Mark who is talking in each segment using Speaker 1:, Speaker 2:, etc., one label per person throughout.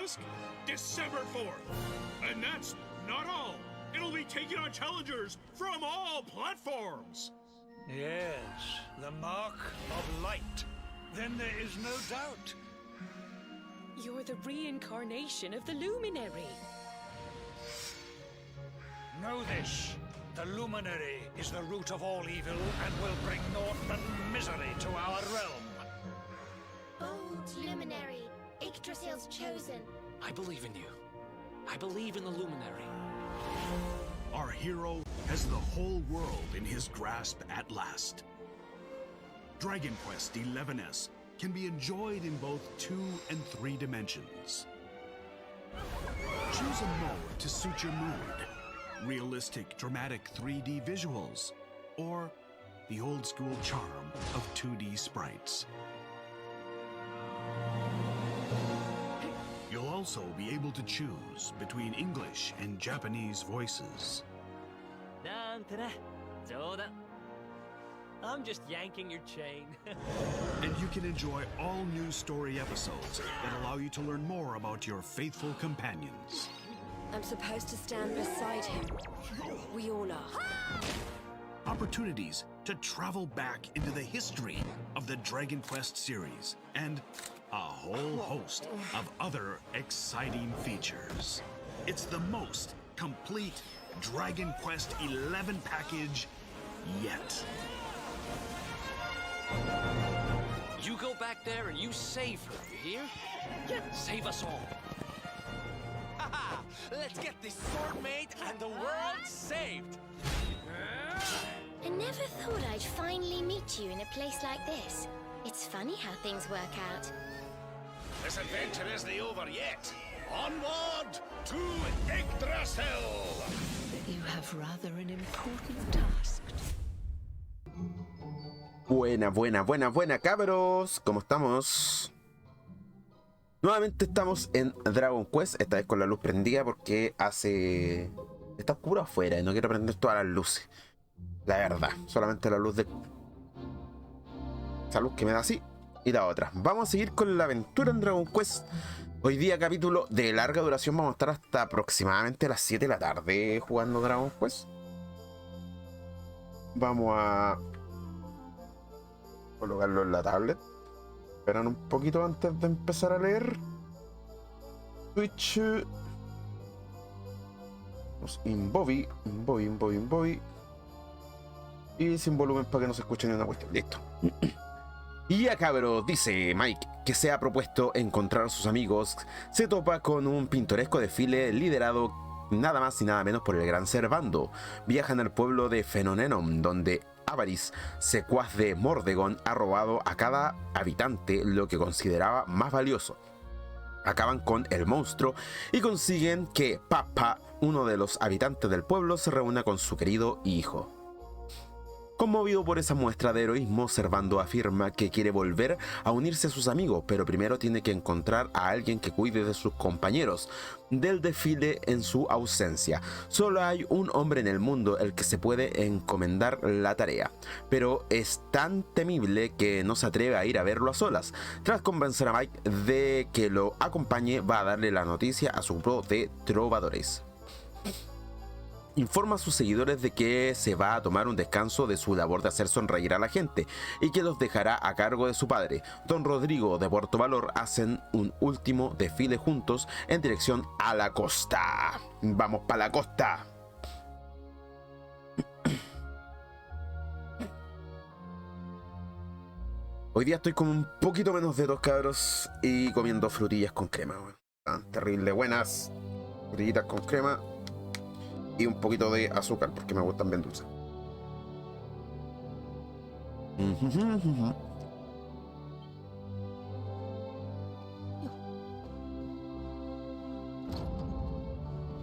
Speaker 1: Asterisk, December 4th. And that's not all. It'll be taking on challengers from all platforms.
Speaker 2: Yes, the mark of light. Then there is no doubt.
Speaker 3: You're the reincarnation of the Luminary.
Speaker 2: Know this. The Luminary is the root of all evil and will bring naught but misery to our realm.
Speaker 4: Old Luminary, Yggdrasil's chosen.
Speaker 5: I believe in you. I believe in the Luminary.
Speaker 1: Our hero has the whole world in his grasp at last. Dragon Quest XI's can be enjoyed in both 2 and 3 dimensions. Choose a mode to suit your mood. Realistic, dramatic 3D visuals, or the old-school charm of 2D sprites. You'll also be able to choose between English and Japanese voices.
Speaker 5: I'm just yanking your chain.
Speaker 1: And you can enjoy all new story episodes that allow you to learn more about your faithful companions.
Speaker 6: I'm supposed to stand beside him. We all are.
Speaker 1: Opportunities to travel back into the history of the Dragon Quest series, and a whole host of other exciting features. It's the most complete Dragon Quest XI package yet.
Speaker 5: You go back there and you save her, you hear? Save us all. Haha! Let's get this sword made and the world saved!
Speaker 4: I never thought I'd finally meet you in a place like this. It's funny how things work out.
Speaker 7: This adventure isn't over yet. Onward to Yggdrasil!
Speaker 6: You have rather an important task.
Speaker 8: Buena, cabros. ¿Cómo estamos? Nuevamente estamos en Dragon Quest, esta vez con la luz prendida porque está oscuro afuera y no quiero prender todas las luces. La verdad, solamente la luz de esa luz que me da así y la otra. Vamos a seguir con la aventura en Dragon Quest. Hoy día capítulo de larga duración, vamos a estar hasta aproximadamente las 7 de la tarde jugando Dragon Quest. Vamos a colocarlo en la tablet. Esperan un poquito antes de empezar a leer. Switch. Inbovi. Y sin volumen para que no se escuche ni una cuestión. Listo. Y ya cabros, dice Mike, que se ha propuesto encontrar a sus amigos. Se topa con un pintoresco desfile liderado nada más y nada menos por el gran Servando. Viajan al pueblo de Fenonenon, donde Avaris, secuaz de Mordegon, ha robado a cada habitante lo que consideraba más valioso. Acaban con el monstruo y consiguen que Papa, uno de los habitantes del pueblo, se reúna con su querido hijo. Conmovido por esa muestra de heroísmo, Servando afirma que quiere volver a unirse a sus amigos, pero primero tiene que encontrar a alguien que cuide de sus compañeros del desfile en su ausencia. Solo hay un hombre en el mundo el que se puede encomendar la tarea, pero es tan temible que no se atreve a ir a verlo a solas. Tras convencer a Mike de que lo acompañe, va a darle la noticia a su grupo de trovadores. Informa a sus seguidores de que se va a tomar un descanso de su labor de hacer sonreír a la gente y que los dejará a cargo de su padre. Don Rodrigo de Puerto Valor hacen un último desfile juntos en dirección a la costa. ¡Vamos para la costa! Hoy día estoy con un poquito menos de 2 cabros y comiendo frutillas con crema. Tan terrible buenas. Frutillitas con crema. Y un poquito de azúcar porque me gustan bien dulces.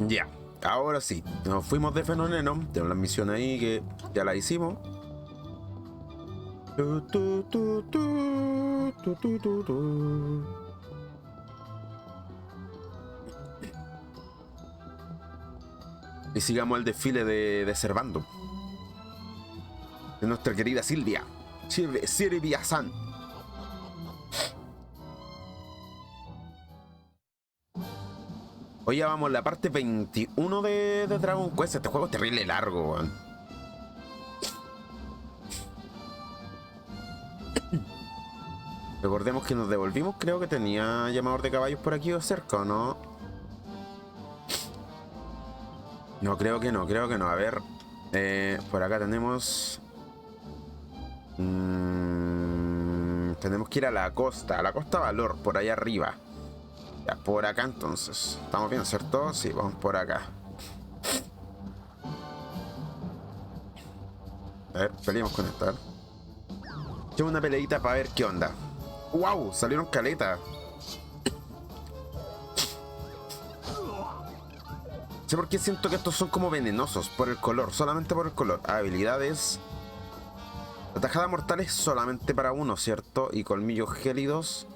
Speaker 8: Ya, ahora sí, nos fuimos de Fenonenon. Tenemos la misión ahí que ya la hicimos. Y sigamos el desfile de Servando. De nuestra querida Silvia. Silvia-san. Hoy ya vamos a la parte 21 de Dragon Quest. Este juego es terrible largo, weón. Recordemos que nos devolvimos. Creo que tenía llamador de caballos por aquí o cerca, ¿o no? No, creo que no. A ver. Por acá tenemos... tenemos que ir a la costa Valor, por allá arriba. Ya, por acá entonces. ¿Estamos bien, cierto? Sí, vamos por acá. A ver, peleamos con esta. Echemos una peleita para ver qué onda. ¡Wow! Salieron caletas. Sé por qué siento que estos son como venenosos. Por el color, solamente por el color. Habilidades. La tajada mortal es solamente para uno, ¿cierto? Y colmillos gélidos.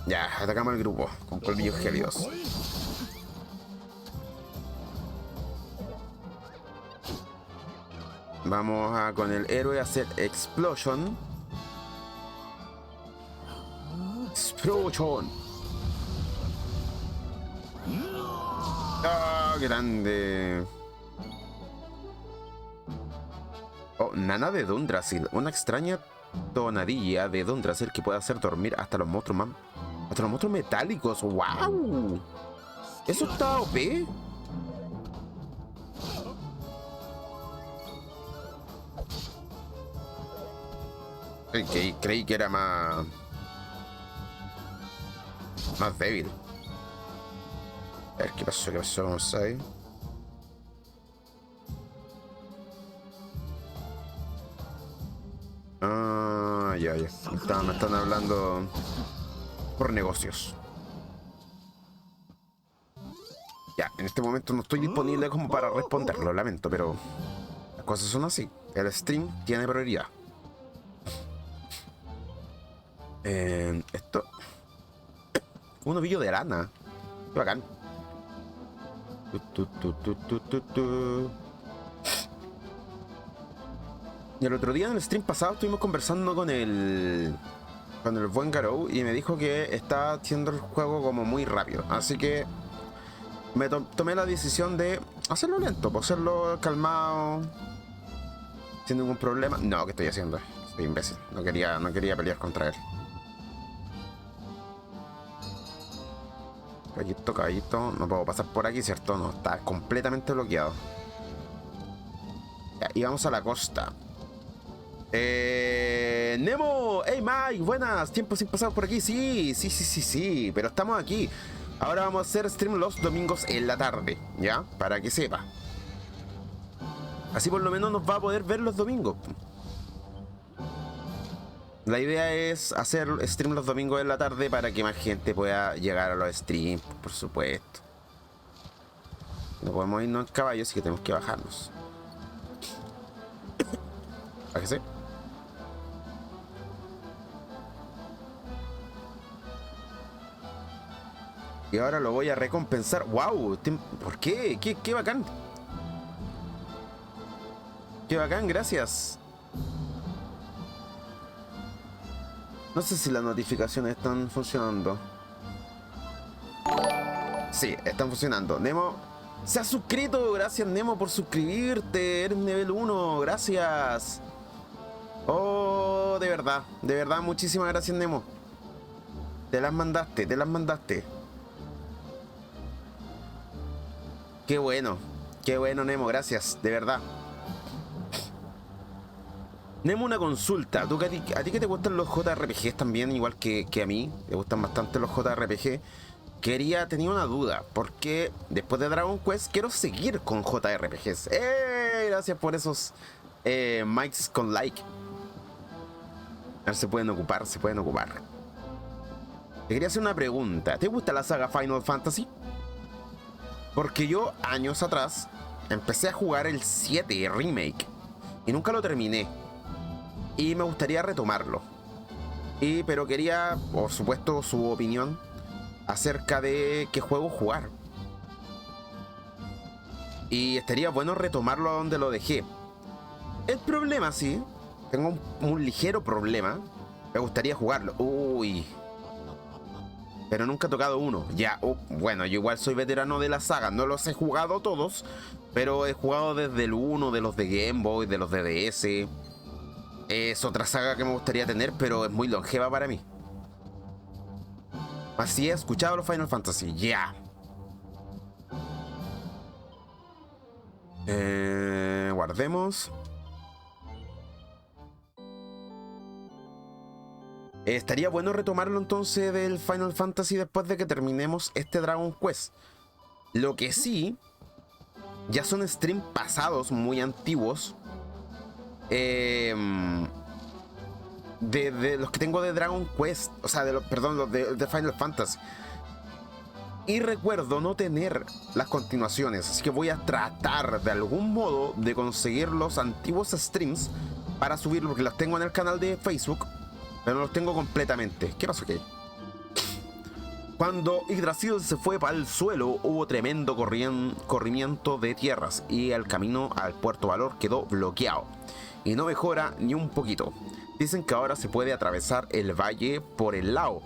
Speaker 8: Ya, atacamos al grupo con colmillos gélidos. Vamos a con el héroe a hacer Explosion. Explosion. ¡Ah, grande! Oh, Nana de Dundrasil. Una extraña tonadilla de Dundrasil que puede hacer dormir hasta los monstruos metálicos. ¡Wow! ¿Eso está OP? Creí que era más débil. A ver, ¿qué pasó? Vamos ahí. Ah, ya. Me están hablando por negocios. Ya, en este momento no estoy disponible como para responder, lo lamento, pero las cosas son así. El stream tiene prioridad. Esto. Un ovillo de lana. Qué bacán. Y el otro día en el stream pasado estuvimos conversando con el buen Garou y me dijo que está haciendo el juego como muy rápido. Así que me tomé la decisión de hacerlo lento, hacerlo calmado, sin ningún problema. No, ¿qué estoy haciendo? Soy imbécil. No quería pelear contra él. Caballito, no puedo pasar por aquí, ¿cierto? No, está completamente bloqueado. Ya, y vamos a la costa. Nemo, hey Mike, buenas, tiempo sin pasar por aquí. Sí, pero estamos aquí. Ahora vamos a hacer stream los domingos en la tarde, ¿ya? Para que sepa. Así por lo menos nos va a poder ver los domingos. La idea es hacer stream los domingos en la tarde para que más gente pueda llegar a los streams, por supuesto. No podemos irnos en caballo, así que tenemos que bajarnos. Bájese. Y ahora lo voy a recompensar. ¡Wow! ¿Por qué? ¡Qué bacán! ¡Qué bacán! Gracias. No sé si las notificaciones están funcionando. Sí, están funcionando. Nemo se ha suscrito. Gracias, Nemo, por suscribirte. Eres nivel 1. Gracias. Oh, de verdad, muchísimas gracias, Nemo. Te las mandaste. Qué bueno, Nemo, gracias, de verdad. Nemo, una consulta. ¿A ti que te gustan los JRPGs también, igual que a mí? Te gustan bastante los JRPG. Tenía una duda, porque después de Dragon Quest quiero seguir con JRPGs. Gracias por esos mics con like. A ver, se pueden ocupar. Te quería hacer una pregunta. ¿Te gusta la saga Final Fantasy? Porque yo, años atrás, empecé a jugar el 7 Remake y nunca lo terminé. Y me gustaría retomarlo. Pero quería, por supuesto, su opinión acerca de qué juego jugar. Y estaría bueno retomarlo a donde lo dejé. El problema, sí, tengo un ligero problema. Me gustaría jugarlo. Uy. pero nunca he tocado uno. Ya, bueno, yo igual soy veterano de la saga, no los he jugado todos, pero he jugado desde el 1, de los de Game Boy, de los de DS. Es otra saga que me gustaría tener, pero es muy longeva para mí. Así he escuchado los Final Fantasy, ya. Guardemos. Estaría bueno retomarlo entonces del Final Fantasy después de que terminemos este Dragon Quest. Lo que sí, ya son streams pasados, muy antiguos. De los que tengo de Dragon Quest, o sea, perdón, los de Final Fantasy. Y recuerdo no tener las continuaciones, así que voy a tratar de algún modo de conseguir los antiguos streams para subirlos, porque los tengo en el canal de Facebook, pero no los tengo completamente. ¿Qué pasó aquí? Cuando Yggdrasil se fue para el suelo, hubo tremendo corrimiento de tierras y el camino al Puerto Valor quedó bloqueado. Y no mejora ni un poquito. Dicen que ahora se puede atravesar el valle por el lado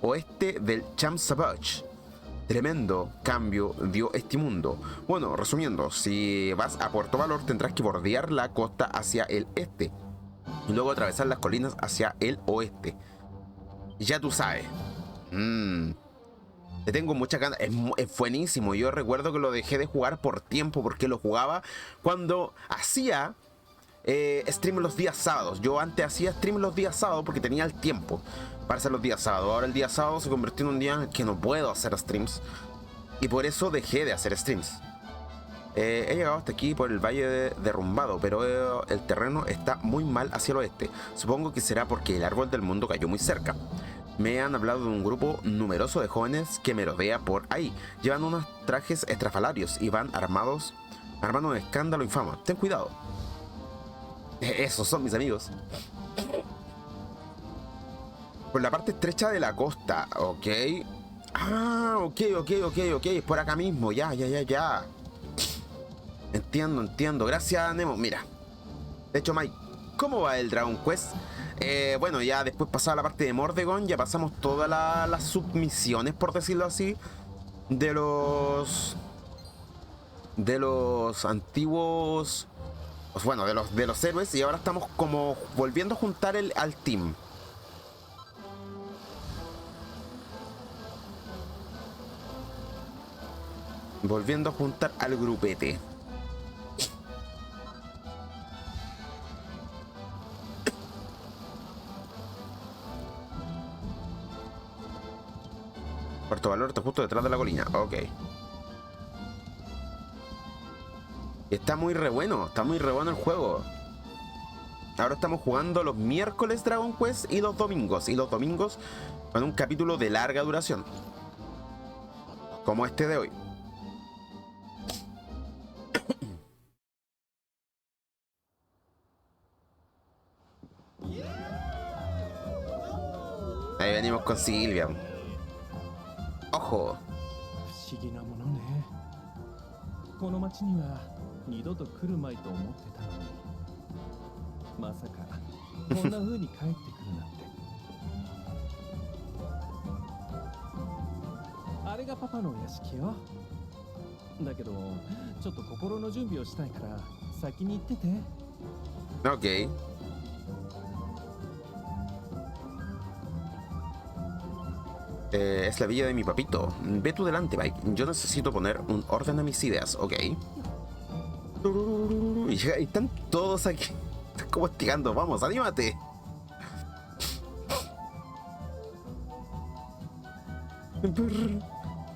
Speaker 8: oeste del Champ-Savage. Tremendo cambio dio este mundo. Bueno, resumiendo, si vas a Puerto Valor tendrás que bordear la costa hacia el este y luego atravesar las colinas hacia el oeste. Ya tú sabes. Le tengo muchas ganas. Es buenísimo. Yo recuerdo que lo dejé de jugar por tiempo, porque lo jugaba cuando hacía stream los días sábados. Yo antes hacía stream los días sábados porque tenía el tiempo para hacer los días sábados. Ahora el día sábado se convirtió en un día en que no puedo hacer streams y por eso dejé de hacer streams. He llegado hasta aquí por el valle derrumbado, pero el terreno está muy mal hacia el oeste. Supongo que será porque el árbol del mundo cayó muy cerca. Me han hablado de un grupo numeroso de jóvenes que merodea por ahí. Llevan unos trajes estrafalarios y van armando un escándalo infame. Ten cuidado. Esos son mis amigos. Por la parte estrecha de la costa, ok. Ah, ok. Es por acá mismo, ya. Entiendo. Gracias, Nemo. Mira. De hecho, Mike, ¿cómo va el Dragon Quest? Bueno, ya después pasada la parte de Mordegon, ya pasamos todas las submisiones, por decirlo así, de los antiguos, bueno, de los héroes, y ahora estamos como volviendo a juntar al team. Volviendo a juntar al grupete. Puerto Valor está justo detrás de la colina. Ok. Está muy re bueno el juego. Ahora estamos jugando los miércoles Dragon Quest y los domingos. Y los domingos con un capítulo de larga duración, como este de hoy. Ahí venimos con Silvia. Ojo.
Speaker 9: 不思議なものね。この町には二度と来るまいと思ってたのに、まさかこんな風に帰ってくるなんて。あれがパパのお屋敷よ。だけどちょっと心の準備をしたいから先に行ってて。
Speaker 8: Ok. Es la villa de mi papito. Ve tú delante, Mike. Yo necesito poner un orden a mis ideas, ok. Y están todos aquí. Están como estirando. Vamos, anímate.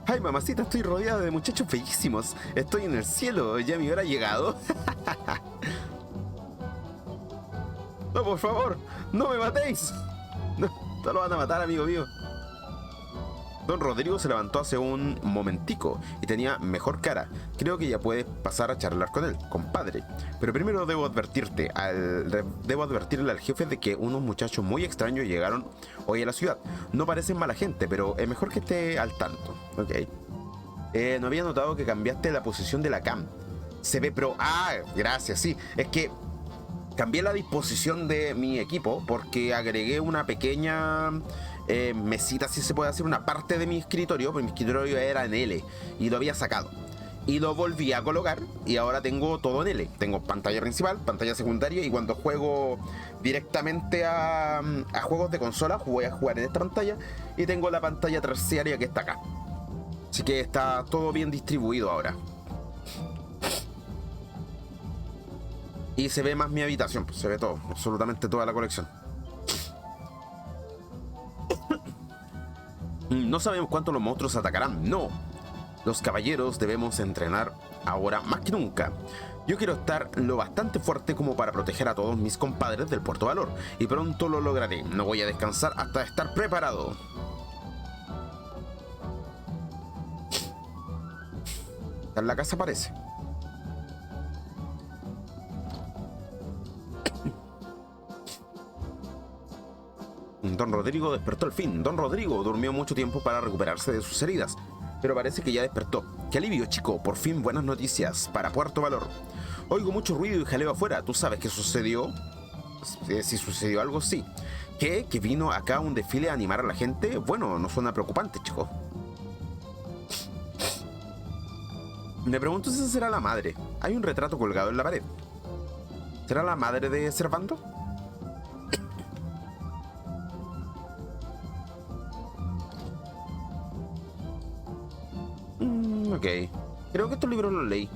Speaker 8: Ay, mamacita, estoy rodeada de muchachos bellísimos. Estoy en el cielo. Ya mi hora ha llegado. No, por favor, no me matéis. No lo van a matar, amigo mío. Don Rodrigo se levantó hace un momentico y tenía mejor cara. Creo que ya puedes pasar a charlar con él, compadre. Pero primero debo advertirle al jefe de que unos muchachos muy extraños llegaron hoy a la ciudad. No parecen mala gente, pero es mejor que esté al tanto. Ok. No había notado que cambiaste la posición de la cam. Se ve pro... Ah, gracias, sí. Es que cambié la disposición de mi equipo porque agregué una pequeña mesita, si se puede hacer, una parte de mi escritorio, porque mi escritorio era en L y lo había sacado. Y lo volví a colocar y ahora tengo todo en L. Tengo pantalla principal, pantalla secundaria, y cuando juego directamente a juegos de consola, voy a jugar en esta pantalla, y tengo la pantalla terciaria que está acá. Así que está todo bien distribuido ahora. Y se ve más mi habitación, pues se ve todo, absolutamente toda la colección. No sabemos cuánto los monstruos atacarán, no. Los caballeros debemos entrenar ahora más que nunca. Yo quiero estar lo bastante fuerte como para proteger a todos mis compadres del Puerto Valor, y pronto lo lograré. No voy a descansar hasta estar preparado. En la casa parece. Don Rodrigo despertó al fin. Don Rodrigo durmió mucho tiempo para recuperarse de sus heridas, pero parece que ya despertó. ¡Qué alivio, chico! Por fin buenas noticias para Puerto Valor. Oigo mucho ruido y jaleo afuera. ¿Tú sabes qué sucedió? Si sucedió algo, sí. ¿Qué? ¿Que vino acá a un desfile a animar a la gente? Bueno, no suena preocupante, chico. Me pregunto si será la madre. Hay un retrato colgado en la pared. ¿Será la madre de Servando? Ok. Creo que estos libros los leí.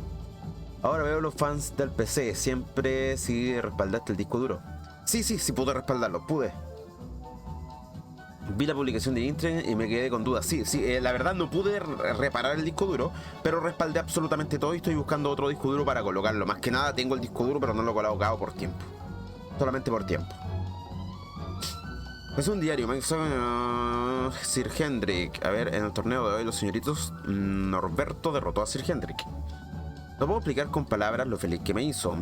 Speaker 8: Ahora veo los fans del PC. Siempre sí respaldaste el disco duro. Sí pude respaldarlo. Pude. Vi la publicación de Internet y me quedé con dudas. Sí, la verdad no pude reparar el disco duro, pero respaldé absolutamente todo y estoy buscando otro disco duro para colocarlo. Más que nada tengo el disco duro, pero no lo he colocado por tiempo. Solamente por tiempo. Es un diario, Sir Hendrik. A ver, en el torneo de hoy los señoritos Norberto derrotó a Sir Hendrik. No puedo explicar con palabras lo feliz que me hizo,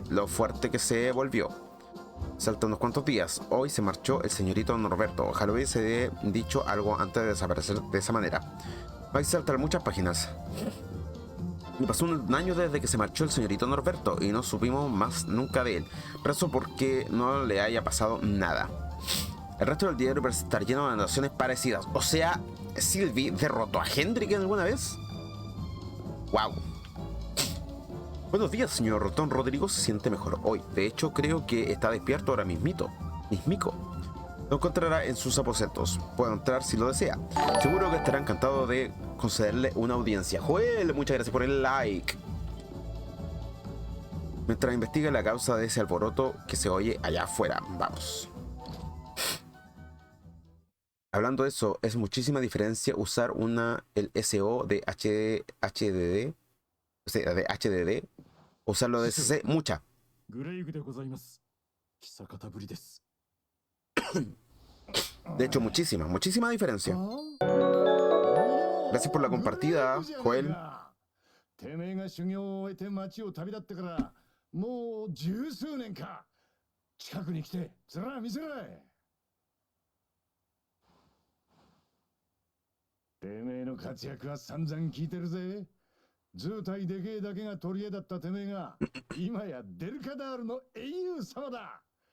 Speaker 8: lo fuerte que se volvió. Salta unos cuantos días. Hoy se marchó el señorito Norberto. Ojalá hubiese dicho algo antes de desaparecer de esa manera. Hay que saltar muchas páginas. Me pasó un año desde que se marchó el señorito Norberto y no supimos más nunca de él. Rezo porque no le haya pasado nada. El resto del diario parece estar lleno de anotaciones parecidas. O sea, ¿Sylvie derrotó a Hendrik alguna vez? ¡Wow! Buenos días, señor. Don Rodrigo se siente mejor hoy. De hecho, creo que está despierto ahora mismito. Lo encontrará en sus aposentos. Puede entrar si lo desea. Seguro que estará encantado de concederle una audiencia. Joel, muchas gracias por el like. Mientras investiga la causa de ese alboroto que se oye allá afuera. Vamos. Hablando de eso, es muchísima diferencia usar el SO de HDD, o sea, de HDD, usarlo de SC, mucha. De hecho, muchísima diferencia. Gracias por la compartida, Joel.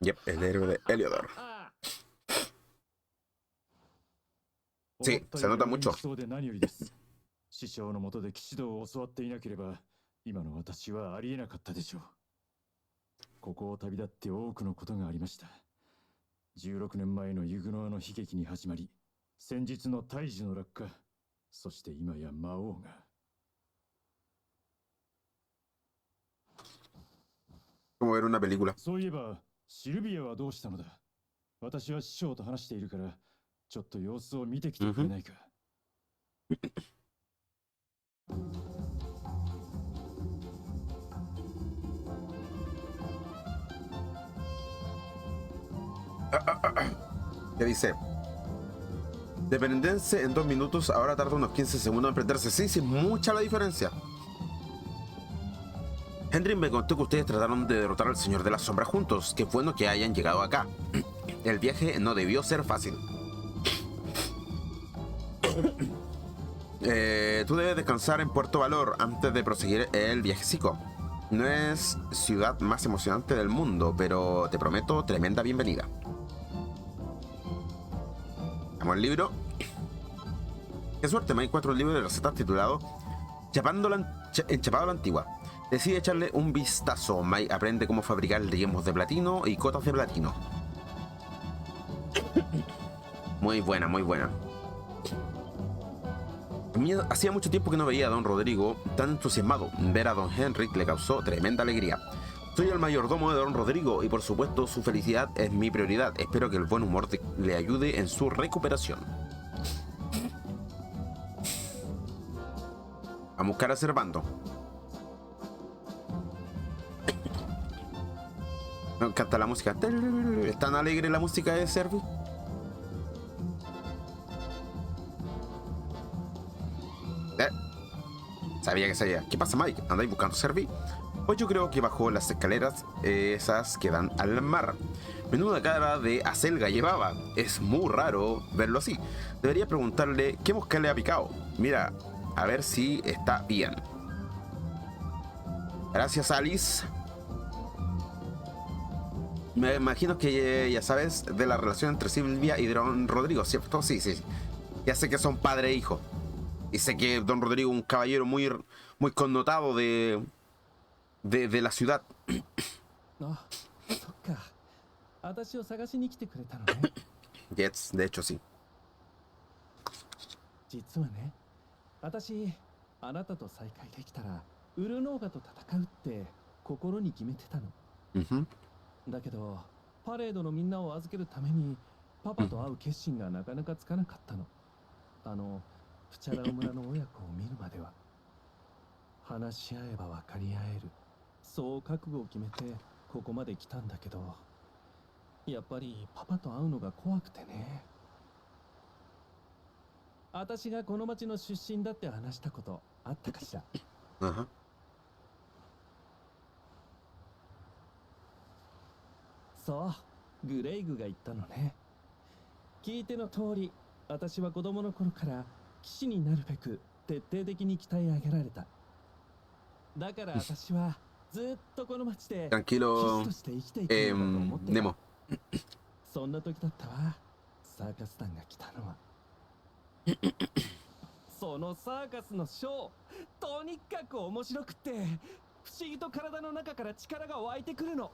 Speaker 8: Yep, el héroe de Heliodor. Sí, se nota mucho. Como ver una película. ¿Qué dice? De prenderse en 2 minutos, ahora tarda unos 15 segundos en prenderse. Sí, es mucha la diferencia. Hendrik me contó que ustedes trataron de derrotar al Señor de las Sombras juntos. Qué bueno que hayan llegado acá. El viaje no debió ser fácil. Tú debes descansar en Puerto Valor antes de proseguir el viajecico. No es ciudad más emocionante del mundo, pero te prometo tremenda bienvenida. Vamos al libro. Qué suerte, Mike. 4 libros de recetas titulado Enchapado a la Antigua. Decide echarle un vistazo. Mike aprende cómo fabricar rellemos de platino y cotas de platino. Muy buena, muy buena. A mí hacía mucho tiempo que no veía a don Rodrigo tan entusiasmado. Ver a don Henrik le causó tremenda alegría. Soy el mayordomo de don Rodrigo y por supuesto su felicidad es mi prioridad. Espero que el buen humor le ayude en su recuperación. A buscar a Servando. Me encanta la música. ¿Es tan alegre la música de Servi? Sabía que sabía. ¿Qué pasa, Mike? ¿Andáis buscando Servi? Pues yo creo que bajó las escaleras esas que dan al mar. Menuda cara de acelga llevaba. Es muy raro verlo así. Debería preguntarle qué mosca le ha picado. Mira, a ver si está bien. Gracias, Alice. Me imagino que ya sabes de la relación entre Silvia y don Rodrigo, ¿cierto? Sí, sí. Ya sé que son padre e hijo. Y sé que don Rodrigo es un caballero muy connotado de la ciudad. Yes, de hecho sí.
Speaker 9: 実はね、私あなたと再会できたらウルノーガと戦うって心に決めてたの。だけどパレードのみんなを預けるためにパパと会う決心がなかなかつかなかったの。プチャラオ村の親子を見るまでは。話し合えば分かり合える。そう覚悟を決めてここまで来たんだけど、やっぱりパパと会うのが怖くてね。私がこの町の出身だって話したことあったかしら。そう、グレイグが言ったのね。聞いての通り、私は子供の頃から騎士になるべく徹底的に鍛え上げられた。だから私はずっとこの町で騎士として生きていくんだと思ってた。そんな時だったわ、サーカス団が来たのは。そのサーカスのショー、とにかく面白くって不思議と体の中から力が湧いてくるの。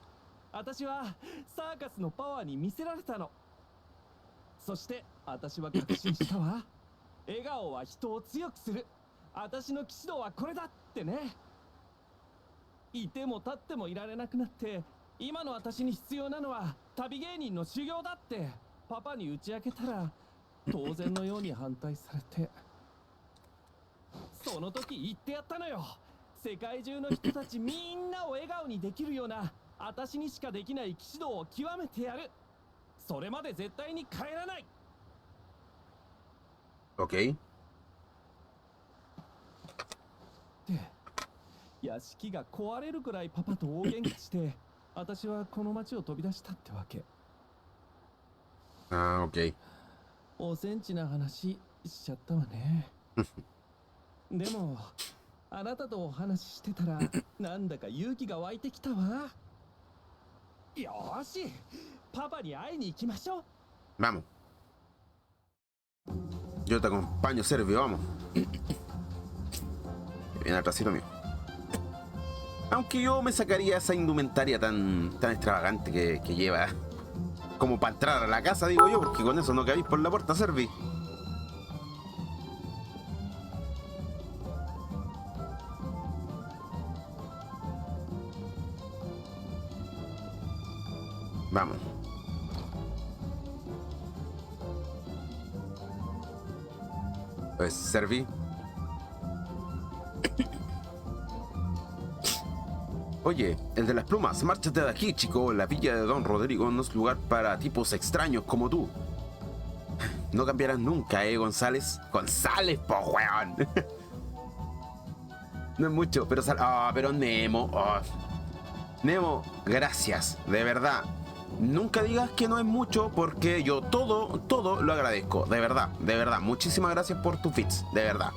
Speaker 9: 私はサーカスのパワーに見せられたの。そして私は確信したわ。笑顔は人を強くする。私の騎士道はこれだってね。いても立ってもいられなくなって、今の私に必要なのは旅芸人の修行だってパパに打ち明けたら、当然のように反対されて、その時言ってやったのよ。世界中の人たちみんなを笑顔にできるような私にしかできない騎士道を極めてやる。それまで絶対に帰らない。
Speaker 8: OK。
Speaker 9: で、屋敷が壊れるくらいパパと大喧嘩して私はこの町を飛び出したってわけ。
Speaker 8: ああ、OK。
Speaker 9: おセンチな話しちゃったわね。でもあなたとお話ししてたらなんだか勇気が湧いてきたわ。よーし、パパに会いに行きましょう。
Speaker 8: Vamos. Yo te acompaño, Servio, vamos. Viene atrásito mío. Aunque yo me sacaría esa indumentaria tan extravagante que lleva, como para entrar a la casa, digo yo, porque con eso no cabéis por la puerta, Servi. Vamos. Pues, Servi. Oye, el de las plumas, márchate de aquí, chico. La villa de don Rodrigo no es lugar para tipos extraños como tú. No cambiarás nunca, González. González, po, weón. No es mucho, pero pero Nemo. Oh. Nemo, gracias, de verdad. Nunca digas que no es mucho, porque yo todo lo agradezco. De verdad, de verdad. Muchísimas gracias por tu fits, de verdad.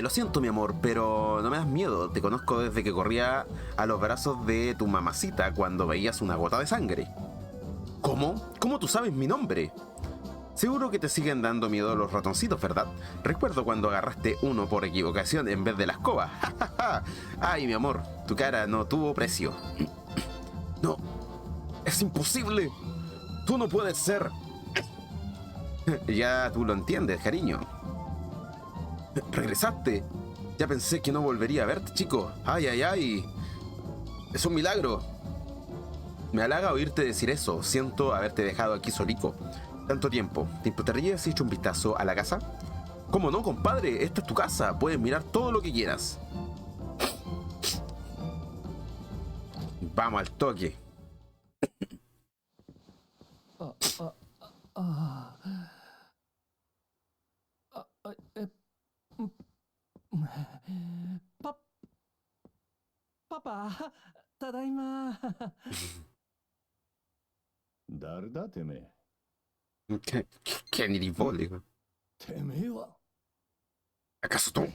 Speaker 8: Lo siento, mi amor, pero no me das miedo. Te conozco desde que corría a los brazos de tu mamacita cuando veías una gota de sangre. ¿Cómo? ¿Cómo? ¿Cómo tú sabes mi nombre? Seguro que te siguen dando miedo los ratoncitos, ¿verdad? Recuerdo cuando agarraste uno por equivocación en vez de la escoba. Ay, mi amor, tu cara no tuvo precio. No, es imposible. Tú no puedes ser. Ya tú lo entiendes, cariño. Regresaste. Ya pensé que no volvería a verte, chico. Ay, ay, ay. Es un milagro. Me halaga oírte decir eso. Siento haberte dejado aquí solico tanto tiempo. ¿Te importaría si echo un vistazo a la casa? ¿Cómo no, compadre? Esta es tu casa. Puedes mirar todo lo que quieras. Vamos al toque.
Speaker 9: Papá, ただいま。
Speaker 10: 誰だてめえ。
Speaker 8: ¿Qué ni diabólico?
Speaker 10: てめえは
Speaker 8: ¿Acaso tú?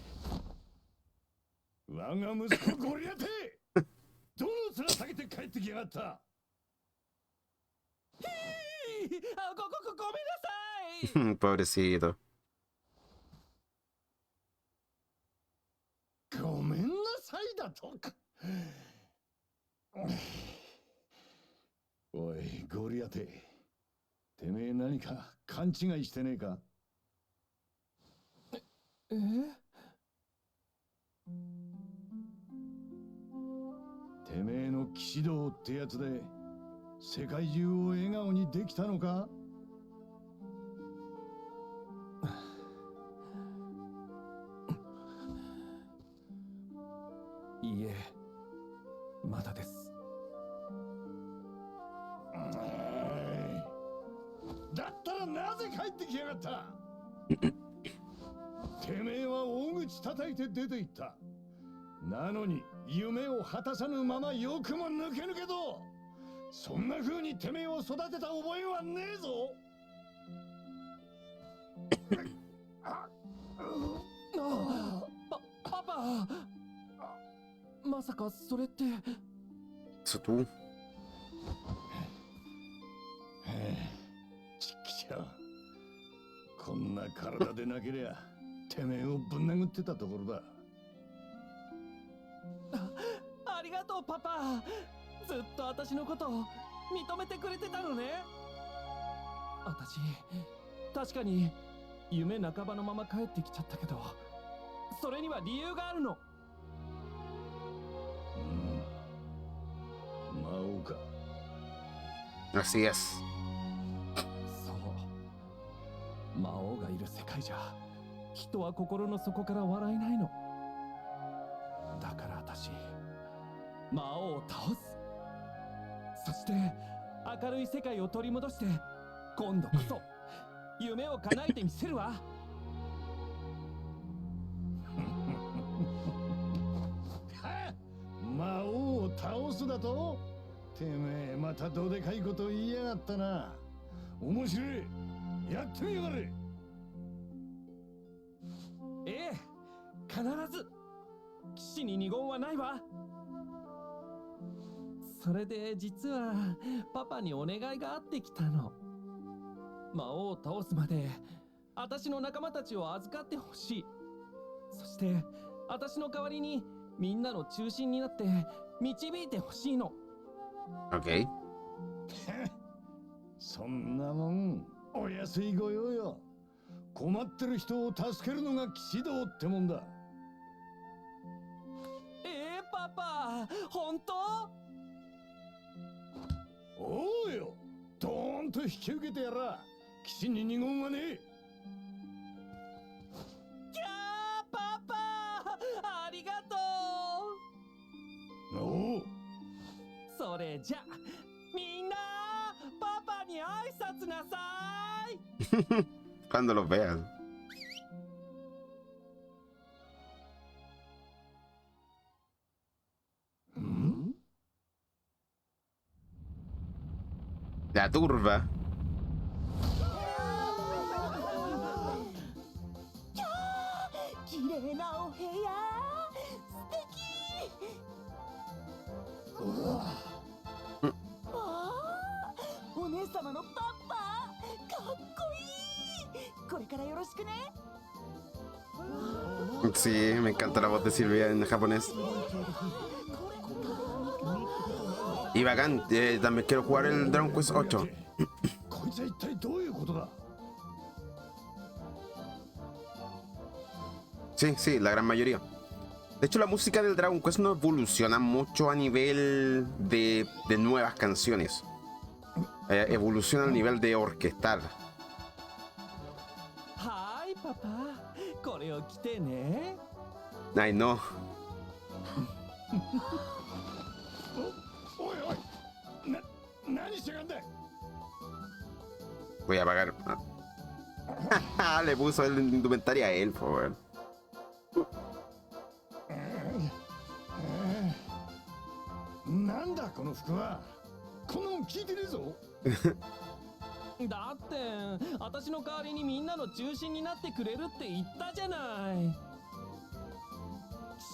Speaker 10: 我が息子ゴリアテどの面下げて帰ってきやがった。
Speaker 9: ごめんなさい。
Speaker 8: Pobrecito.
Speaker 10: ごめんなさいだと。おいゴリアテ、てめえ何か勘違いしてねえか。てめえの騎士道ってやつで世界中を笑顔にできたのか。
Speaker 9: いいえ、まだです。
Speaker 10: だったらなぜ帰ってきやがった。てめえは大口叩いて出て行った。なのに夢を果たさぬままよくも抜けぬけど、そんな風にてめえを育てた覚えはねえぞ。
Speaker 9: パパ、まさかそれって。
Speaker 8: ¿Eso tú?
Speaker 10: ちっきしょ。こんな体でなけりゃてめえをぶん殴ってたところだ。
Speaker 9: ありがとうパパ。ずっと私のことを認めてくれてたのね。私確かに夢半ばのまま帰ってきちゃったけど、それには理由があるの。
Speaker 10: 魔王か。
Speaker 8: Así es.
Speaker 9: そう、魔王がいる世界じゃ人は心の底から笑えないの。だから私、魔王を倒す。そして明るい世界を取り戻して、今度こそ夢を叶えてみせるわ。
Speaker 10: 魔王を倒すだと。てめえまたどでかいこと言いやがったな。面白い。やってみやがれ。
Speaker 9: ええ、必ず。騎士に二言はないわ。それで実はパパにお願いがあってきたの。魔王を倒すまで私の仲間たちを預かってほしい。そして私の代わりにみんなの中心になって導いてほしいの。
Speaker 8: Ok.
Speaker 10: そんなもんお安い御用よ。困ってる人を助けるのが騎士道ってもんだ。
Speaker 9: パパ、本当？
Speaker 10: おうよ、ドーンと引き受けてやら。騎士に二言はねえ。
Speaker 9: キャーパパ、ありがとう。
Speaker 10: おう。
Speaker 9: それじゃみんなパパに挨拶なさい。
Speaker 8: Cuando los veas. La turba.
Speaker 11: 綺麗なお部屋、素敵。ああ、お姉様様のパパかっこいい。これからよろしくね。
Speaker 8: Sí, me encanta la voz de Silvia en japonés. Y bacán, también quiero jugar el Dragon Quest 8.
Speaker 10: こいつは一体どういうことだ。
Speaker 8: Sí, sí, la gran mayoría. De hecho, la música del Dragon Quest no evoluciona mucho a nivel de nuevas canciones. Evoluciona al nivel de orquestar.
Speaker 9: はいパパ、これを着てね。
Speaker 8: Ay, no.
Speaker 10: おいおい、何してやがんだ。
Speaker 8: Voy a apagar. Le puso el indumentaria a él, por favor.
Speaker 10: なんだこの服は。こんなもん聞いてねえぞ。
Speaker 9: だって私の代わりにみんなの中心になってくれるって言ったじゃない。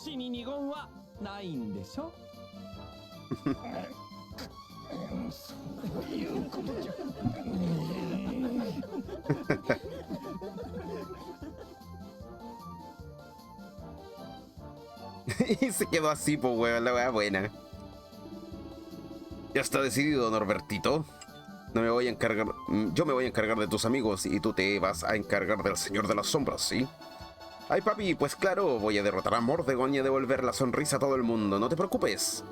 Speaker 9: 死に二言はないんでしょ。
Speaker 10: そういうことじゃ。
Speaker 8: Y se quedó así, pues, weón, la weá buena. Ya está decidido, Norbertito. No me voy a encargar. Yo me voy a encargar de tus amigos y tú te vas a encargar del Señor de las Sombras, ¿sí? Ay, papi, pues claro, voy a derrotar a Mordegon y a devolver la sonrisa a todo el mundo, no te preocupes.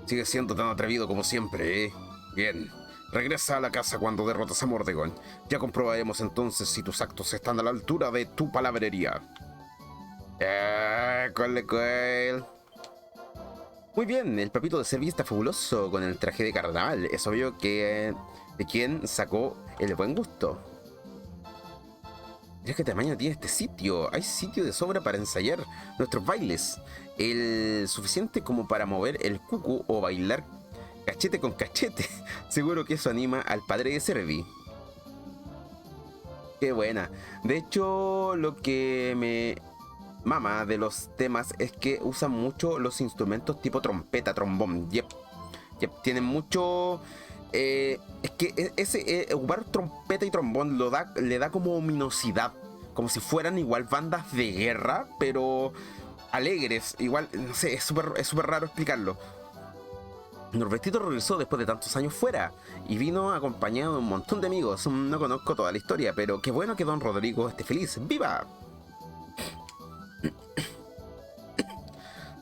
Speaker 8: Sigues siendo tan atrevido como siempre, ¿eh? Bien. Regresa a la casa cuando derrotas a Mordegon. Ya comprobaremos entonces si tus actos están a la altura de tu palabrería. ¿Cuál? Muy bien, el papito de Servi está fabuloso con el traje de carnaval. Es obvio que de quien sacó el buen gusto. Mira qué tamaño tiene este sitio. Hay sitio de sobra para ensayar nuestros bailes. El suficiente como para mover el cucu o bailar cachete con cachete. Seguro que eso anima al padre de Servi. Qué buena. De hecho, lo que me mama de los temas es que usan mucho los instrumentos tipo trompeta, trombón. Yep. Tienen mucho. Es que ocupar trompeta y trombón le da como ominosidad. Como si fueran igual bandas de guerra, pero alegres. Igual, no sé, es súper raro explicarlo. Norbertito regresó después de tantos años fuera y vino acompañado de un montón de amigos. No conozco toda la historia, pero qué bueno que don Rodrigo esté feliz. ¡Viva!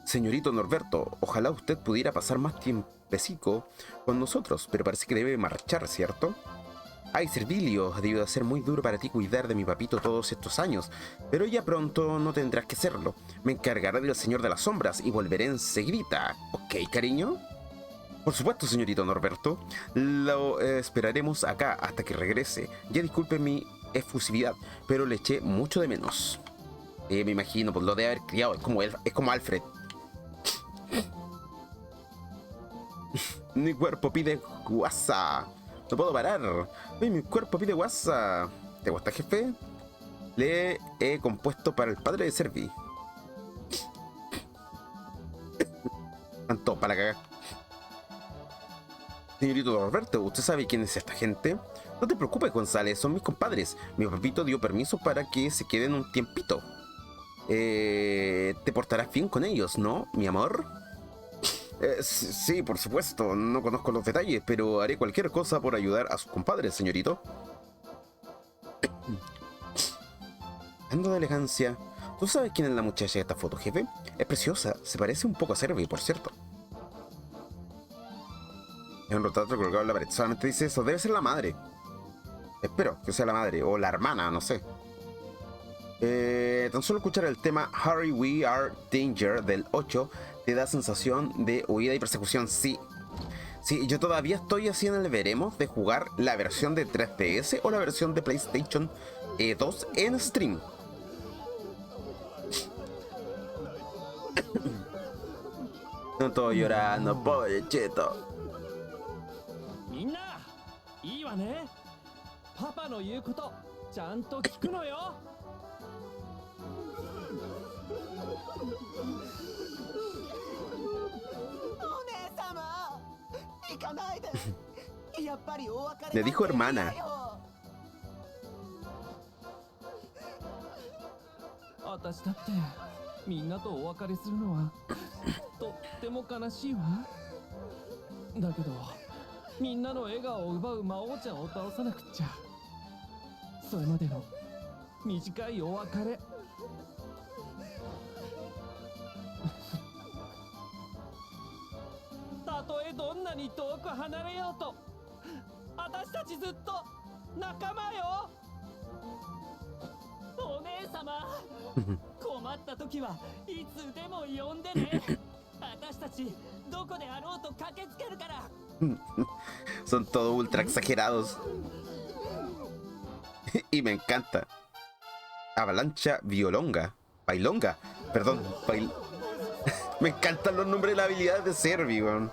Speaker 8: Señorito Norberto, ojalá usted pudiera pasar más tiempecico con nosotros, pero parece que debe marchar, ¿cierto? Ay, Servilio, ha debido ser muy duro para ti cuidar de mi papito todos estos años, pero ya pronto no tendrás que hacerlo. Me encargaré del Señor de las Sombras y volveré enseguida. ¿Ok, cariño? Por supuesto, señorito Norberto. Lo esperaremos acá hasta que regrese. Ya disculpe mi efusividad, pero le eché mucho de menos. Me imagino, pues lo de haber criado, es como Alfred. Mi cuerpo pide guasa. No puedo parar. Ay, mi cuerpo pide guasa. ¿Te gusta, jefe? Le he compuesto para el padre de Servi. Tanto para la cagar. Señorito Norberto, ¿usted sabe quién es esta gente? No te preocupes, González, son mis compadres. Mi papito dio permiso para que se queden un tiempito. Te portarás bien con ellos, ¿no, mi amor? Sí, por supuesto. No conozco los detalles, pero haré cualquier cosa por ayudar a sus compadres, señorito. Ando de elegancia. ¿Tú sabes quién es la muchacha de esta foto, jefe? Es preciosa. Se parece un poco a Servi, por cierto. Es un retrato colgado en la pared. Solamente dice eso. Debe ser la madre. Espero que sea la madre. O la hermana, no sé. Tan solo escuchar el tema Hurry We Are Danger del 8 te da sensación de huida y persecución. Sí, yo todavía estoy así en el veremos de jugar la versión de 3DS o la versión de PlayStation 2 en stream. No estoy llorando, pobre cheto.
Speaker 9: みんないいわね。パパの言うことちゃんと聞くのよ。
Speaker 11: お姉様行かないで。やっぱりお別れ
Speaker 8: Le dijo hermana.
Speaker 9: 私だってみんなとお別れするのはとっても悲しいわ。だけどみんなの笑顔を奪う魔王ちゃんを倒さなくっちゃ。それまでの短いお別れ。たとえどんなに遠く離れようと私たちずっと仲間よ。お姉様困った時はいつでも呼んでね。私たちどこであろうと駆けつけるから。
Speaker 8: Son todos ultra exagerados. Y me encanta. Avalancha Violonga. Bailonga. Perdón. Me encantan los nombres de las habilidades de Servi, weón.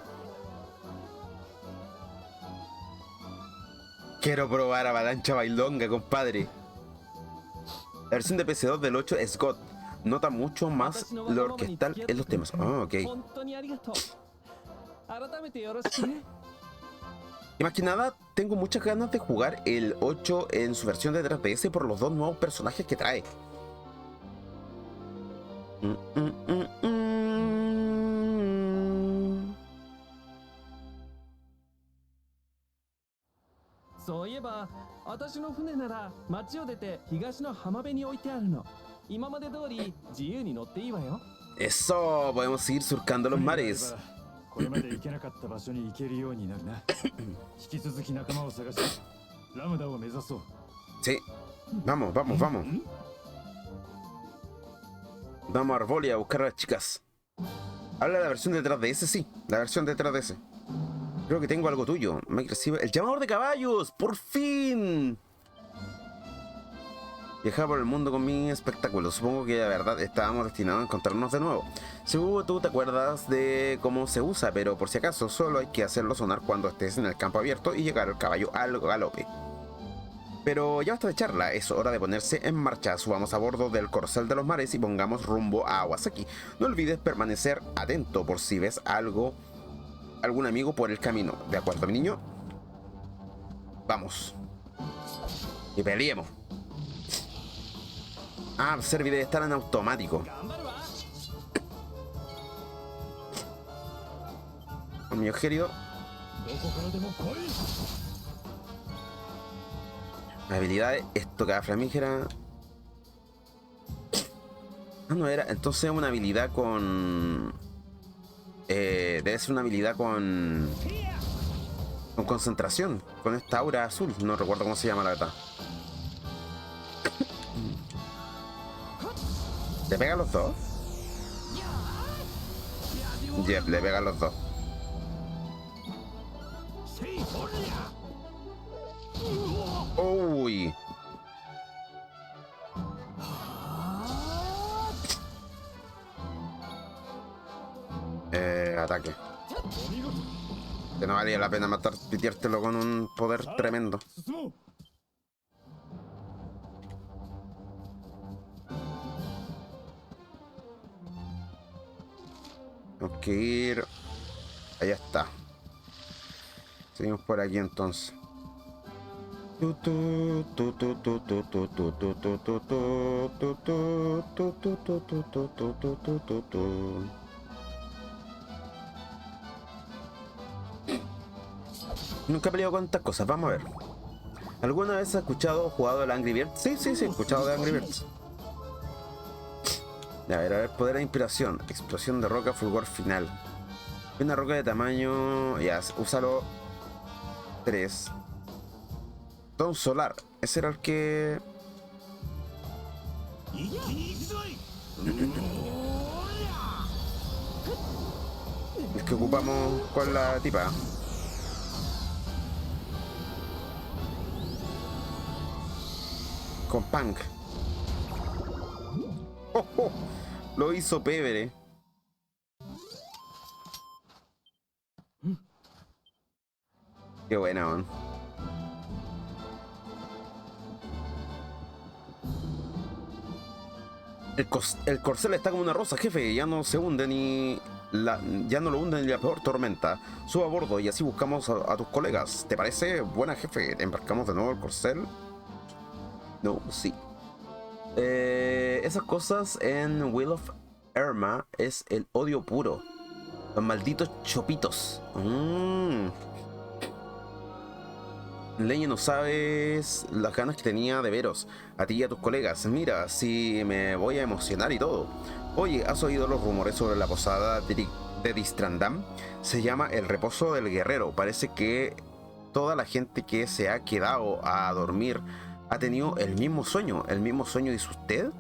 Speaker 8: Quiero probar Avalancha Bailonga, compadre. La versión de PC2 del 8 es God. Nota mucho más lo orquestal en los temas. Ah, ok. Y más que nada, tengo muchas ganas de jugar el 8 en su versión de 3DS por los dos nuevos personajes que trae. Eso, podemos seguir surcando los mares. Sí, vamos, vamos, vamos. Vamos a Arbolia a buscar a las chicas. Habla de la versión de 3DS, sí, la versión de 3DS. Creo que tengo algo tuyo. Mike recibe el llamador de caballos, por fin. Viajar por el mundo con mi espectáculo. Supongo que de verdad estábamos destinados a encontrarnos de nuevo. Seguro tú te acuerdas de cómo se usa, pero por si acaso solo hay que hacerlo sonar cuando estés en el campo abierto y llegar al caballo al galope. Pero ya basta de charla, es hora de ponerse en marcha. Subamos a bordo del corcel de los mares y pongamos rumbo a Awasaki. No olvides permanecer atento por si ves algún amigo por el camino. ¿De acuerdo, mi niño? Vamos. Y peleemos. Ah, Servi debe estar en automático. Mi querido. Habilidades, estocada flamígera. Ah, no era. Entonces una habilidad con. Debe ser una habilidad con concentración. Con esta aura azul. No recuerdo cómo se llama, la verdad. ¿Le pega a los dos? Yep, le pega a los dos. Uy. Ataque. Que no valía la pena pitiértelo con un poder tremendo. Tengo que ir. Allá está. Seguimos por aquí entonces. Nunca he peleado con estas cosas, vamos a ver. ¿Alguna vez has escuchado o jugado el Angry Birds? Sí, he escuchado de Angry Birds. A ver, poder de inspiración. Explosión de roca, fulgor final. Una roca de tamaño. Ya, úsalo. 3. Don solar. Ese era el que. El que ocupamos con la tipa. Con Punk. ¡Oh, oh! Lo hizo Pevere. Qué buena, man. El corcel está como una rosa, jefe. Ya no se hunde ni ya no lo hunden en la peor tormenta. Suba a bordo y así buscamos a tus colegas. ¿Te parece? Buena, jefe. ¿Embarcamos de nuevo el corcel? No, sí. Esas cosas en Will of Irma es el odio puro. Los malditos chopitos. Leña, no sabes las ganas que tenía de veros, a ti y a tus colegas. Mira, si me voy a emocionar y todo. Oye, ¿has oído los rumores sobre la posada de Distrandam? Se llama El Reposo del Guerrero. Parece que toda la gente que se ha quedado a dormir ha tenido el mismo sueño. ¿El mismo sueño dice usted?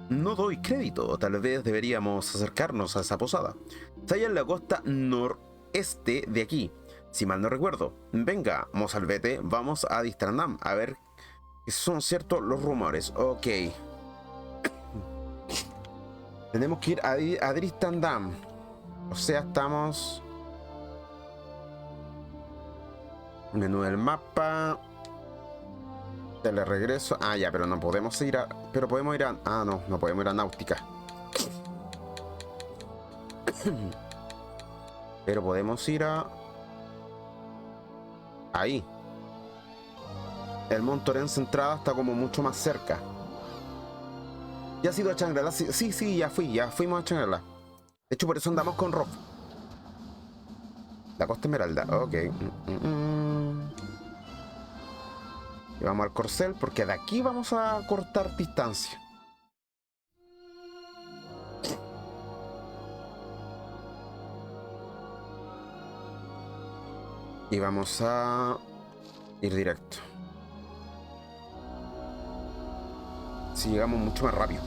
Speaker 8: No doy crédito. Tal vez deberíamos acercarnos a esa posada. Está en la costa noreste de aquí, si mal no recuerdo. Venga, mozalbete, vamos a Distrandam a ver si son ciertos los rumores. Ok. Tenemos que ir a Distrandam. O sea, estamos... Menú del mapa. Le regreso. Ah, ya, pero no podemos ir a... Pero podemos ir a... Ah, no, no podemos ir a Náutica. Pero podemos ir a... Ahí. El Montorense Entrada está como mucho más cerca. ¿Ya has ido a Shangri-La? Sí, ya fuimos a Shangri-La. De hecho, por eso andamos con Rob. La Costa Esmeralda, ok. Y vamos al corcel porque de aquí vamos a cortar distancia. Y vamos a ir directo. Si llegamos mucho más rápido.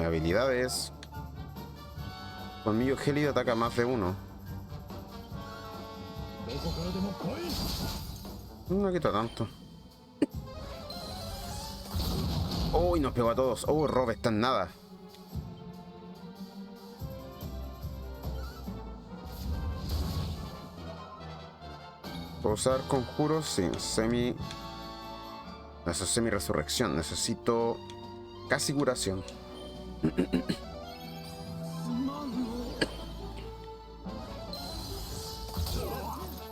Speaker 8: Habilidades. Colmillo gélido ataca más de uno. No quita tanto. Uy, nos pegó a todos. Rob está en nada. ¿Puedo usar conjuros? Sí, semi... Eso es semi-resurrección. Necesito casi curación.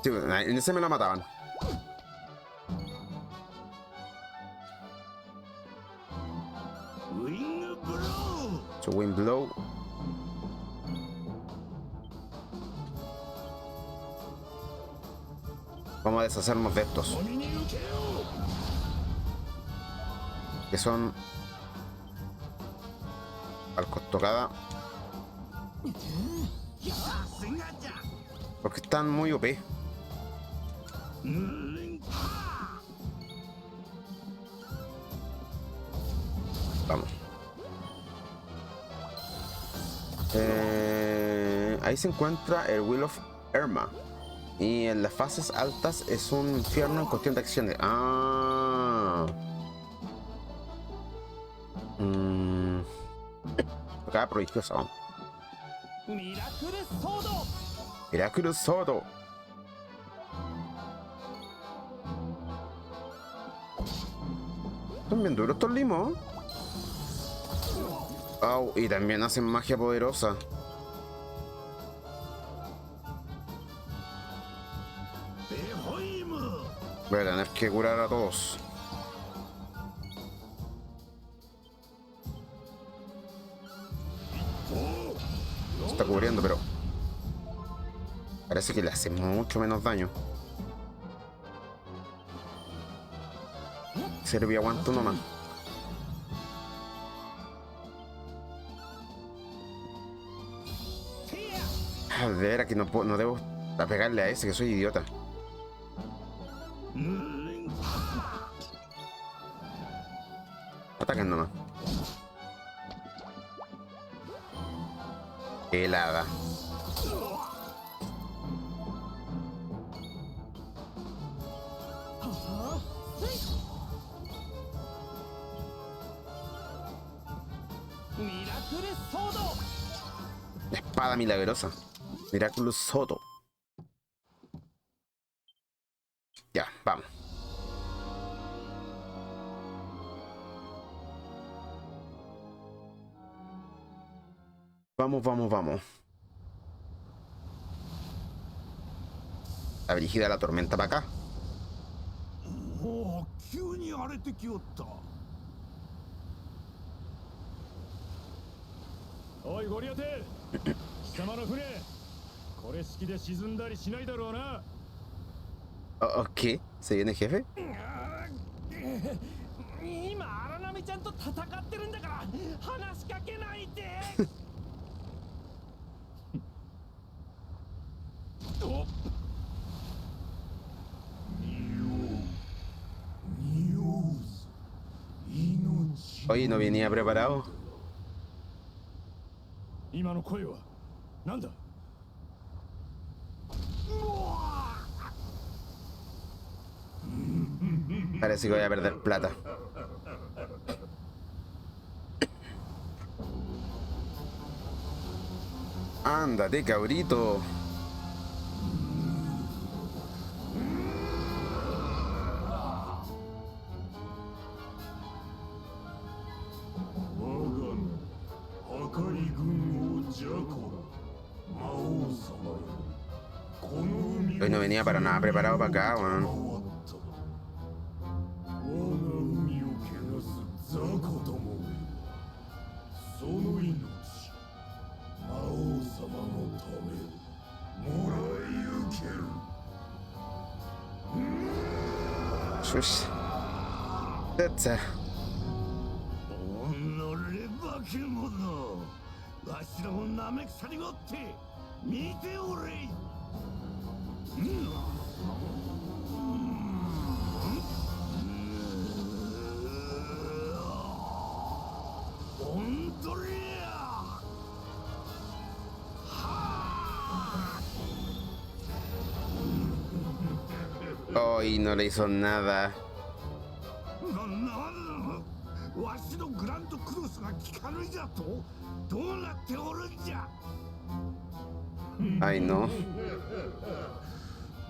Speaker 8: Sí, en ese me lo mataban. So, Wind Blow. Vamos a deshacernos de estos. Que son... Al costocada. Porque están muy OP. Vamos. Ahí se encuentra el Will of Irma. Y en las fases altas es un infierno en cuestión de acciones. Acá prodigiosa, vamos. Miraculous Sodo. Son bien duros estos limos. Y también hacen magia poderosa. Voy a tener que curar a todos. Se está cubriendo, pero parece que le hace mucho menos daño. Sirve, aguanto nomás. De veras que no debo pegarle a ese, que soy idiota. Atacan nomás. Helada. Espada milagrosa. Miraculous Soto. Ya, vamos. Vamos, vamos, vamos. La brígida la tormenta para acá.
Speaker 10: おお、急に荒れてきよった。おいゴリアテ、貴様の船、これ式で沈んだりしないだろうな。
Speaker 8: ¿Qué? ¿Se viene el jefe?
Speaker 9: 今荒波ちゃんと戦ってるんだから話しかけないで。
Speaker 8: Oye, no venía preparado.
Speaker 10: 今の声はなんだ。
Speaker 8: Parece que voy a perder plata. Ándate, cabrito. Hoy no venía para nada preparado para acá, weón.
Speaker 10: 雑魚どもめ、その命魔王様のためもらい受ける。
Speaker 8: Shush. That's it.
Speaker 10: おのれ化け物、わしらをなめくさりおって見ておれ。
Speaker 8: Hoy no le hizo nada.
Speaker 10: わしのグランドクロスが効かぬじゃとどうなっておるんじゃ。
Speaker 8: Ay, no.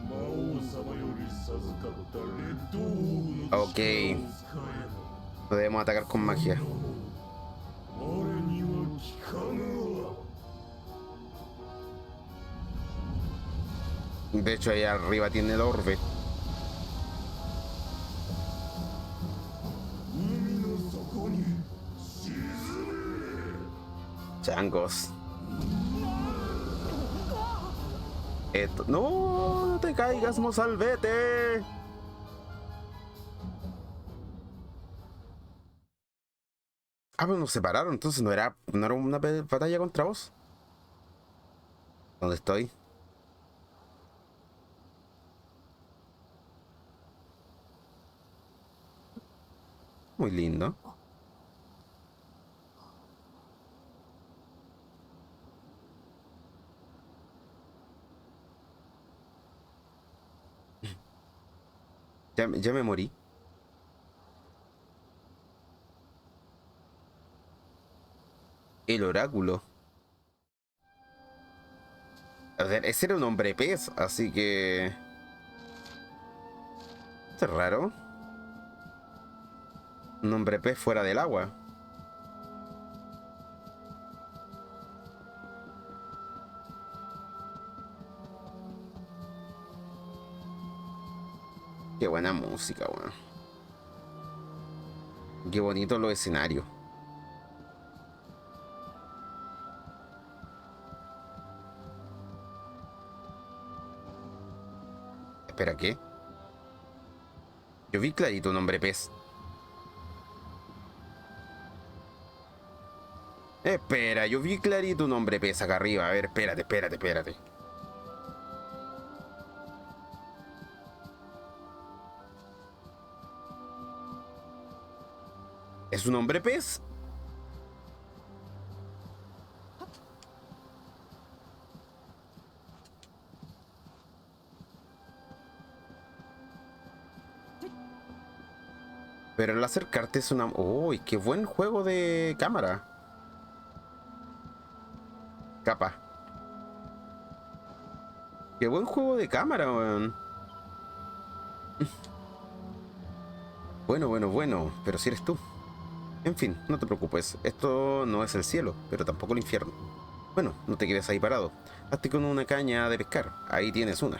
Speaker 10: 魔王様より授かったレッドオーブの
Speaker 8: Ok. Podemos atacar con magia.
Speaker 10: 我には効かぬわ。
Speaker 8: De hecho, ahí arriba tiene el orbe.
Speaker 10: 海の底に沈め。
Speaker 8: Changos. Esto. ¡No! ¡No te caigas, Mozalbete! Ah, pero nos separaron, entonces no era una batalla contra vos. ¿Dónde estoy? Muy lindo. Ya me morí. El oráculo. A ver, ese era un hombre pez, así que... Esto es raro. Un hombre pez fuera del agua. Qué buena música, weón. Qué bonito los escenarios. Espera, ¿qué? Yo vi clarito un hombre pez. Espera, yo vi clarito un hombre pez acá arriba. A ver, espérate. ¿Es un hombre pez? Pero al acercarte es una... ¡Uy, qué buen juego de cámara! Capa. ¡Qué buen juego de cámara, weón! Bueno, pero si eres tú. En fin, no te preocupes. Esto no es el cielo, pero tampoco el infierno. Bueno, no te quedes ahí parado. Hazte con una caña de pescar. Ahí tienes una.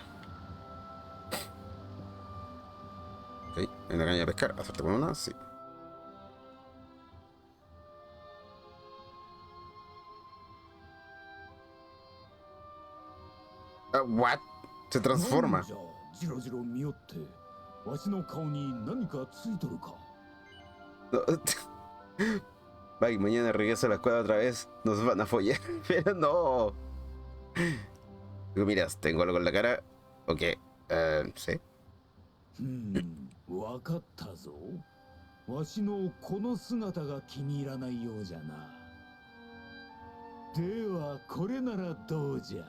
Speaker 8: Ok, hay una caña de pescar. Hacerte con una, sí. What? Se transforma.
Speaker 10: なんじゃジロジロ見よってわしの顔に何かついとるか
Speaker 8: Bye, mañana regreso a la escuadra otra vez. Nos van a follar. Pero no. Digo, miras, tengo algo en la cara. Ok. Sí.
Speaker 10: わかったぞわしのこの姿が気に入らないようじゃなではこれならどうじゃ
Speaker 9: ん？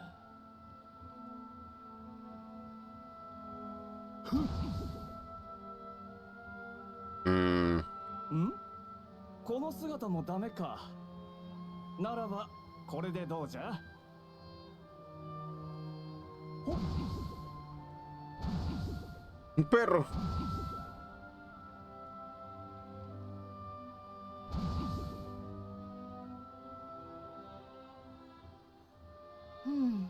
Speaker 9: この姿もダメか。ならばこれでどうじゃ？ほっ。
Speaker 8: Un perro.
Speaker 11: Hmm.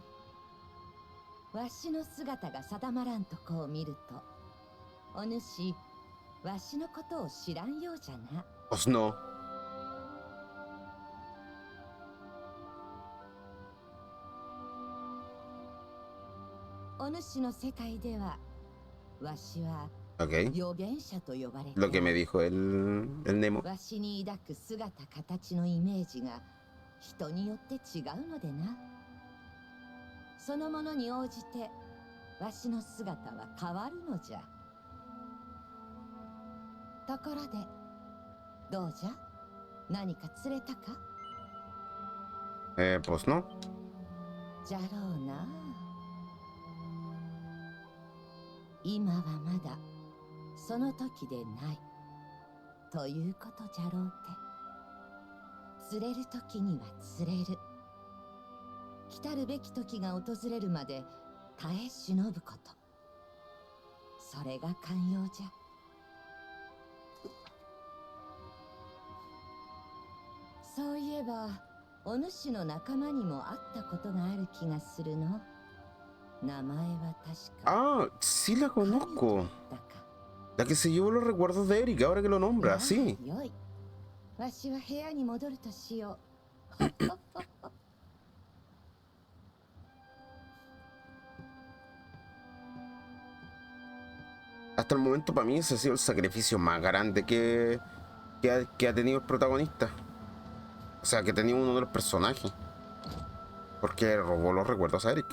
Speaker 11: わしの姿が定まらんとこを見ると、お主、わしのことを知らんようじゃな。
Speaker 8: Pues no.
Speaker 11: お主の世界では、わしは
Speaker 8: Ok.
Speaker 11: 預言者と呼ばれて、
Speaker 8: Lo que me dijo el Nemo.
Speaker 11: わしに抱く姿形のイメージが人によって違うのでな。そのものに応じてわしの姿は変わるのじゃ。ところでどうじゃ、何か釣れたか？
Speaker 8: Pues no.
Speaker 11: じゃろうな。今はまだその時でないということじゃろうて。釣れる時には釣れる。来たるべき時が訪れるまで耐え忍ぶこと、それが寛容じゃ。そういえばお主の仲間にも会ったことがある気がするの。名前は確か。
Speaker 8: Ah, sí la conozco. La que se llevó los recuerdos de Eric, ahora que lo nombra, sí.
Speaker 11: よい。わしは部屋に戻るとしよう。
Speaker 8: Hasta el momento para mí ese ha sido el sacrificio más grande que ha tenido el protagonista. O sea, que ha tenido uno de los personajes. Porque robó los recuerdos a Eric.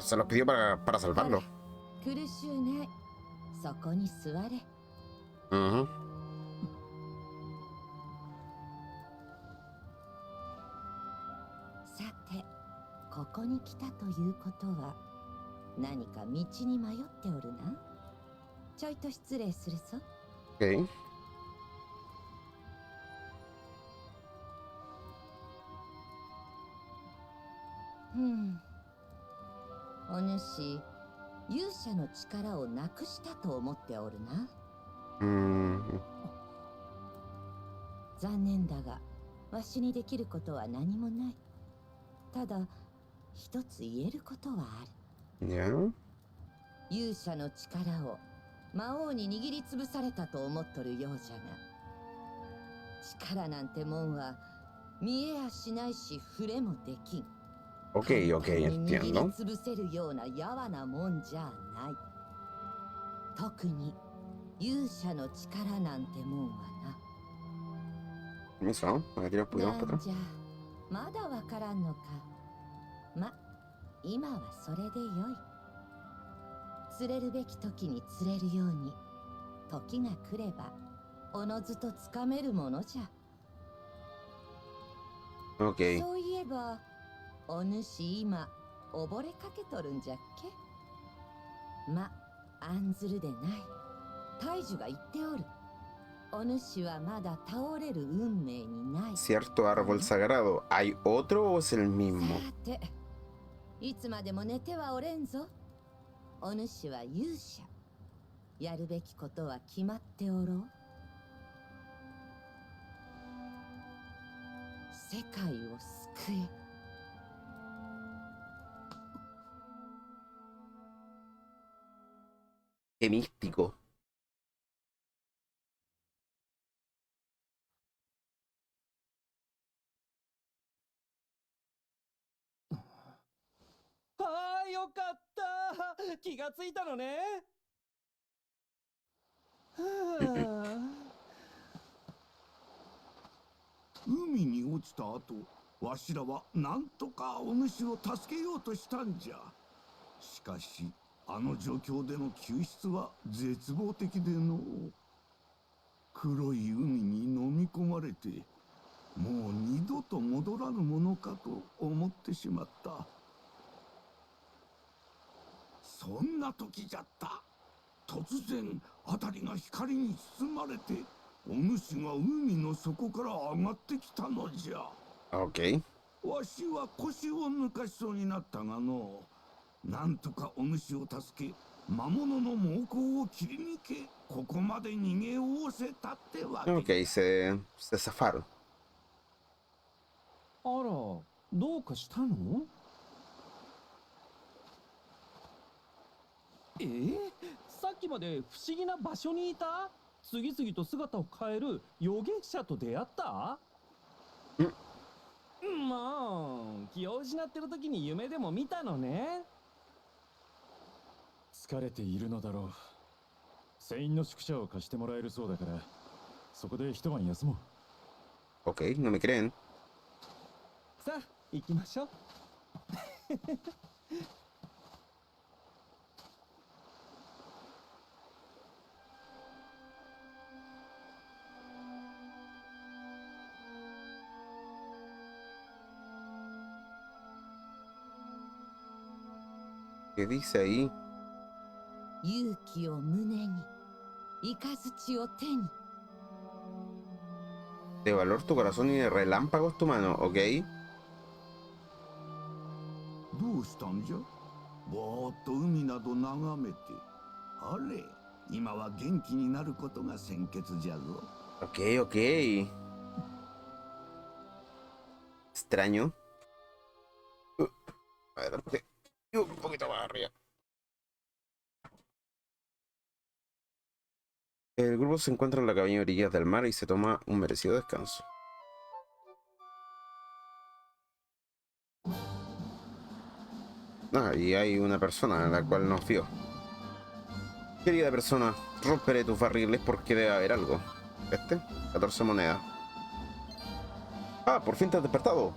Speaker 8: Se los pidió para salvarlo.
Speaker 11: 苦しゅうない。そこに座れ。
Speaker 8: Ujú.
Speaker 11: さて、ここに来たということは何か道に迷っておるな。ちょいと失礼するぞ。
Speaker 8: Ok.
Speaker 11: お主、勇者の力をなくしたと思っておるな。 残念だが、わしにできることは何もない。ただ、一つ言えることはある。
Speaker 8: Ya.
Speaker 11: 勇者の力を魔王に握りつぶされたと思っとるようじゃが、力なんてもんは見えやしないし触れもできん。
Speaker 8: Ok, ok,
Speaker 11: 握
Speaker 8: entiendo.
Speaker 11: りつぶせるようなやわなもんじゃない。特に勇者の力なんてもんはな。
Speaker 8: Permiso, voy a tirar un poquito más para
Speaker 11: なん
Speaker 8: atrás.
Speaker 11: じゃ、まだわからんのか。ま、今はそれでよい。釣れるべき時に釣れるように、時が来ればおのずとつかめるものじゃ。
Speaker 8: Ok.
Speaker 11: そういえば、お主今溺れかけとるんじゃっけ。ま、案ずるでない。大樹が言っておる。お主はまだ倒れる運命にない。
Speaker 8: Cierto árbol sagrado. ¿Hay otro o es el mismo?
Speaker 11: さて、いつまでも寝てはおれんぞ。お主は勇者。やるべきことは決まっておろう。世界を救え。
Speaker 8: Qué místico.
Speaker 9: ¡Ah, よかった！気がついたのね。は
Speaker 10: 海に落ちた後、わしらはなんとかお主を助けようとしたんじゃ。しかしあの状況での救出は絶望的でのう。黒い海に飲み込まれて、もう二度と戻らぬものかと思ってしまった。そんな時じゃった。突然辺りが光に包まれて、お主が海の底から上がってきたのじゃ。
Speaker 8: Ok.
Speaker 10: わしは腰を抜かしそうになったがの、なんとかお主を助け、魔物の猛攻を切り抜け、ここまで逃げおおせたってわけ。
Speaker 8: Ok, se zafaron.
Speaker 9: あら、どうかしたの？さっきまで不思議な場所にいた？次々と姿を変える預言者と出会った？まあ、気を失ってる時に夢でも見たのね。
Speaker 12: 疲れているのだろう。船員の宿舎を貸してもらえるそうだから、そこで一晩休もう。
Speaker 8: Ok, no me creen.
Speaker 9: さあ、行きましょう。
Speaker 8: ¿Qué dice ahí?
Speaker 11: 勇気を胸に、雷を手に。
Speaker 8: De valor tu corazón y de relámpagos tu mano, ¿ok?
Speaker 10: どうしたんじゃ。ぼーっと海など眺めて。あれ、今は元気になることが先決じゃぞ。
Speaker 8: Ok, ok. Extraño. Adelante. Y un poquito más arriba. El grupo se encuentra en la cabaña a orillas del mar y se toma un merecido descanso. Ah, y hay una persona en la cual nos vio. Querida persona, romperé tus barriles porque debe haber algo. 14 monedas. Ah, por fin te has despertado.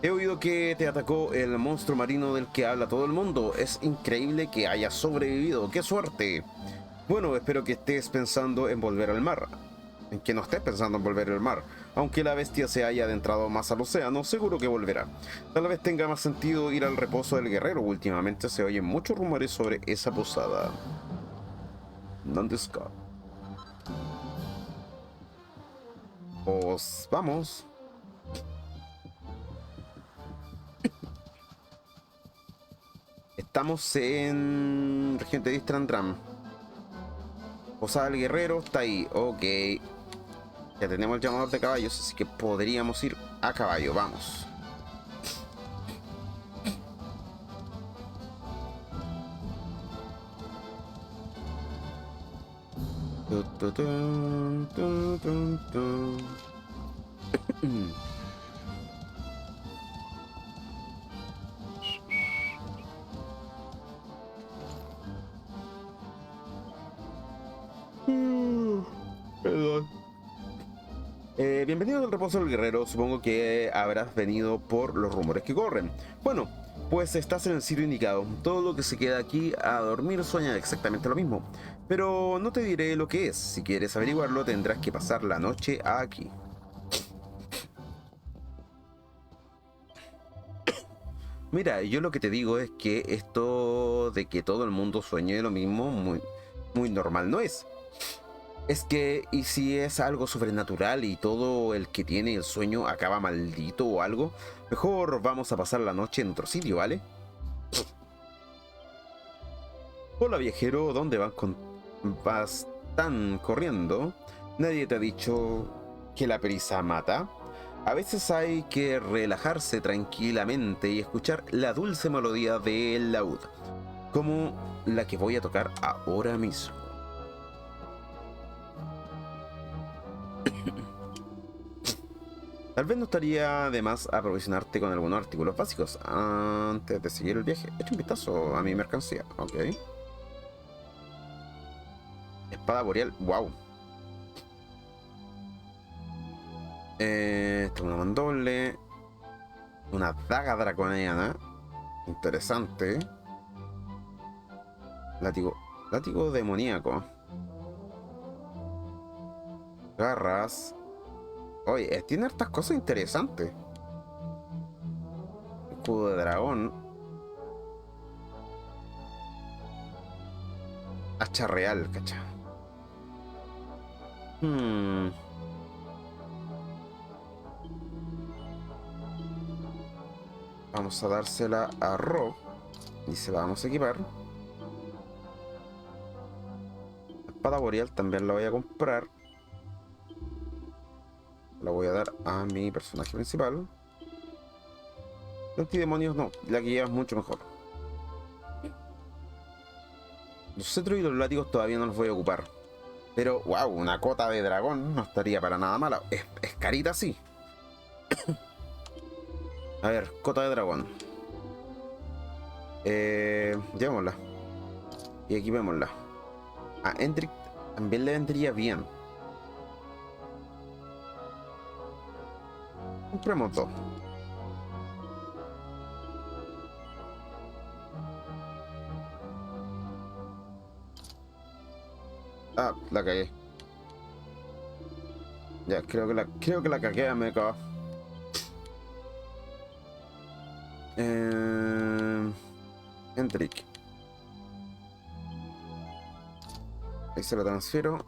Speaker 8: He oído que te atacó el monstruo marino del que habla todo el mundo. Es increíble que hayas sobrevivido. ¡Qué suerte! Bueno, espero que estés pensando en volver al mar. En que no estés pensando en volver al mar. Aunque la bestia se haya adentrado más al océano, seguro que volverá. Tal vez tenga más sentido ir al reposo del guerrero. Últimamente se oyen muchos rumores sobre esa posada. ¿Dónde está? Pues vamos. Estamos en región de Distrandram. Posada del Guerrero está ahí. Ok. Ya tenemos el llamador de caballos, así que podríamos ir a caballo. Vamos. Perdón. Bienvenido al reposo del guerrero. Supongo que habrás venido por los rumores que corren. Bueno, pues estás en el sitio indicado. Todo lo que se queda aquí a dormir sueña exactamente lo mismo. Pero no te diré lo que es. Si quieres averiguarlo, tendrás que pasar la noche aquí. Mira, yo lo que te digo es que esto de que todo el mundo sueñe lo mismo, muy normal no es. Es que, y si es algo sobrenatural y todo el que tiene el sueño acaba maldito o algo, mejor vamos a pasar la noche en otro sitio, ¿vale? Hola viajero, ¿dónde vas tan corriendo? ¿Nadie te ha dicho que la prisa mata? A veces hay que relajarse tranquilamente y escuchar la dulce melodía del laúd, como la que voy a tocar ahora mismo. Tal vez no estaría de más aprovisionarte con algunos artículos básicos antes de seguir el viaje. Echa un vistazo a mi mercancía, ok. Espada boreal, wow. Tengo una mandoble. Una daga draconiana. Interesante. Látigo demoníaco. Garras. Oye, tiene hartas cosas interesantes. Escudo de dragón. Hacha real, cacha. Vamos a dársela a Rob. Y se la vamos a equipar. La espada boreal también la voy a comprar. La voy a dar a mi personaje principal. Antidemonios no, la que lleva es mucho mejor. Los cetros y los látigos todavía no los voy a ocupar. Pero, wow, una cota de dragón no estaría para nada mala. Es carita, sí. A ver, cota de dragón. Llevémosla. Y equipémosla. A Endrick también le vendría bien. Compremos dos. Ah, la cagué. Ya, creo que la cagué, me cago. Hendrik. Ahí se la transfiero.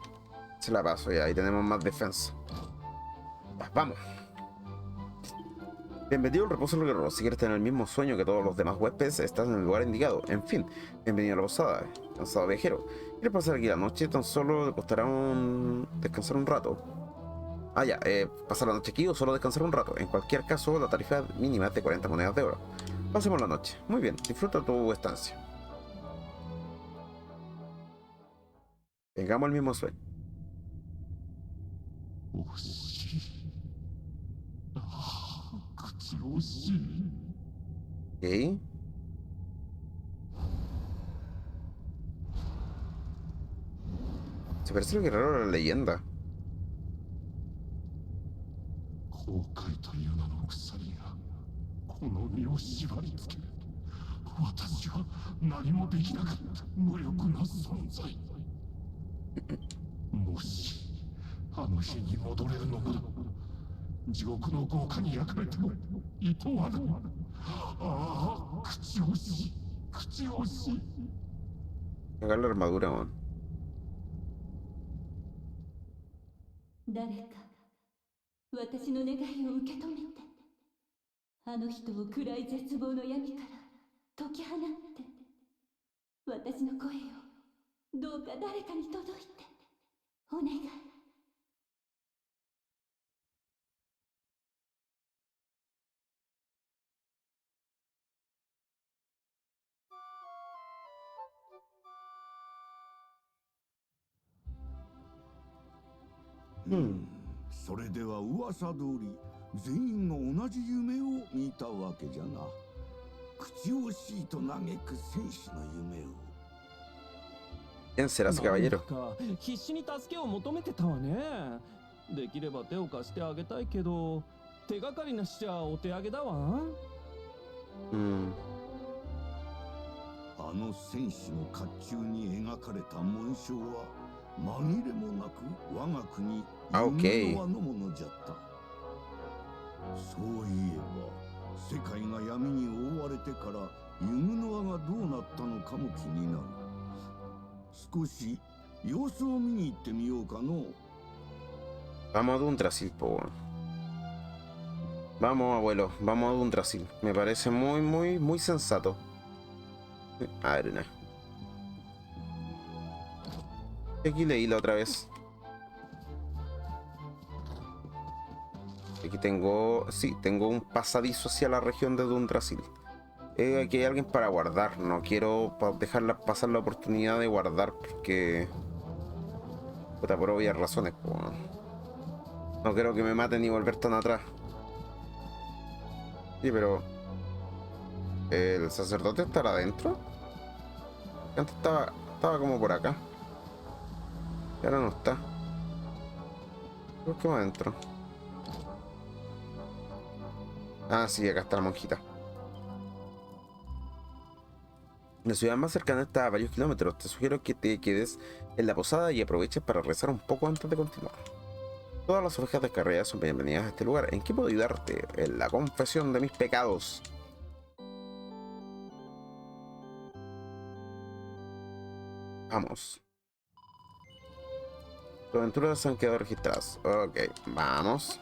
Speaker 8: Se la paso ya, ahí tenemos más defensa. Vamos. Bienvenido al reposo del guerrero. Si quieres tener el mismo sueño que todos los demás huéspedes, estás en el lugar indicado. En fin, bienvenido a la posada, cansado viajero. ¿Quieres pasar aquí la noche? Tan solo te costará descansar un rato. Ah, ya, pasar la noche aquí o solo descansar un rato. En cualquier caso, la tarifa mínima es de 40 monedas de oro. Pasemos la noche. Muy bien, disfruta tu estancia. Tengamos el mismo sueño. Ok. Se parece el guerrero de la leyenda. Cagar la armadura, man.
Speaker 13: 誰か私の願いを受け止めて、あの人を暗い絶望の闇から解き放って、私の声をどうか誰かに届いてお願い。
Speaker 10: それでは噂通り全員が同じ夢を見たわけじゃな。口惜しいと嘆く戦士の夢を。
Speaker 8: ¿Quién será ese caballero?
Speaker 9: 必死に助けを求めてたわね。できれば手を貸してあげたいけど、手がかりなしじゃお手上げだわ。
Speaker 10: あの戦士の甲冑に描かれた紋章は紛れもなく我が国ユグノワのものじゃった。そういえば世界が闇に覆われてからユグノワがどうなったのかも気になる。少し様子を見に行ってみようかの。
Speaker 8: Vamos a Dundrasil, po. Vamos, abuelo, vamos a Dundrasil. Me parece muy sensato. A ver, nada. Aquí leí la otra vez. Aquí tengo... Sí, tengo un pasadizo hacia la región de Dundrasil. Aquí hay alguien para guardar. No quiero dejarla pasar la oportunidad de guardar porque... Puta, por obvias razones, pues. No quiero que me maten ni volver tan atrás. Sí, pero... ¿El sacerdote estará adentro? Antes estaba como por acá. Y ahora no está. ¿Por qué va adentro? Ah, sí, acá está la monjita. La ciudad más cercana está a varios kilómetros. Te sugiero que te quedes en la posada y aproveches para rezar un poco antes de continuar. Todas las ovejas de carrera son bienvenidas a este lugar. ¿En qué puedo ayudarte? En la confesión de mis pecados. Vamos. Tus aventuras han quedado registradas. Ok, vamos.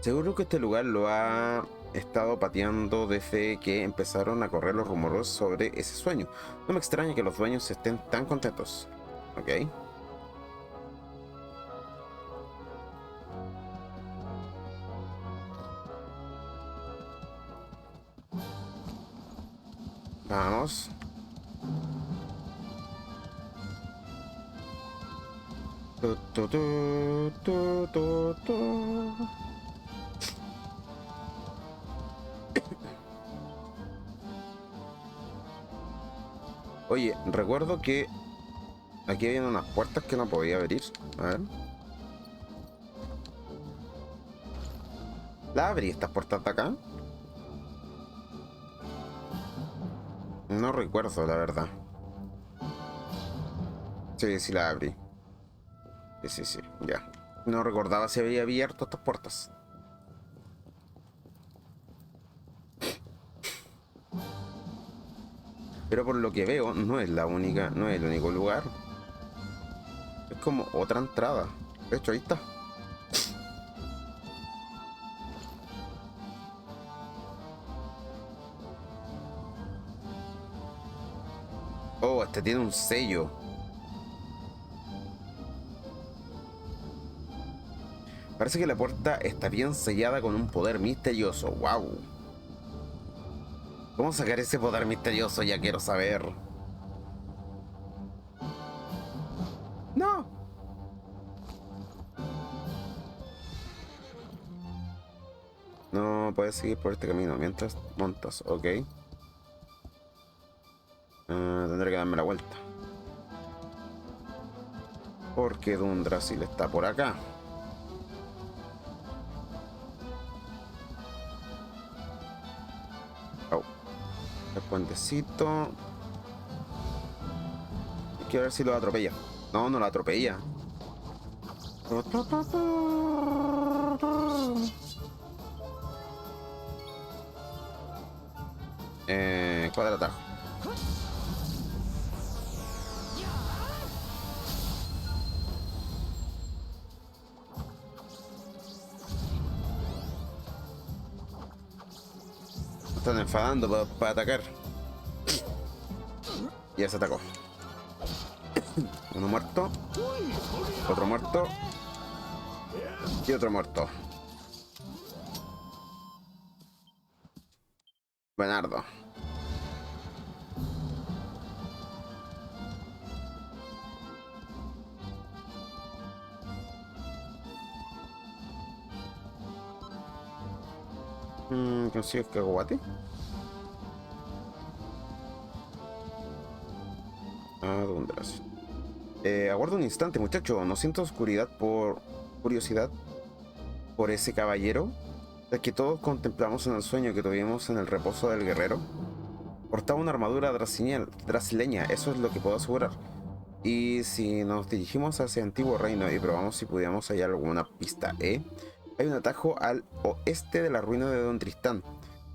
Speaker 8: Seguro que este lugar lo ha estado pateando desde que empezaron a correr los rumores sobre ese sueño. No me extraña que los dueños estén tan contentos. Ok. Vamos. Oye, recuerdo que aquí había unas puertas que no podía abrir. A ver. ¿La abrí estas puertas de acá? No recuerdo, la verdad. Sí, sí la abrí. Sí, ya. No recordaba si había abierto estas puertas. Pero por lo que veo, no es la única, no es el único lugar. Es como otra entrada. De hecho, ahí está. Oh, este tiene un sello. Parece que la puerta está bien sellada con un poder misterioso. ¡Wow! ¿Cómo sacar ese poder misterioso? Ya quiero saber. ¡No! No puedes seguir por este camino mientras montas. Ok. Tendré que darme la vuelta. Porque Dundrasil está por acá. El puentecito. Quiero ver si lo atropella. No, no lo atropella. ¿Cuál era el atajo? Están enfadando para atacar. Ya se atacó. Uno muerto. Otro muerto. Y otro muerto. Buenardo. ¿Consigues cacahuate? Dundrasil. Aguarda un instante, muchacho. ¿No siento curiosidad por ese caballero? Es que todos contemplamos en el sueño que tuvimos en el reposo del guerrero. Portaba una armadura brasileña, eso es lo que puedo asegurar. Y si nos dirigimos hacia el antiguo reino y probamos si pudiéramos hallar alguna pista, hay un atajo al oeste de la ruina de Don Tristán.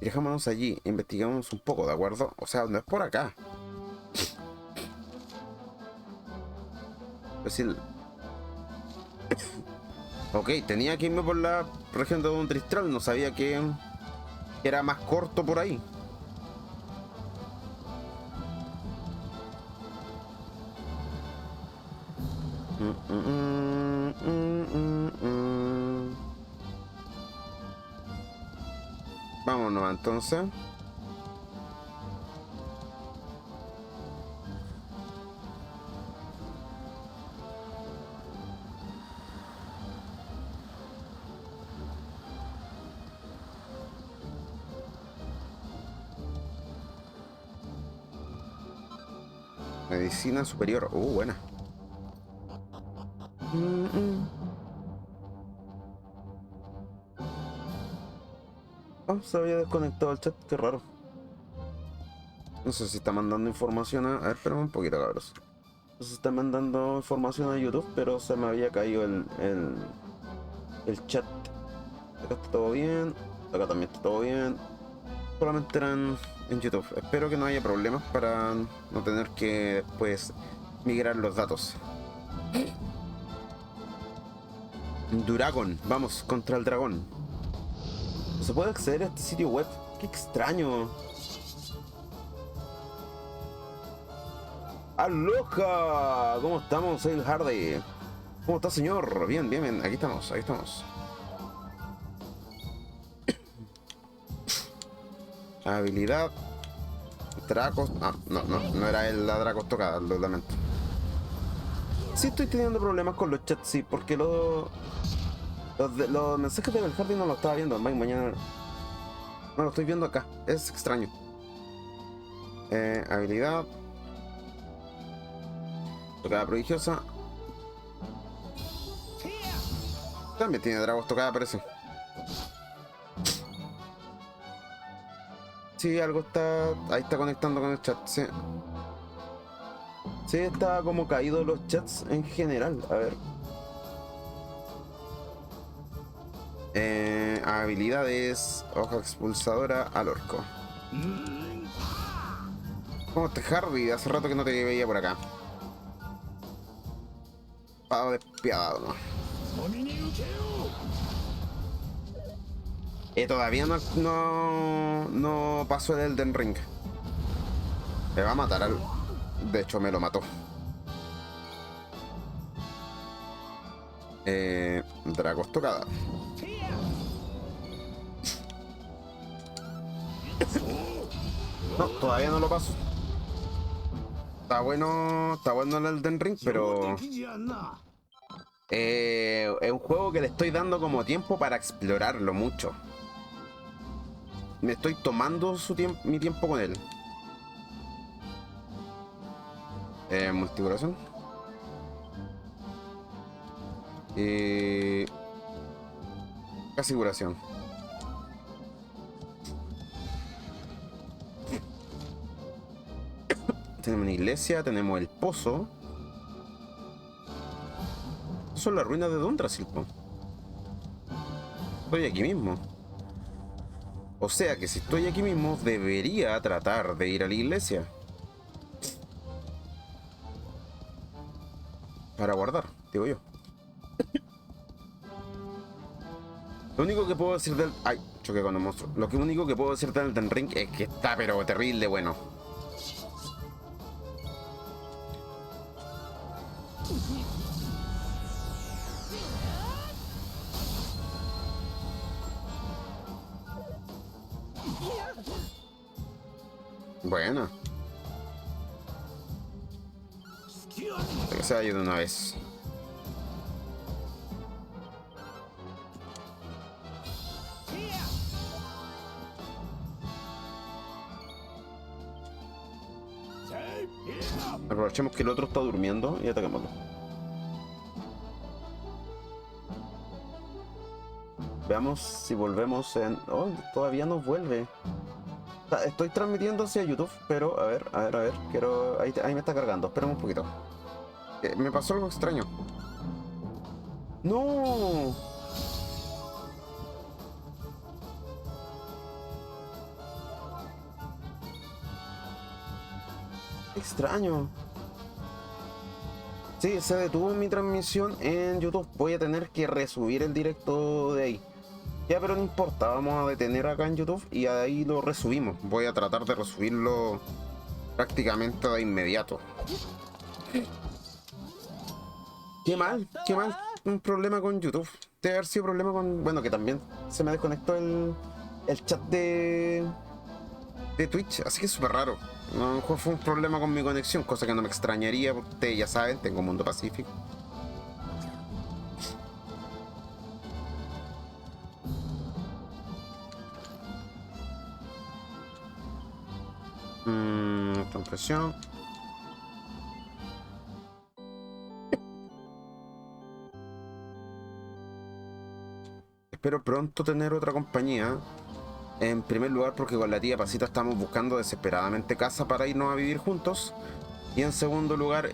Speaker 8: Dirijámonos allí, investigamos un poco, ¿de acuerdo? O sea, no es por acá. Es decir... Ok, tenía que irme por la región de Don Tristán, no sabía que era más corto por ahí. Vámonos entonces. Medicina superior. Buena. Oh, se había desconectado el chat, qué raro. No sé si está mandando información a... A ver, espérame un poquito, cabros. No sé si está mandando información a YouTube, pero se me había caído el chat. Acá está todo bien. Acá también está todo bien. Solamente eran en YouTube. Espero que no haya problemas para no tener que después migrar los datos. Duragon, vamos contra el dragón. No se puede acceder a este sitio web. Qué extraño. ¡Aloha! ¿Cómo estamos? Soy el Hardy. ¿Cómo está, señor? Bien, bien, bien. Aquí estamos, aquí estamos. Habilidad. Dracos. Ah, no era la Dracos tocada, lo lamento. Sí estoy teniendo problemas con los chats, sí, porque los mensajes de Belhardy no los estaba viendo. Mañana no lo estoy viendo acá. Es extraño. Habilidad. Tocada prodigiosa. También tiene Dragos tocada, parece. Sí, algo está... Ahí está conectando con el chat, sí. Sí, está como caído los chats en general. A ver. Habilidades. Hoja expulsadora al orco. ¿Cómo estás, Hardy? Hace rato que no te veía por acá. Pado despiadado, ¿no? Todavía no pasó el Elden Ring. Me va a matar al... De hecho, me lo mató. Dragos tocada. No, todavía no lo paso. Está bueno el Elden Ring, pero... es un juego que le estoy dando como tiempo para explorarlo mucho. Me estoy tomando mi tiempo con él. Multicuración. Casi curación. Tenemos una iglesia, tenemos el pozo. Son las ruinas de Dundrasil. Estoy aquí mismo. O sea que si estoy aquí mismo, debería tratar de ir a la iglesia. Para guardar, digo yo. Lo único que puedo decir del... Ay, choqué con el monstruo. Lo único que puedo decir del Elden Ring es que está pero terrible bueno. Bueno. Que se vaya de una vez. Aprovechemos que el otro está durmiendo y ataquémoslo. Veamos si volvemos en... Oh, todavía no vuelve. Estoy transmitiendo hacia YouTube, pero a ver, quiero... Ahí me está cargando, espérame un poquito. Me pasó algo extraño. ¡No! Extraño. Sí, se detuvo mi transmisión en YouTube. Voy a tener que resubir el directo de ahí. Ya, pero no importa, vamos a detener acá en YouTube y ahí lo resubimos. Voy a tratar de resubirlo prácticamente de inmediato. Qué mal, un problema con YouTube. Debe haber sido problema con... Bueno, que también se me desconectó el chat de Twitch, así que es súper raro. A lo mejor fue un problema con mi conexión, cosa que no me extrañaría, porque ustedes ya saben, tengo Mundo Pacífico. Compresión. Espero pronto tener otra compañía. En primer lugar porque con la tía Pasita estamos buscando desesperadamente casa para irnos a vivir juntos. Y en segundo lugar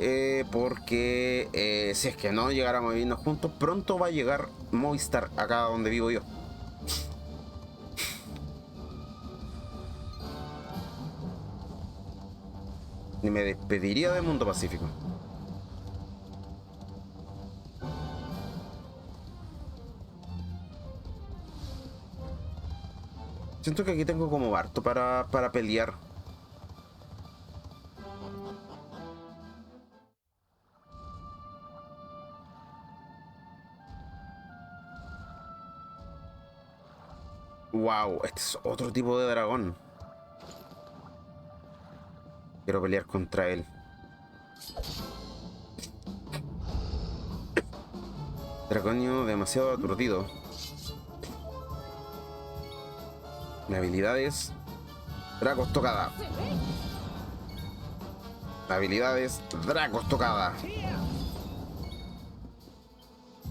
Speaker 8: porque si es que no llegáramos a vivirnos juntos, pronto va a llegar Movistar acá donde vivo yo. Ni me despediría de Mundo Pacífico. Siento que aquí tengo como harto para pelear. Wow, este es otro tipo de dragón. Quiero pelear contra él. Dragonio demasiado aturdido. Mi habilidad es Draco Estocada. Habilidades Draco Estocada.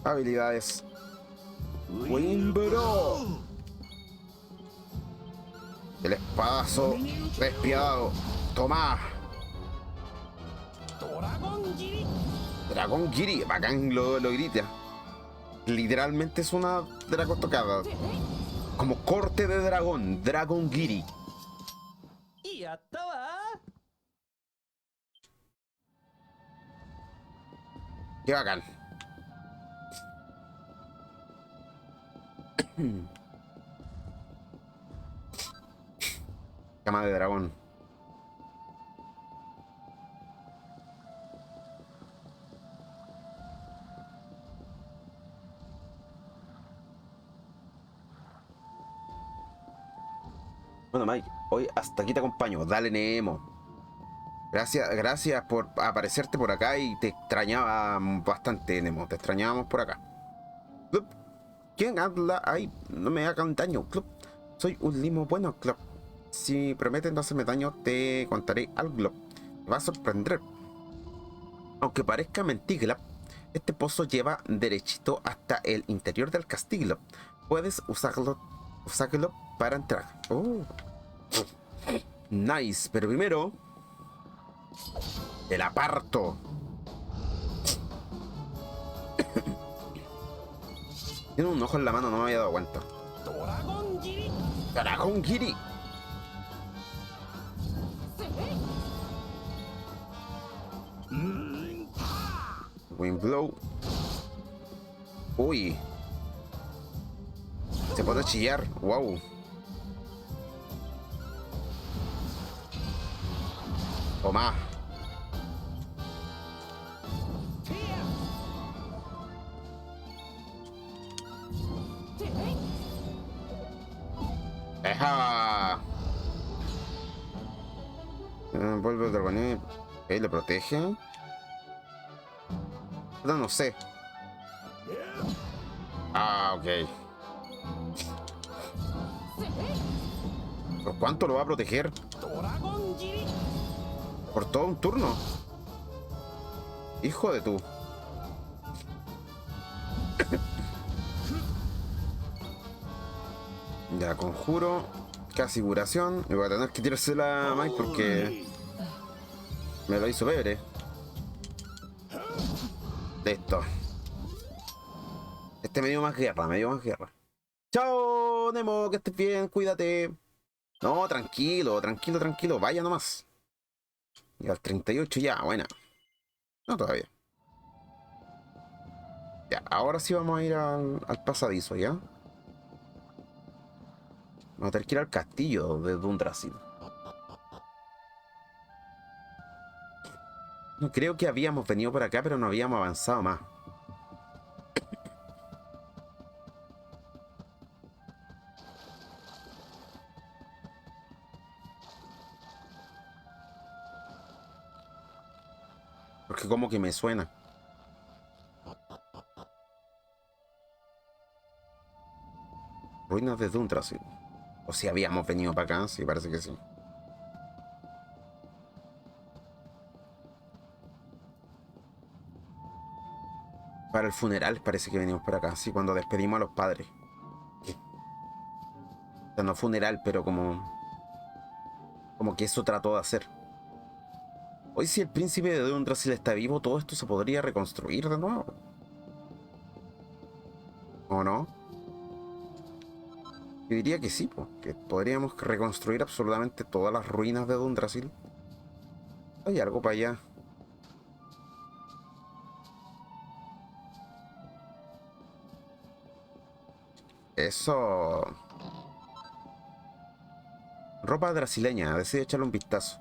Speaker 8: Habilidades Wimbro. El espadazo despiadado. Toma. Dragón Giri. Bacán lo grita. Literalmente es una Draco Estocada. Como corte de dragón, Dragon Giri. Qué bacán. Cama de dragón. Bueno, Mike, hoy hasta aquí te acompaño. Dale, Nemo. Gracias por aparecerte por acá y te extrañaba bastante, Nemo. Te extrañábamos por acá. Club. ¿Quién habla? Ay, no me hagan daño, Club. Soy un limo bueno, Club. Si prometes no hacerme daño, te contaré algo. Te va a sorprender. Aunque parezca mentira, este pozo lleva derechito hasta el interior del castillo. Puedes usarlo para entrar. Oh. Nice, pero primero el aparto. Tiene un ojo en la mano, no me había dado cuenta. Dragon Giri. Windblow. Uy. Se puede chillar. Wow. Toma. Deja. Vuelve el dragón. ¿Le protege? No sé. Ah, ok. ¿Por cuánto lo va a proteger? Por todo un turno. Hijo de tú. Ya, conjuro. Casi curación. Y voy a tener que tirársela a Mike porque me lo hizo pebre. Listo. Este me dio más guerra, Chao, Nemo, que estés bien, cuídate. No, tranquilo. Vaya nomás. Y al 38 ya, buena. No, todavía. Ya, ahora sí vamos a ir al pasadizo, ¿ya? Vamos a tener que ir al castillo de Dundrasil. No creo que habíamos venido por acá, pero no habíamos avanzado más. Porque como que me suena. Ruinas de Duntrasil. O si habíamos venido para acá, sí, parece que sí. Para el funeral parece que venimos por acá, sí, cuando despedimos a los padres. O sea, no funeral, pero como que eso trató de hacer. Hoy si el príncipe de Duntrasil está vivo, todo esto se podría reconstruir de nuevo. ¿O no? Yo diría que sí, pues, que podríamos reconstruir absolutamente todas las ruinas de Duntrasil. Hay algo para allá. Eso. Ropa brasileña, decide echarle un vistazo.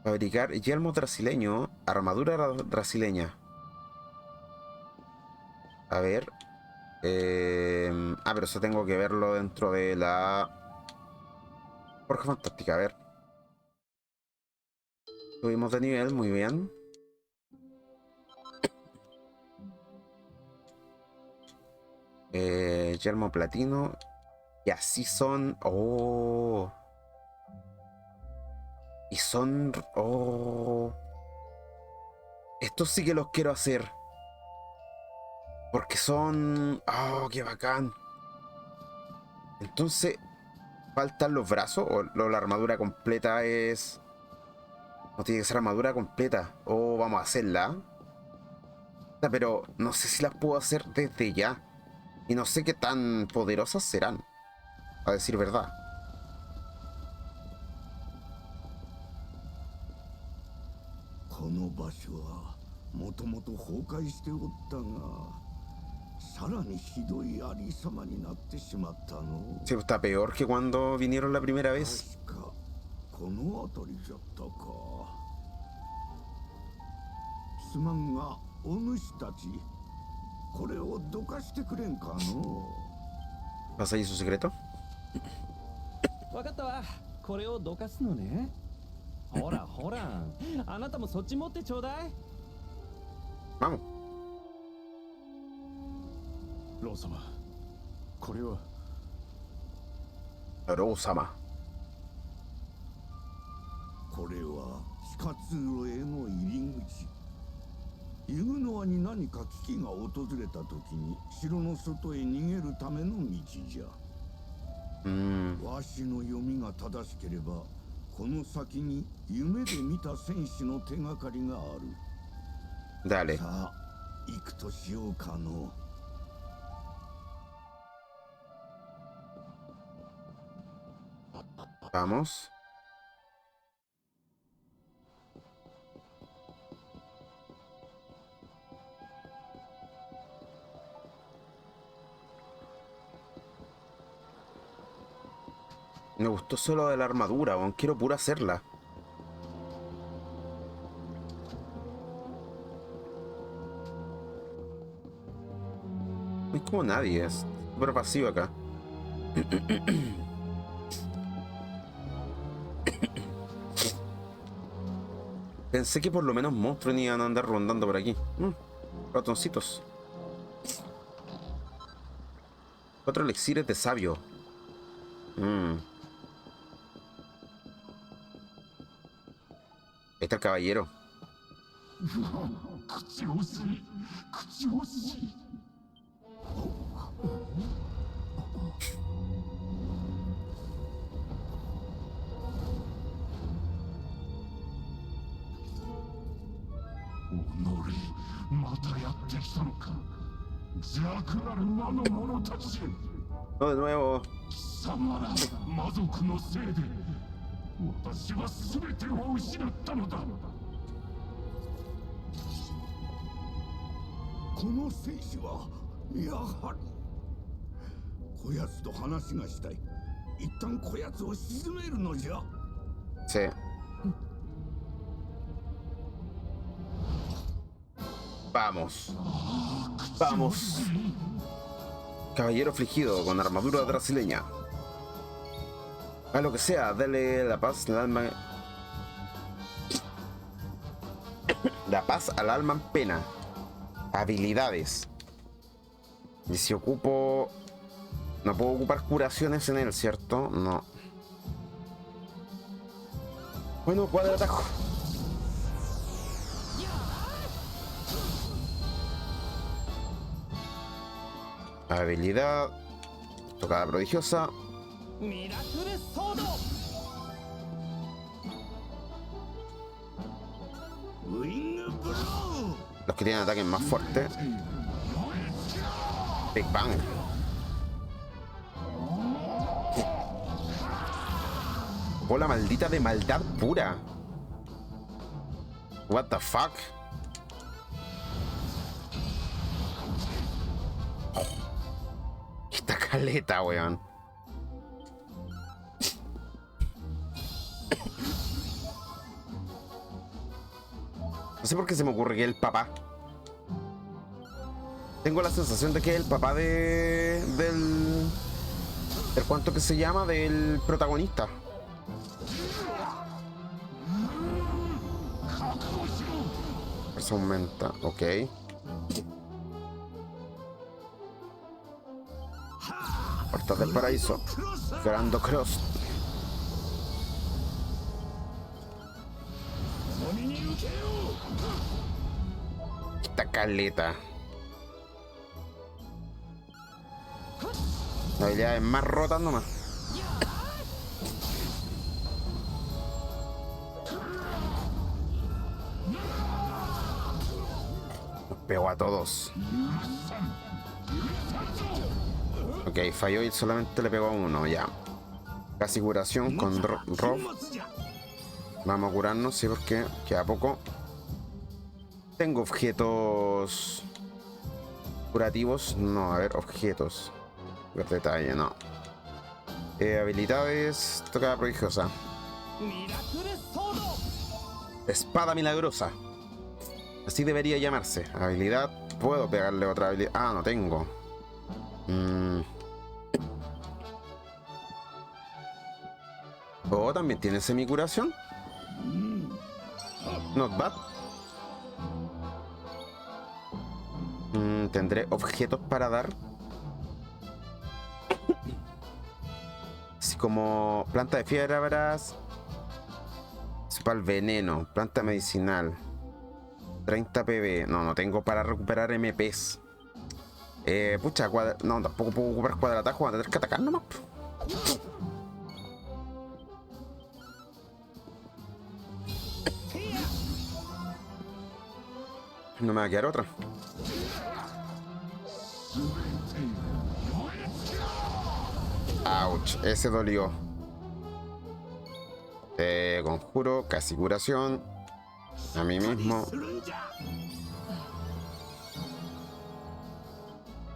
Speaker 8: Fabricar yelmo brasileño, armadura brasileña. A ver. Pero eso tengo que verlo dentro de la Forja Fantástica. A ver. Subimos de nivel, muy bien. Yelmo platino. Y así son. Oh. Y son... Oh. Estos sí que los quiero hacer. Porque son... Oh, qué bacán. Entonces, ¿faltan los brazos? ¿O la armadura completa es...? No tiene que ser armadura completa. O vamos a hacerla. Pero no sé si las puedo hacer desde ya. Y no sé qué tan poderosas serán. A decir verdad. Sí, está peor que cuando vinieron la primera vez. ¿Pasa ahí su secreto? Vamos. Rosama.
Speaker 10: これは地下通路への入り口。イグノアに何か危機が訪れた時に城の外へ逃げるための道じゃ。わしの読みが正しければ、この先に夢で見た戦士の手がかりがある。
Speaker 8: Dale.
Speaker 10: さあ、行くとしようかの。
Speaker 8: Vamos. Me gustó solo de la armadura, aún quiero pura hacerla. No es como nadie, es súper pasivo acá. Pensé que por lo menos monstruos iban a andar rondando por aquí. Ratoncitos. 4 elixires de sabio. Ahí está el caballero. No, de nuevo.
Speaker 14: 魔族のせいで私は全てを失ったのだ。
Speaker 10: この戦士はやはりこやつと話がしたい。一旦こやつを沈めるのじゃ。
Speaker 8: Sí. Vamos. Vamos. Caballero afligido con armadura brasileña. A lo que sea, dale la paz, el alma. Da paz al alma en pena. Habilidades. Y si ocupo... No puedo ocupar curaciones en él, ¿cierto? No. Bueno, cuadratajo. Habilidad. Tocada prodigiosa. Los que tienen ataques más fuertes. Big Bang. Bola maldita de maldad pura. What the fuck? Esta caleta, weón. No sé por qué se me ocurre que es el papá. Tengo la sensación de que es el papá del cuánto que se llama del protagonista. Eso aumenta, ok. Puertas del paraíso. Grando Cross. Esta caleta. La habilidad es más rota nomás. Nos pegó a todos. Ok, falló y solamente le pegó a uno, ya. Casi curación con Rob. Vamos a curarnos, sí, porque queda poco. Tengo objetos curativos. No, a ver, objetos. Ver detalle, no. Habilidades. Tocada prodigiosa. Espada milagrosa. Así debería llamarse. Habilidad. Puedo pegarle otra habilidad. Ah, no tengo. Oh, también tiene semicuración. Not bad. Tendré objetos para dar. Así como planta de fiebras. Para el veneno. Planta medicinal. 30 PB. No, no tengo para recuperar MPs. Pucha, no, tampoco puedo ocupar cuadratajo. Voy a tener que atacar nomás. No me va a quedar otra. Ouch, ese dolió. Conjuro, casi curación. A mí mismo.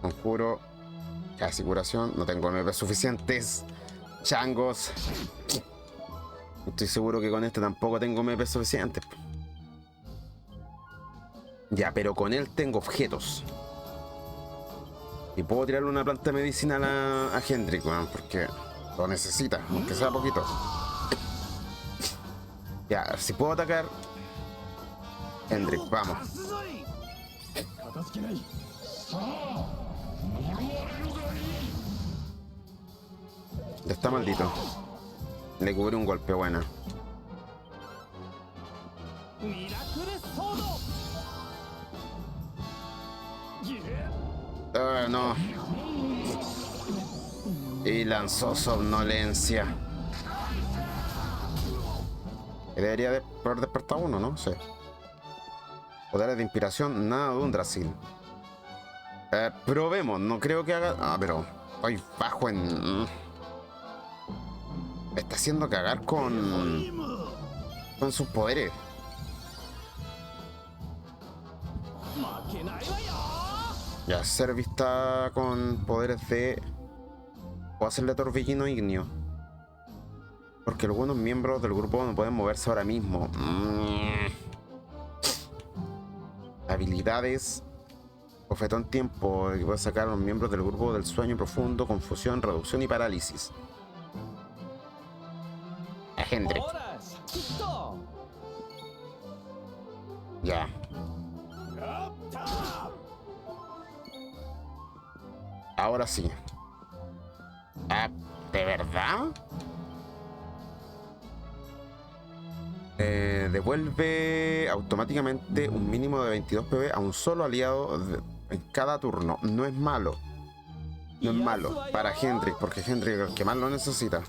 Speaker 8: Conjuro, casi curación. No tengo MP suficientes. Changos. Estoy seguro que con este tampoco tengo MP suficientes. Ya, pero con él tengo objetos. Y puedo tirarle una planta medicinal a Hendrik, porque lo necesita, aunque sea poquito. Ya, si puedo atacar Hendrik, vamos. Ya está maldito. Le cubre un golpe, buena. No. Y lanzó somnolencia. Debería de haber despertado uno, ¿no? Sí. Poderes de inspiración, nada de Undrasil. Probemos, no creo que haga... Ah, pero estoy bajo en... Me está haciendo cagar con sus poderes. Ya, Servi está con poderes de... Puedo hacerle torbellino ignio. Porque algunos miembros del grupo no pueden moverse ahora mismo. Habilidades. Bofetón tiempo. Que puede sacar a los miembros del grupo del sueño profundo, confusión, reducción y parálisis. A Hendrik. Ya. Ahora sí. Ah, ¿de verdad? Devuelve automáticamente un mínimo de 22 PV a un solo aliado en cada turno. No es malo. No es malo para Hendrik, porque Hendrik es el que más lo necesita.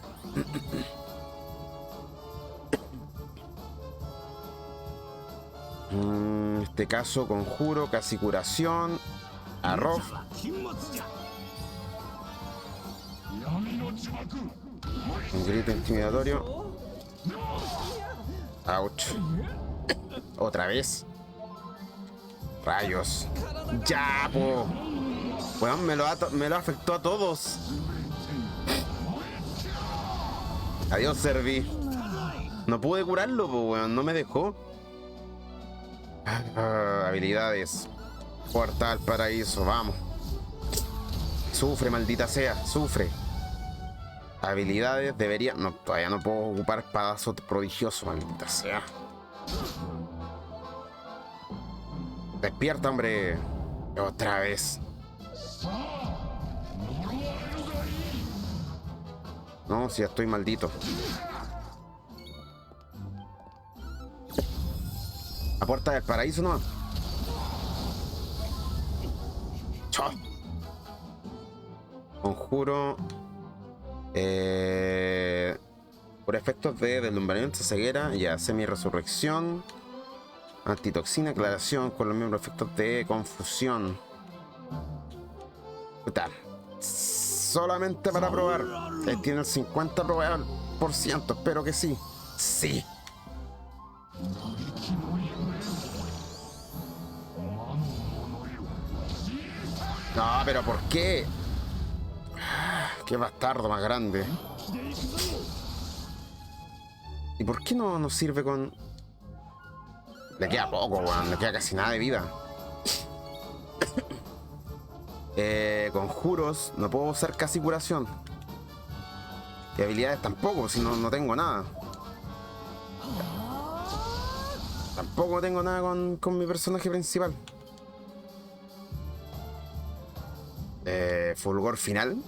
Speaker 8: En este caso, conjuro, casi curación. Arroz. Un grito intimidatorio. Ouch. Otra vez. Rayos. Ya, po. Weón, me lo afectó a todos. Adiós, Servi. No pude curarlo, po, weón. No me dejó. Habilidades. Puerta al paraíso, vamos. Sufre, maldita sea, sufre. Habilidades, debería... No, todavía no puedo ocupar espadazo prodigioso, maldita sea. Despierta, hombre. Otra vez. No, si ya estoy maldito. La puerta del paraíso, ¿no? Chao. Conjuro. Por efectos de deslumbramiento, ceguera, ya semi-resurrección, antitoxina, aclaración con los mismos efectos de confusión. Puta. Solamente para probar. Tiene el 50%, espero que sí. Sí. No, pero ¿por qué? Qué bastardo más grande. ¿Y por qué no nos sirve con...? Le queda poco, weón. Le queda casi nada de vida. Conjuros. No puedo usar casi curación. Y habilidades tampoco, si no tengo nada. Tampoco tengo nada con mi personaje principal. Fulgor final.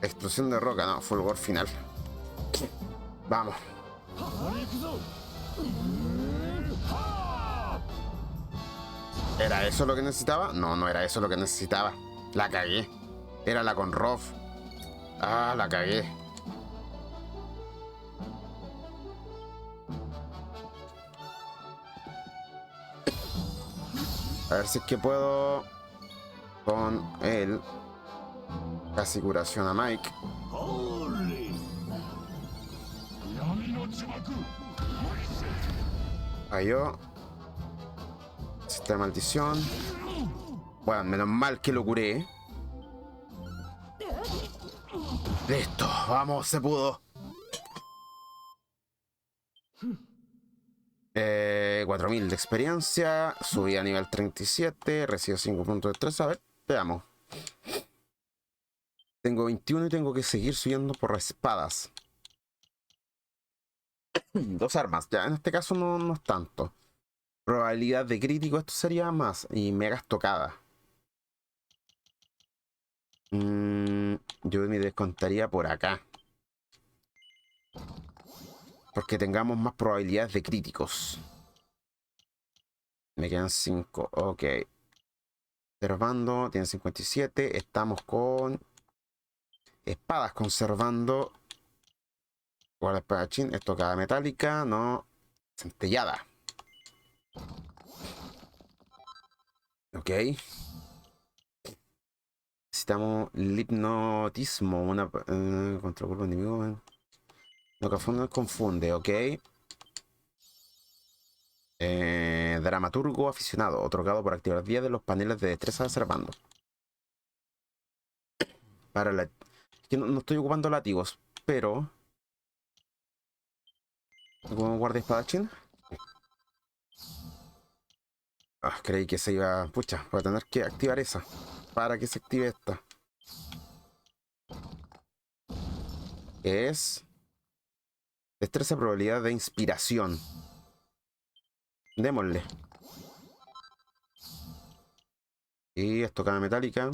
Speaker 8: Explosión de roca, no, fulgor final. Vamos. ¿Era eso lo que necesitaba? No, no era eso lo que necesitaba. La cagué. Era la con Rof. Ah, la cagué. A ver si es que puedo con él. Casi curación a Mike. Falló. Sistema de maldición. Bueno, menos mal que lo curé. Listo, vamos, se pudo. 4000 de experiencia. Subí a nivel 37. Recibo 5 puntos de estrés. A ver, veamos. Tengo 21 y tengo que seguir subiendo por espadas. 2 armas. Ya, en este caso no es tanto. Probabilidad de crítico, esto sería más. Y mega estocada. Yo me descontaría por acá. Porque tengamos más probabilidades de críticos. Me quedan 5. Ok. Conservando. Tiene 57. Estamos con... espadas conservando. Guarda espadachín. Estocada metálica. No. Centellada. Ok. Necesitamos el hipnotismo. Una contra cuerpo enemigo. Lo que confunde. Ok. Dramaturgo aficionado. Otorgado por activar 10 de los paneles de destreza reservando. Para la... que no estoy ocupando látigos, pero... ¿Cómo guardia espadachín? Creí que se iba... Pucha, voy a tener que activar esa. Para que se active esta. Es... destreza, probabilidad de inspiración. Démosle. Y estocada metálica.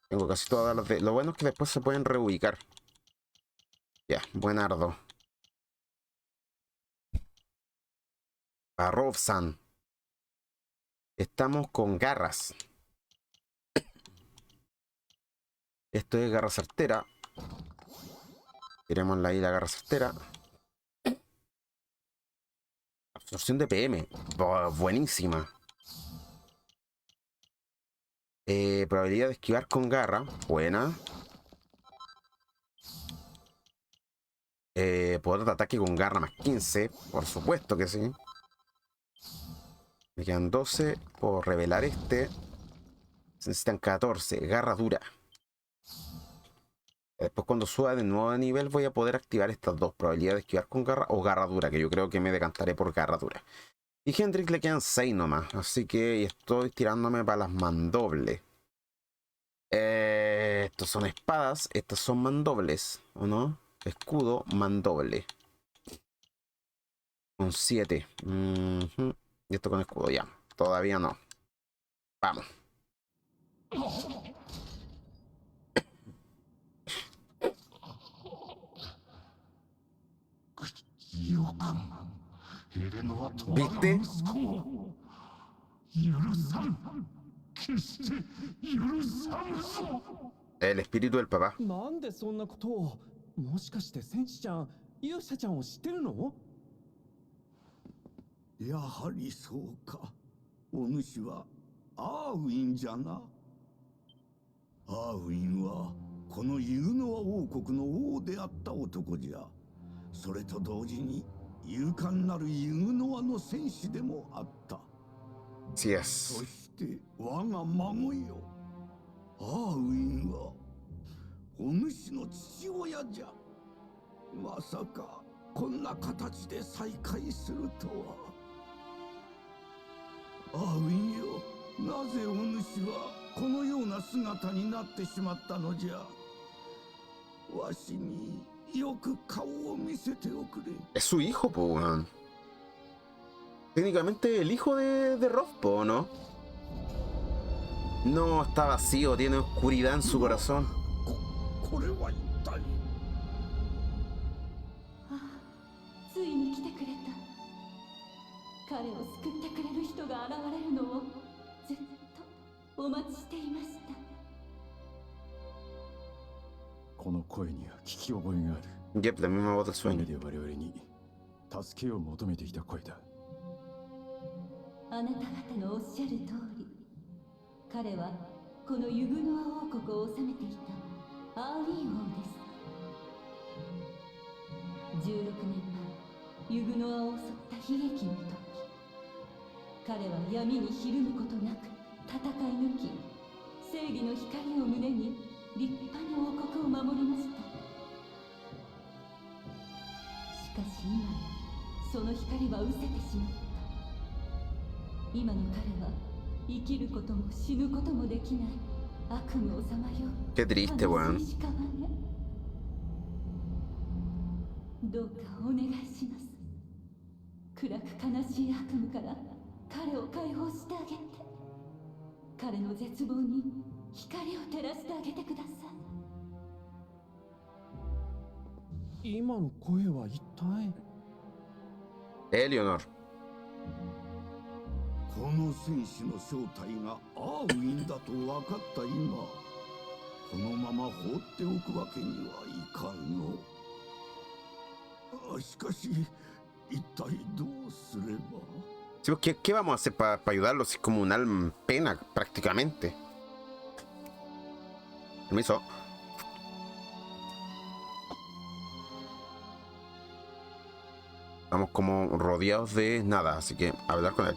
Speaker 8: Tengo casi todas las de... Lo bueno es que después se pueden reubicar. Ya, buenardo. Barovsan. Estamos con garras. Esto es garra certera. Tiremos ahí la garra certera. Absorción de PM. Buenísima. Probabilidad de esquivar con garra. Buena. Poder de ataque con garra más 15. Por supuesto que sí. Me quedan 12. Puedo revelar este. Se necesitan 14. Garra dura. Después cuando suba de nuevo de nivel voy a poder activar estas dos. Probabilidad de esquivar con garra o garra dura. Que yo creo que me decantaré por garra dura. Y Hendrik le quedan 6 nomás. Así que estoy tirándome para las mandobles. Estos son espadas. Estas son mandobles. ¿O no? Escudo mandoble. Con 7. Y esto con escudo ya. Todavía no. Vamos. ¿Viste? El espíritu del papá.
Speaker 9: なんでそんなことを。もしかして戦士ちゃん、勇者ちゃんを知ってるの？
Speaker 10: やはりそうか。お主はアーウィンじゃな。アーウィンはこのユーノア王国の王であった男じゃ。それと同時に勇敢なるユーノアの戦士でもあった。
Speaker 8: Sí es.
Speaker 10: そして我が孫よ。アーウィンはお主の父親じゃ。まさかこんな形で再会するとは。アーウィンよ、なぜお主はこのような姿になってしまったのじゃ。わしによく顔を見せておくれ。
Speaker 8: Es su hijo, po, weón. Técnicamente el hijo de Roth, po, ¿no? No, está vacío, tiene oscuridad en su corazón.
Speaker 10: これは一体。
Speaker 13: ついに来てくれた。彼を救ってくれる人が現れるのをずっとお待ちしていました。
Speaker 12: この声には聞き覚えがある。
Speaker 8: Yep, la misma voz del sueño.
Speaker 12: で我々に助けを求めていた声だ。
Speaker 13: あなた方のおっしゃる通り、彼はこのユグノア王国を治めていたアーウィン王です。16年前、ユグノアを襲った悲劇の時、彼は闇にひるむことなく戦い抜き、正義の光を胸に立派に王国を守りました。しかし今やその光は失せてしまった。今の彼は生きることも死ぬこともできない悪夢をさまよう。
Speaker 8: Qué triste, weón.
Speaker 13: どうかお願いします。暗く悲しい悪夢から彼を解放してあげて、彼の絶望に光を照らしてあげてください。
Speaker 9: 今の声は一体。
Speaker 8: エリオノル。
Speaker 10: この戦士の正体がアーウィンだと分かった今、このまま放っておくわけにはいかんの。しかし一体どうすれば。
Speaker 8: Sí, pues, ¿qué vamos a hacer para ayudarlos? Es como un alma en pena, prácticamente. Permiso. Estamos como rodeados de nada, así que hablar con él.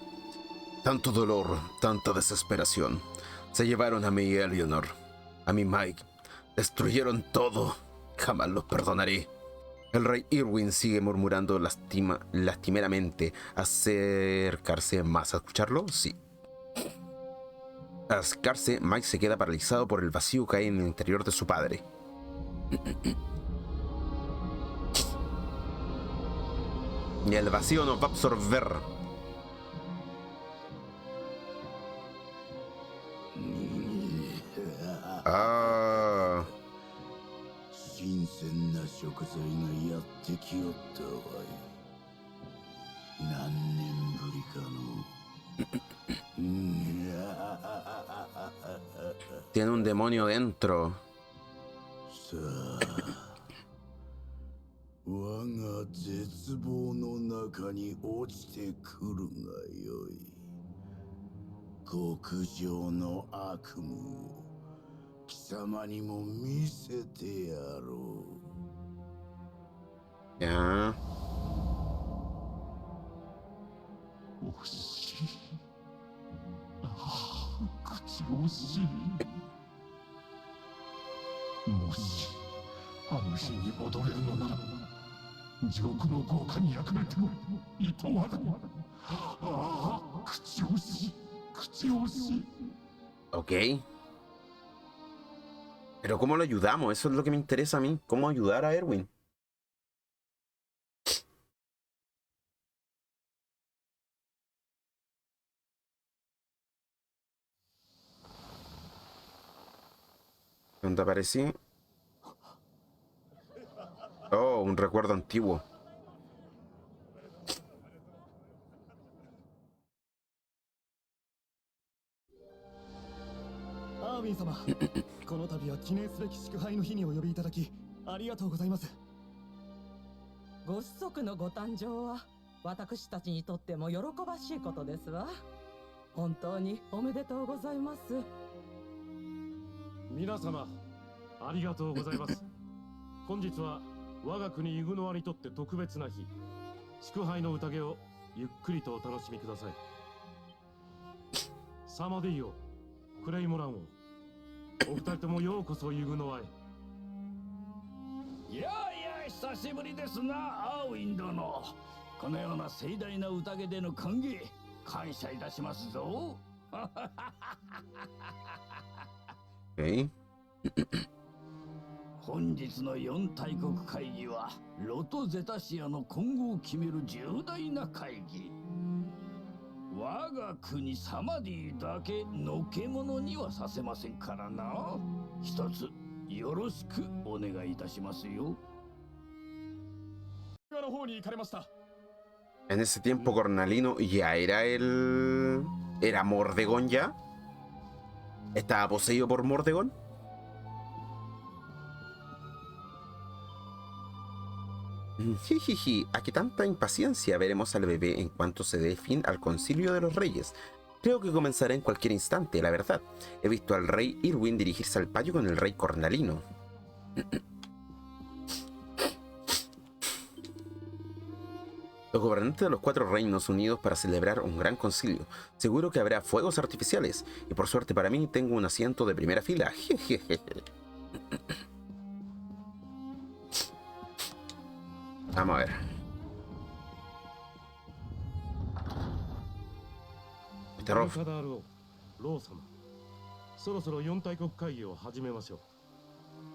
Speaker 8: Tanto dolor, tanta desesperación. Se llevaron a mi Eleanor, a mi Mike. Destruyeron todo. Jamás los perdonaré. El rey Irwin sigue murmurando lastimeramente. ¿Acercarse más a escucharlo? Sí. Al acercarse, Mike se queda paralizado por el vacío que hay en el interior de su padre. Y el vacío nos va a absorber.
Speaker 10: がやってきよったわい。何年ぶりかの。
Speaker 8: Tiene un demonio dentro.
Speaker 10: さあ、我が絶望の中に落ちてくるがよい。極上の悪夢を貴様にも見せてやろ
Speaker 8: う。やあ。
Speaker 14: 惜しい。口惜しい。もしあの日に戻れるのなら、地獄の豪華に役目てもいとわだ。ああ、口惜しい。
Speaker 8: Ok. Pero ¿cómo lo ayudamos? Eso es lo que me interesa a mí. ¿Cómo ayudar a Erwin? ¿Dónde aparecí? Oh, un recuerdo antiguo.
Speaker 9: Armin 様、この度は記念すべき祝杯の日にお呼びいただきありがとうございます。
Speaker 15: ご子息のご誕生は私たちにとっても喜ばしいことですわ。本当におめでとうございます。
Speaker 12: 皆様、ありがとうございます。本日は我が国イグノアにとって特別な日。祝杯の宴をゆっくりとお楽しみください。サマディオ、クレイモランを、お二人ともようこそイグノアへ。
Speaker 7: いやいや、久しぶりですな、アーウィン殿。このような盛大な宴での歓迎、感謝いたしますぞ。本日の四大国会議はロト・ゼタシアの今後を決める重大な会議。我が国サマディだけのけ者にはさせませんからな。一つよろしくお願いいたしますよ。
Speaker 8: En ese tiempo Cornalino ya era el... ¿Era Mordegon ya? ¿Estaba poseído por Mordegon? Jijiji, ¿a qué tanta impaciencia? Veremos al bebé en cuanto se dé fin al concilio de los reyes. Creo que comenzará en cualquier instante, la verdad. He visto al rey Irwin dirigirse al patio con el rey Cornalino. Los gobernantes de los 4 reinos unidos para celebrar un gran concilio. Seguro que habrá fuegos artificiales. Y por suerte para mí tengo un asiento de primera fila. Vamos a ver. Rof.
Speaker 12: ロー様、そろそろ四大国会議を始めましょ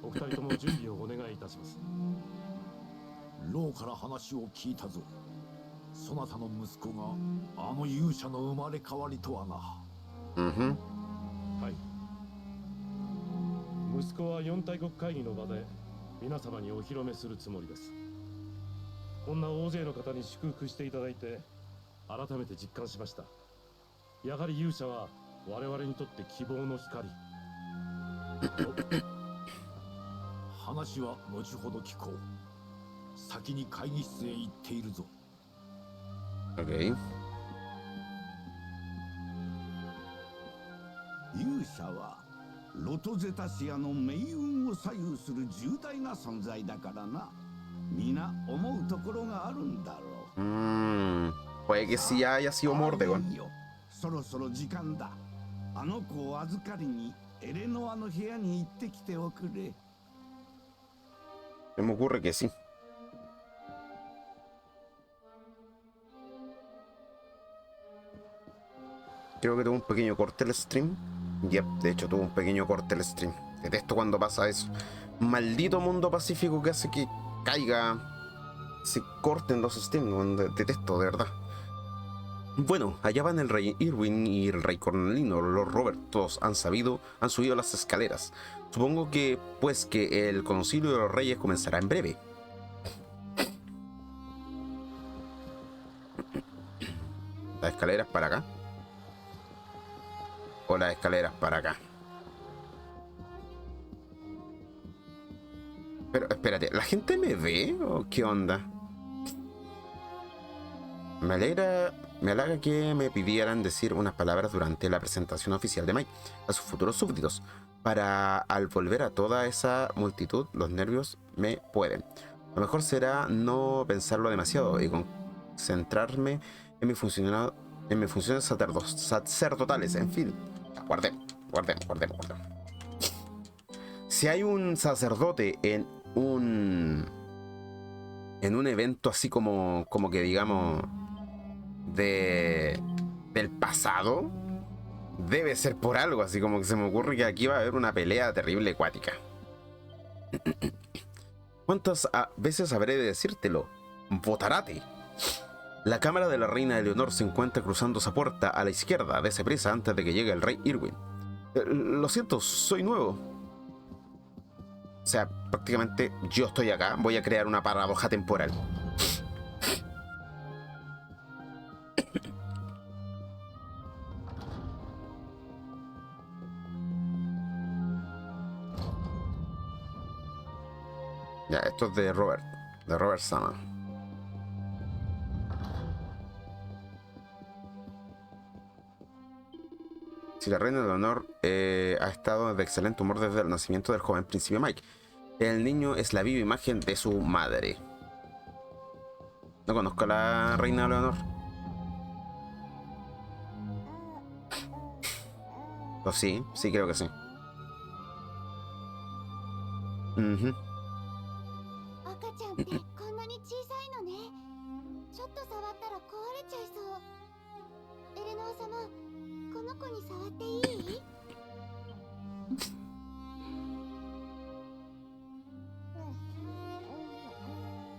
Speaker 12: う。お二人とも準備をお願いいたします。
Speaker 10: ローから話を聞いたぞ。そなたの息子があの勇者の生まれ変わりとはな。
Speaker 12: はい。息子は四大国会議の場で皆様にお披露目するつもりです。こんな大勢の方に祝福していただいて改めて実感しました。やはり勇者は我々にとって希望の光。
Speaker 10: 話は後ほど聞こう。先に会議室へ行っているぞ。
Speaker 8: Okay.
Speaker 10: 勇者はロトゼタシアの命運を左右する重大な存在だからな。皆思うところがあるんだろう。
Speaker 8: Puede que sí haya sido Mordegon.
Speaker 10: そろそろ時間だ。あの子を預かりにエレノアの部屋に行ってきておくれ。
Speaker 8: Se me ocurre que sí. Creo que tuvo un pequeño corte el stream. Yep, de hecho tuvo un pequeño corte el stream. Detesto cuando pasa eso. Maldito mundo pacífico que hace que caiga, se corten los streams. Detesto, de verdad. Bueno, allá van el rey Irwin y el rey Cornalino, Lord Robert, todos han subido las escaleras. Supongo que, pues, que el concilio de los reyes comenzará en breve. ¿Las escaleras para acá? ¿O las escaleras para acá? Pero espérate, ¿la gente me ve o qué onda? Me halaga que me pidieran decir unas palabras durante la presentación oficial de Mike a sus futuros súbditos. Para al volver a toda esa multitud, los nervios me pueden. Lo mejor será no pensarlo demasiado y concentrarme en mis funciones sacerdotales. En fin, guardemos. Si hay un sacerdote en un evento así como que digamos del pasado, debe ser por algo, así como que se me ocurre que aquí va a haber una pelea terrible acuática. ¿Cuántas veces habré de decírtelo? Votarate. La cámara de la reina Eleonor se encuentra cruzando esa puerta a la izquierda. Dese prisa antes de que llegue el rey Irwin. Lo siento, soy nuevo. O sea, prácticamente yo estoy acá. Voy a crear una paradoja temporal. Ya, esto es de Robert Sama. Si la reina Eleonor ha estado de excelente humor desde el nacimiento del joven príncipe Mike. El niño es la viva imagen de su madre. No conozco a la reina Eleonor. ¿O sí? Sí, creo que sí.
Speaker 16: 赤ちゃんってこんなに小さいのね。ちょっと触ったら壊れちゃいそう。エレノア様、この子に触っていい？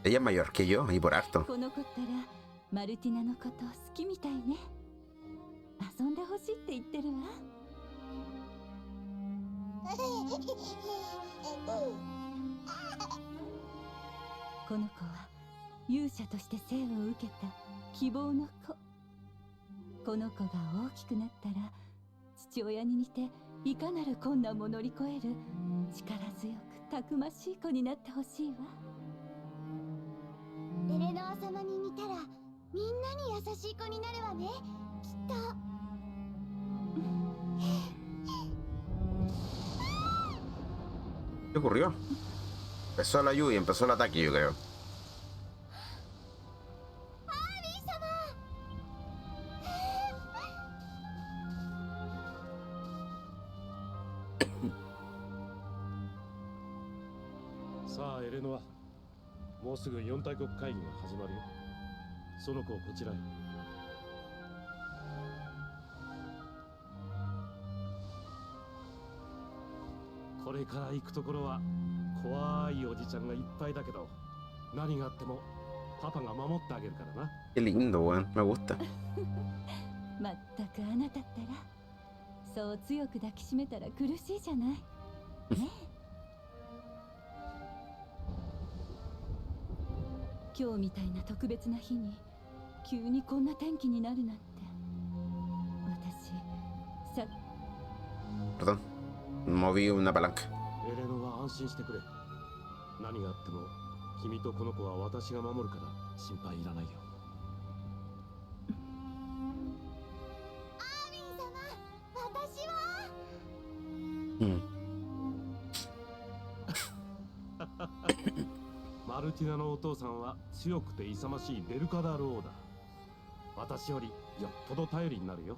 Speaker 8: Ella es mayor que yo y por harto.
Speaker 13: この子ったらマルティナのこと好きみたいね。遊んでほしいって言ってるわ。この子は勇者として生を受けた希望の子。この子が大きくなったら父親に似ていかなる困難も乗り越える力強くたくましい子になってほしいわ。
Speaker 16: エレノア様に似たらみんなに優しい子になるわね、きっと。
Speaker 8: ¿Qué ocurrió? Empezó la lluvia, empezó el ataque, yo creo.
Speaker 12: Sa, Eleanor. もうすぐ4大国会議が始まるよ。その子をこちらへ。これから行くところは怖いおじちゃんがいっぱいだけど、何があってもパパが守ってあげるからな。
Speaker 8: Qué lindo, weón. Me gusta.
Speaker 13: まったくあなたったらそう強く抱きしめたら苦しいじゃない。ねえ。今日みたいな特別な日に急にこんな天気になるなんて。私さ。
Speaker 8: Perdón. Moví una palanca.
Speaker 12: エレノは安心してくれ。何があっても君とこの子は私が守るから心配いらないよ。
Speaker 16: アーミン様、私は。
Speaker 12: マルティナのお父さんは強くて勇ましいベルカダール王だ。私よりよっぽど頼りになるよ。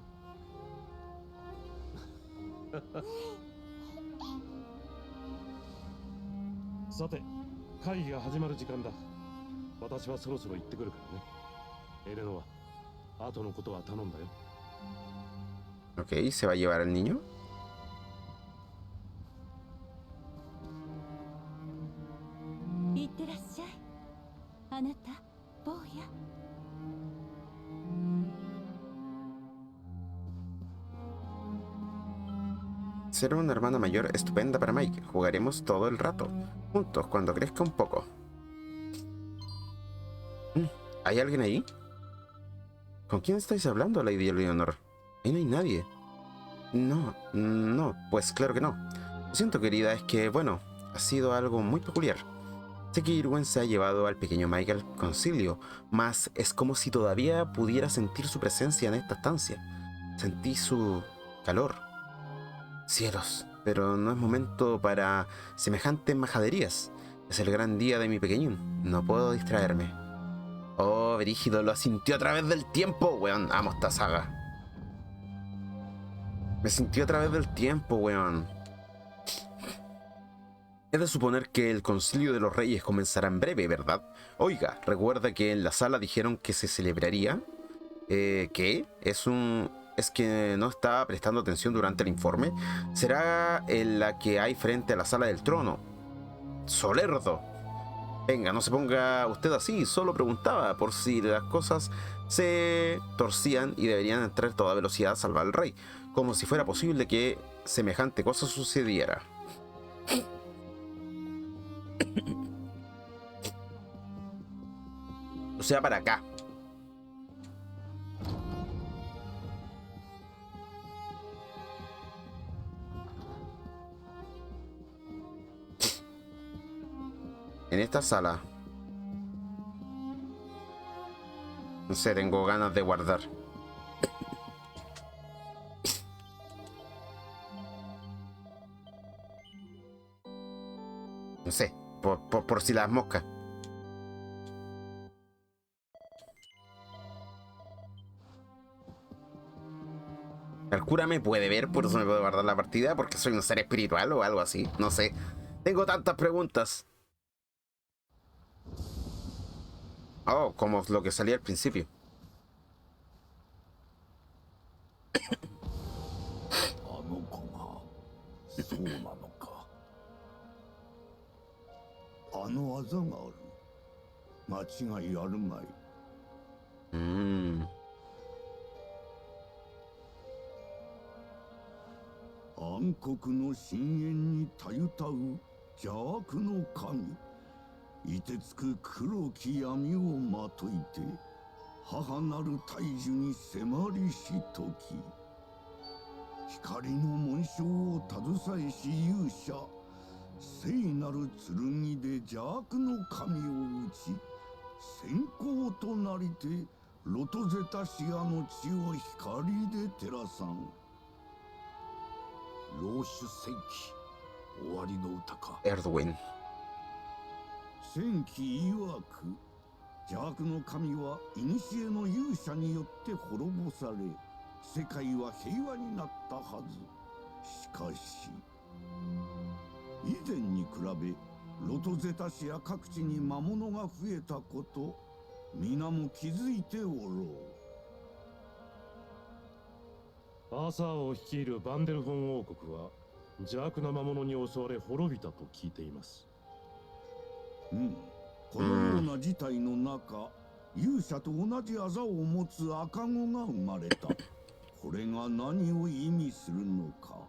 Speaker 12: さて、会議が始まる時間だ。私はそろそろ行ってくるからね。エレノは、後のことは頼んだよ。
Speaker 8: Ok, ¿se va a llevar al niño?
Speaker 13: いってらっしゃい。あなた、坊や。
Speaker 8: Será una hermana mayor estupenda para Mike. Jugaremos todo el rato, juntos, cuando crezca un poco. ¿Hay alguien ahí? ¿Con quién estáis hablando, Lady Leonor? Ahí no hay nadie. No, no, pues claro que no. Lo siento, querida, es que, bueno, ha sido algo muy peculiar. Sé que Irwin se ha llevado al pequeño Michael Concilio, mas es como si todavía pudiera sentir su presencia en esta estancia. Sentí su calor. Cielos, pero no es momento para semejantes majaderías. Es el gran día de mi pequeñín. No puedo distraerme. Oh, Brígido lo sintió a través del tiempo. Weón, amo esta saga. Me sintió a través del tiempo, weón. Es de suponer que el concilio de los reyes comenzará en breve, ¿verdad? Oiga, recuerda que en la sala dijeron que se celebraría. ¿Qué? Es que no estaba prestando atención durante el informe. Será en la que hay frente a la sala del trono. Solerdo. Venga, no se ponga usted así, solo preguntaba por si las cosas se torcían y deberían entrar a toda velocidad a salvar al rey, como si fuera posible que semejante cosa sucediera. O sea, para acá. En esta sala. No sé, tengo ganas de guardar. No sé, por si las moscas. El cura me puede ver, por eso me puedo guardar la partida, porque soy un ser espiritual o algo así. No sé. Tengo tantas preguntas. Oh, como lo que salía al principio.
Speaker 10: そうなのか。あのあざがある。間違いあるまい。暗黒の深淵にたゆたう邪悪の神。凍てつく黒き闇をまといて、母なる大樹に迫りし時。光の紋章を携えし勇者、聖なる剣で邪悪の神を打ち、先行となりてロトゼタシアの地を光で照らさん。老主戦記、終わりの歌か。
Speaker 8: エルドウィン。
Speaker 10: 戦記曰く、邪悪の神は古の勇者によって滅ぼされ、世界は平和になったはず。しかし以前に比べロトゼタシア各地に魔物が増えたこと、皆も気づいておろ
Speaker 12: う。アーサーを率いるバンデルフォン王国は邪悪な魔物に襲われ滅びたと聞いています。
Speaker 10: このような事態の中、勇者と同じあざを持つ赤子が生まれた。これが何を意味するのか、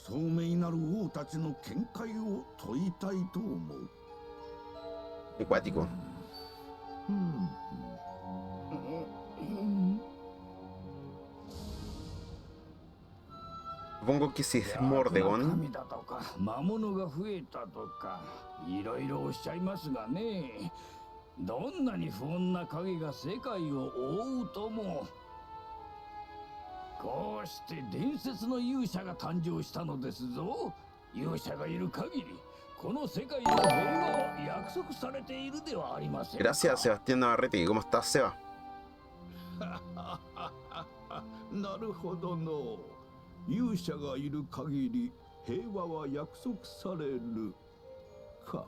Speaker 10: 聡明なる王たちの見解を問いたいと思う。
Speaker 8: Acuático. Supongo que si es Mordegon.
Speaker 7: 魔物が増えたとかいろいろおっしゃいますがね、どんなに不穏な影が世界を覆うとも、こうして伝説の勇者が誕生したのですぞ。勇者がいる限りこの世界の平和は約束されているではありませんか。
Speaker 8: Gracias, Sebastián Navarrete. ¿Cómo estás, Seba?
Speaker 10: なるほどの。勇者がいる限り平和は約束されるか。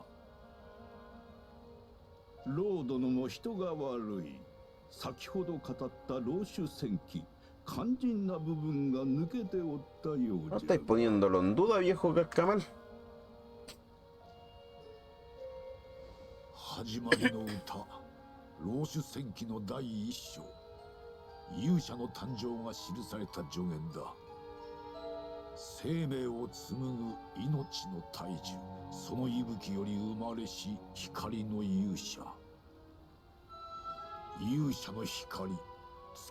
Speaker 10: ロードのも人が悪い。先ほど語った老主戦記、肝心な部分が抜けておったようじゃ。
Speaker 8: No estáis poniéndolo en duda, viejo Cascamal.
Speaker 14: 始まりの歌、老主戦記の第一章。勇者の誕生が記された助言だ。生命を紡ぐ命の大樹、その息吹より生まれし光の勇者。勇者の光、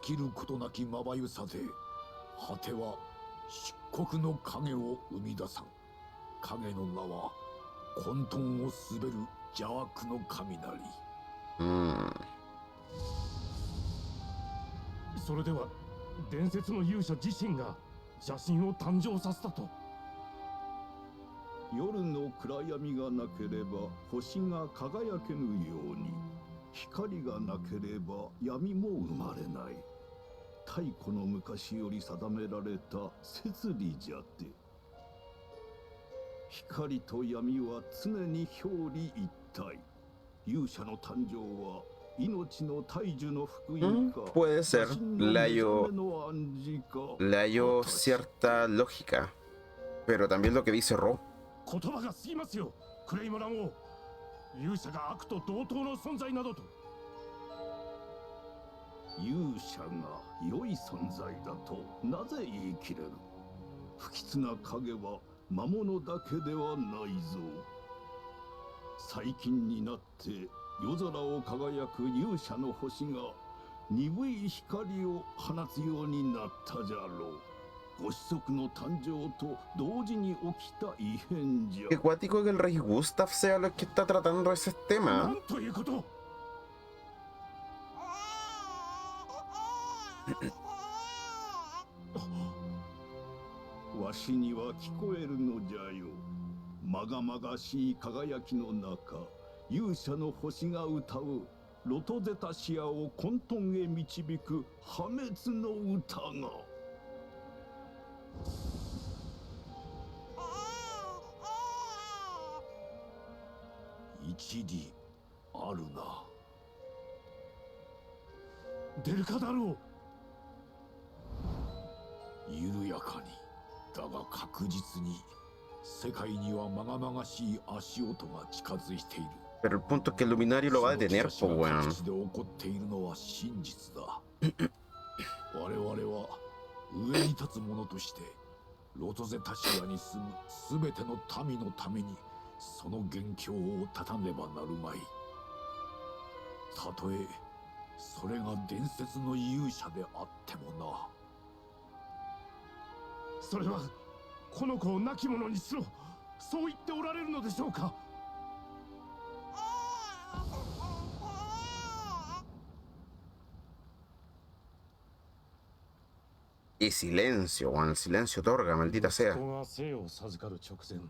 Speaker 10: 尽きることなきまばゆさで果ては漆黒の影を生み出さん。影の名は混沌を滑る邪悪の雷。
Speaker 12: それでは伝説の勇者自身が邪神を誕生させたと。
Speaker 10: 夜の暗闇がなければ星が輝けぬように、光がなければ闇も生まれない。太古の昔より定められた摂理じゃって。光と闇は常に表裏一体。勇者の誕生は命の大樹の福音か。
Speaker 8: Puede ser. Le hallo cierta lógica. Pero también lo que dice Ro.
Speaker 12: 言葉が過ぎますよ、クレイモラン王。勇者が悪と同等の存在などと。
Speaker 10: 勇者が良い存在だとなぜ言い切れる。不吉な影は魔物だけではないぞ。最近になって夜空を輝く勇者の星が鈍い光を放つようになったじゃろう。ご子息の誕生と同時に起きた異変じゃ。
Speaker 8: Qué cuático que el rey Gustav sea lo que está tratando ese tema.
Speaker 12: なんということ。
Speaker 10: わしには聞こえるのじゃよ。まがまがしい輝きの中、勇者の星が歌うロトゼタシアを混沌へ導く破滅の歌が。一理あるな。
Speaker 12: デルカダロ
Speaker 10: ウ。緩やかにだが確実に世界にはまがまがしい足音が近づいている。
Speaker 8: Pero el punto es que el luminario lo va a detener, po, weón.
Speaker 10: で起こっているのは真実だ。我々は上に立つ者としてロトゼタシアに住むすべての民のためにその元凶を絶たねばなるまい。たとえそれが伝説の勇者であってもな。
Speaker 12: それはこの子を亡き者にしろ、そう言っておられるのでしょうか。
Speaker 8: Y silencio, Juan, el silencio otorga, maldita sea.
Speaker 12: 生を授かる直前、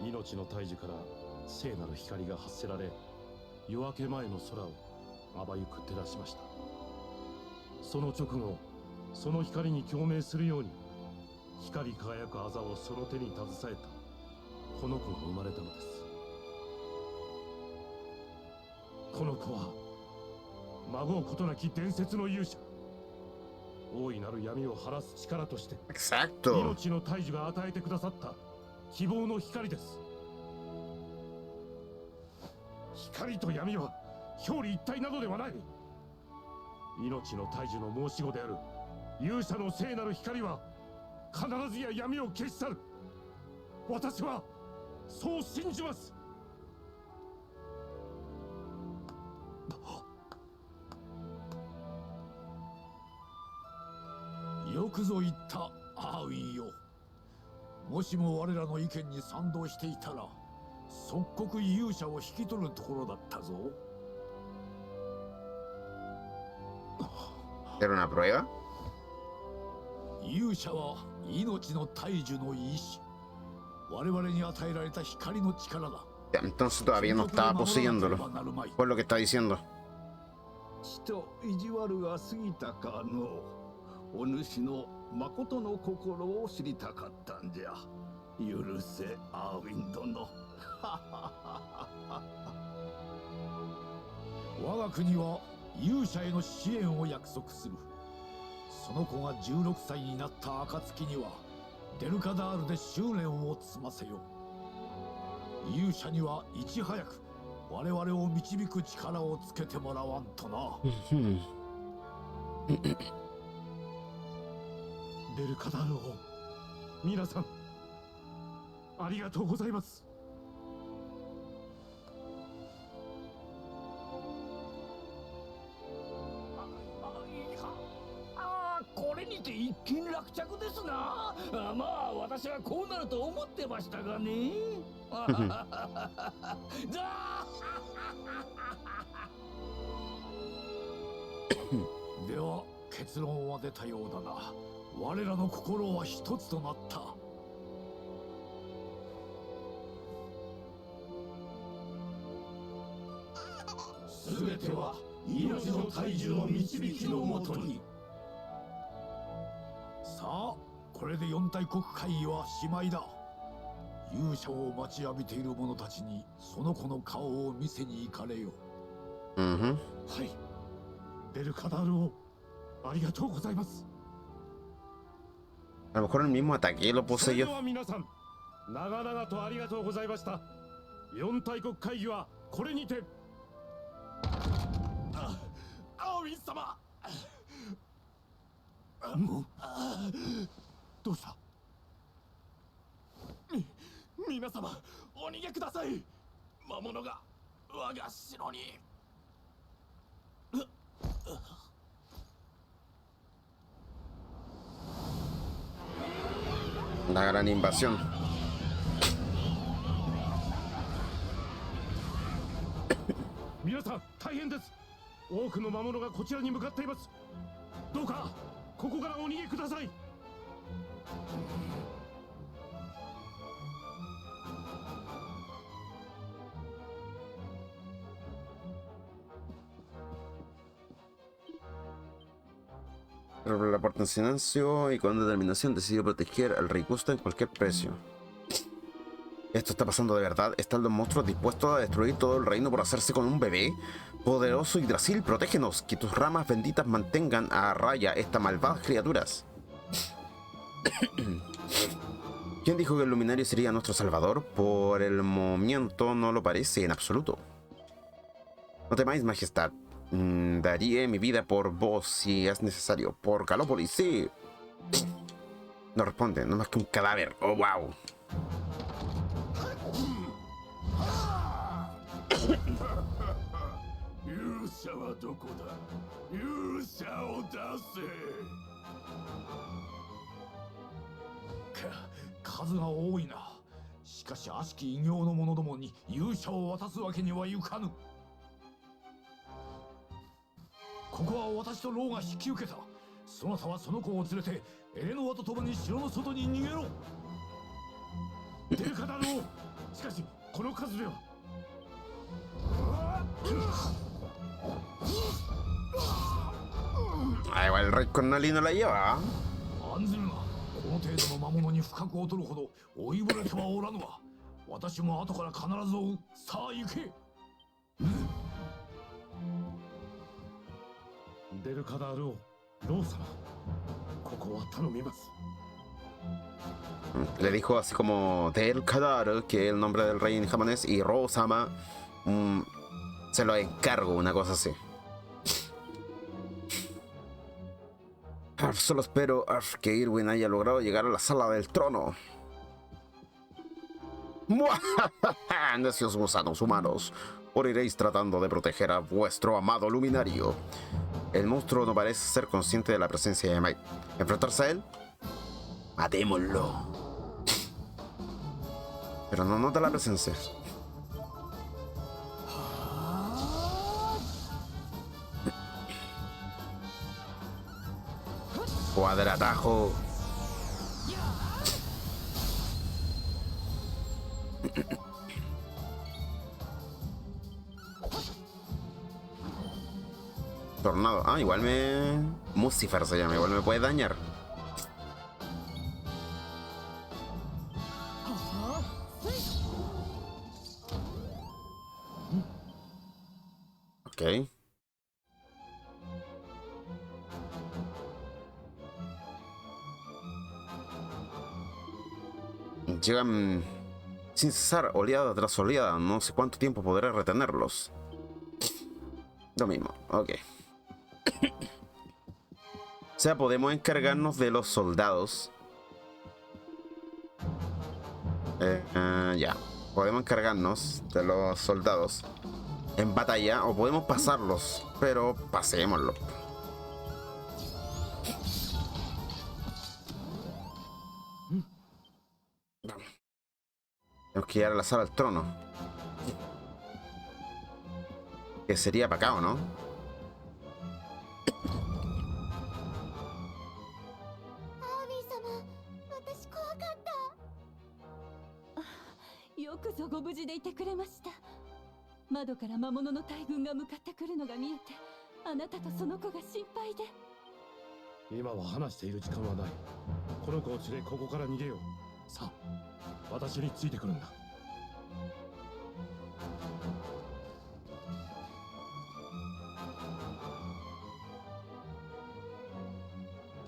Speaker 12: 命の大樹から聖なる光が発せられ、夜明け前の空をまばゆく照らしました。その直後、その光に共鳴するように光り輝く痣をその手に携えたこの子が生まれたのです。この子は孫うことなき伝説の勇者、大いなる闇を晴らす力として命の大樹が与えてくださった希望の光です。光と闇は表裏一体などではない。命の大樹の申し子である勇者の聖なる光は必ずや闇を消し去る。私はそう信じます。
Speaker 10: よくぞ言ったアーウィンよ。もしも我らの意見に賛同していたら即刻勇者を引き取るところだったぞ。
Speaker 8: ¿Era una prueba?
Speaker 10: 勇者は命の大樹の意志、我々に与えられた光の力だ。
Speaker 8: Entonces todavía no estaba poseyéndolo, por lo que está diciendo.
Speaker 10: ちと意地悪が過ぎたかの。お主の誠の心を知りたかったんじゃ。許せ、アーウィン殿。我が国は勇者への支援を約束する。その子が16歳になった暁にはデルカダールで修練を積ませよ。勇者にはいち早く我々を導く力をつけてもらわんとな。
Speaker 12: デルカダール王、皆さんありがとうございます。
Speaker 7: 一件落着ですな。まあ私はこうなると思ってましたがね。
Speaker 14: では結論は出たようだな。我らの心は一つとなった。すべては命の大樹の導きのもとに。さあ、これで四大国会議はしまいだ。勇者を待ちわびている者たちにその子の顔を見せに行かれよ。はい。ベルカダールをありがとうございます。
Speaker 8: A lo mejor el mismo ataque lo puse yo.
Speaker 12: それでは皆さん、長々とありがとうございました。四大国会議はこれにて。
Speaker 14: アーウィン様。どうした？皆様、お逃げください。魔物が我が城に。
Speaker 8: La gran invasión.
Speaker 12: 皆さん大変です。多くの魔物がこちらに向かっています。どうかここからお逃げください。
Speaker 8: La puerta en silencio y con determinación decidió proteger al rey Gusta en cualquier precio. ¿Esto está pasando de verdad? ¿Están los monstruos dispuestos a destruir todo el reino por hacerse con un bebé? Poderoso Yggdrasil, protégenos, que tus ramas benditas mantengan a raya estas malvadas criaturas. ¿Quién dijo que el luminario sería nuestro salvador? Por el momento no lo parece en absoluto. No temáis, majestad. Daría mi vida por vos si es necesario. Por Galópolis, sí. No responde, no más que un cadáver. Oh, wow.
Speaker 14: 勇者はどこだ？勇者を出せ。数が多いな。しかし悪しき異形の者どもに勇者を渡すわけにはいかぬ。ここは私とローが引き受けた。そなたはその子を連れてエレノアと共に城の外に逃げろ。出るかだろう。しかしこの数では。
Speaker 8: Ah, igual el rey Cornali no la lleva.
Speaker 14: 案ずるな。この程度の魔物に不覚を取るほど追いぼれてはおらぬわ。私も後から必ず追う。さあ行け。
Speaker 12: デルカダール王、ロー様、ここは頼みます。
Speaker 8: Le dijo así como Del Kadar, que es el nombre del rey en japonés, y Rosama se lo encargo, una cosa así. Solo espero que Irwin haya logrado llegar a la sala del trono. Necios gusanos humanos, moriréis tratando de proteger a vuestro amado luminario. El monstruo no parece ser consciente de la presencia de Mike. ¿Enfrentarse a él? Matémoslo. Pero no nota la presencia. Cuadratajo. Tornado. Ah, igual me... Lucifer se llama, igual me puede dañar. Ok. Llegan sin cesar, oleada tras oleada. No sé cuánto tiempo podré retenerlos. Lo mismo, ok. O sea, podemos encargarnos de los soldados. Ya. Podemos encargarnos de los soldados en batalla o podemos pasarlos, pero pasémoslo. Tenemos que llegar a la sala del trono. Que sería para acá, ¿o no?
Speaker 13: よくぞご無事でいてくれました。窓から魔物の大群が向かってくるのが見えて、あなたとその子が心配で。
Speaker 12: 今は話している時間はない。この子を連れここから逃げよう。さあ、私についてくるんだ。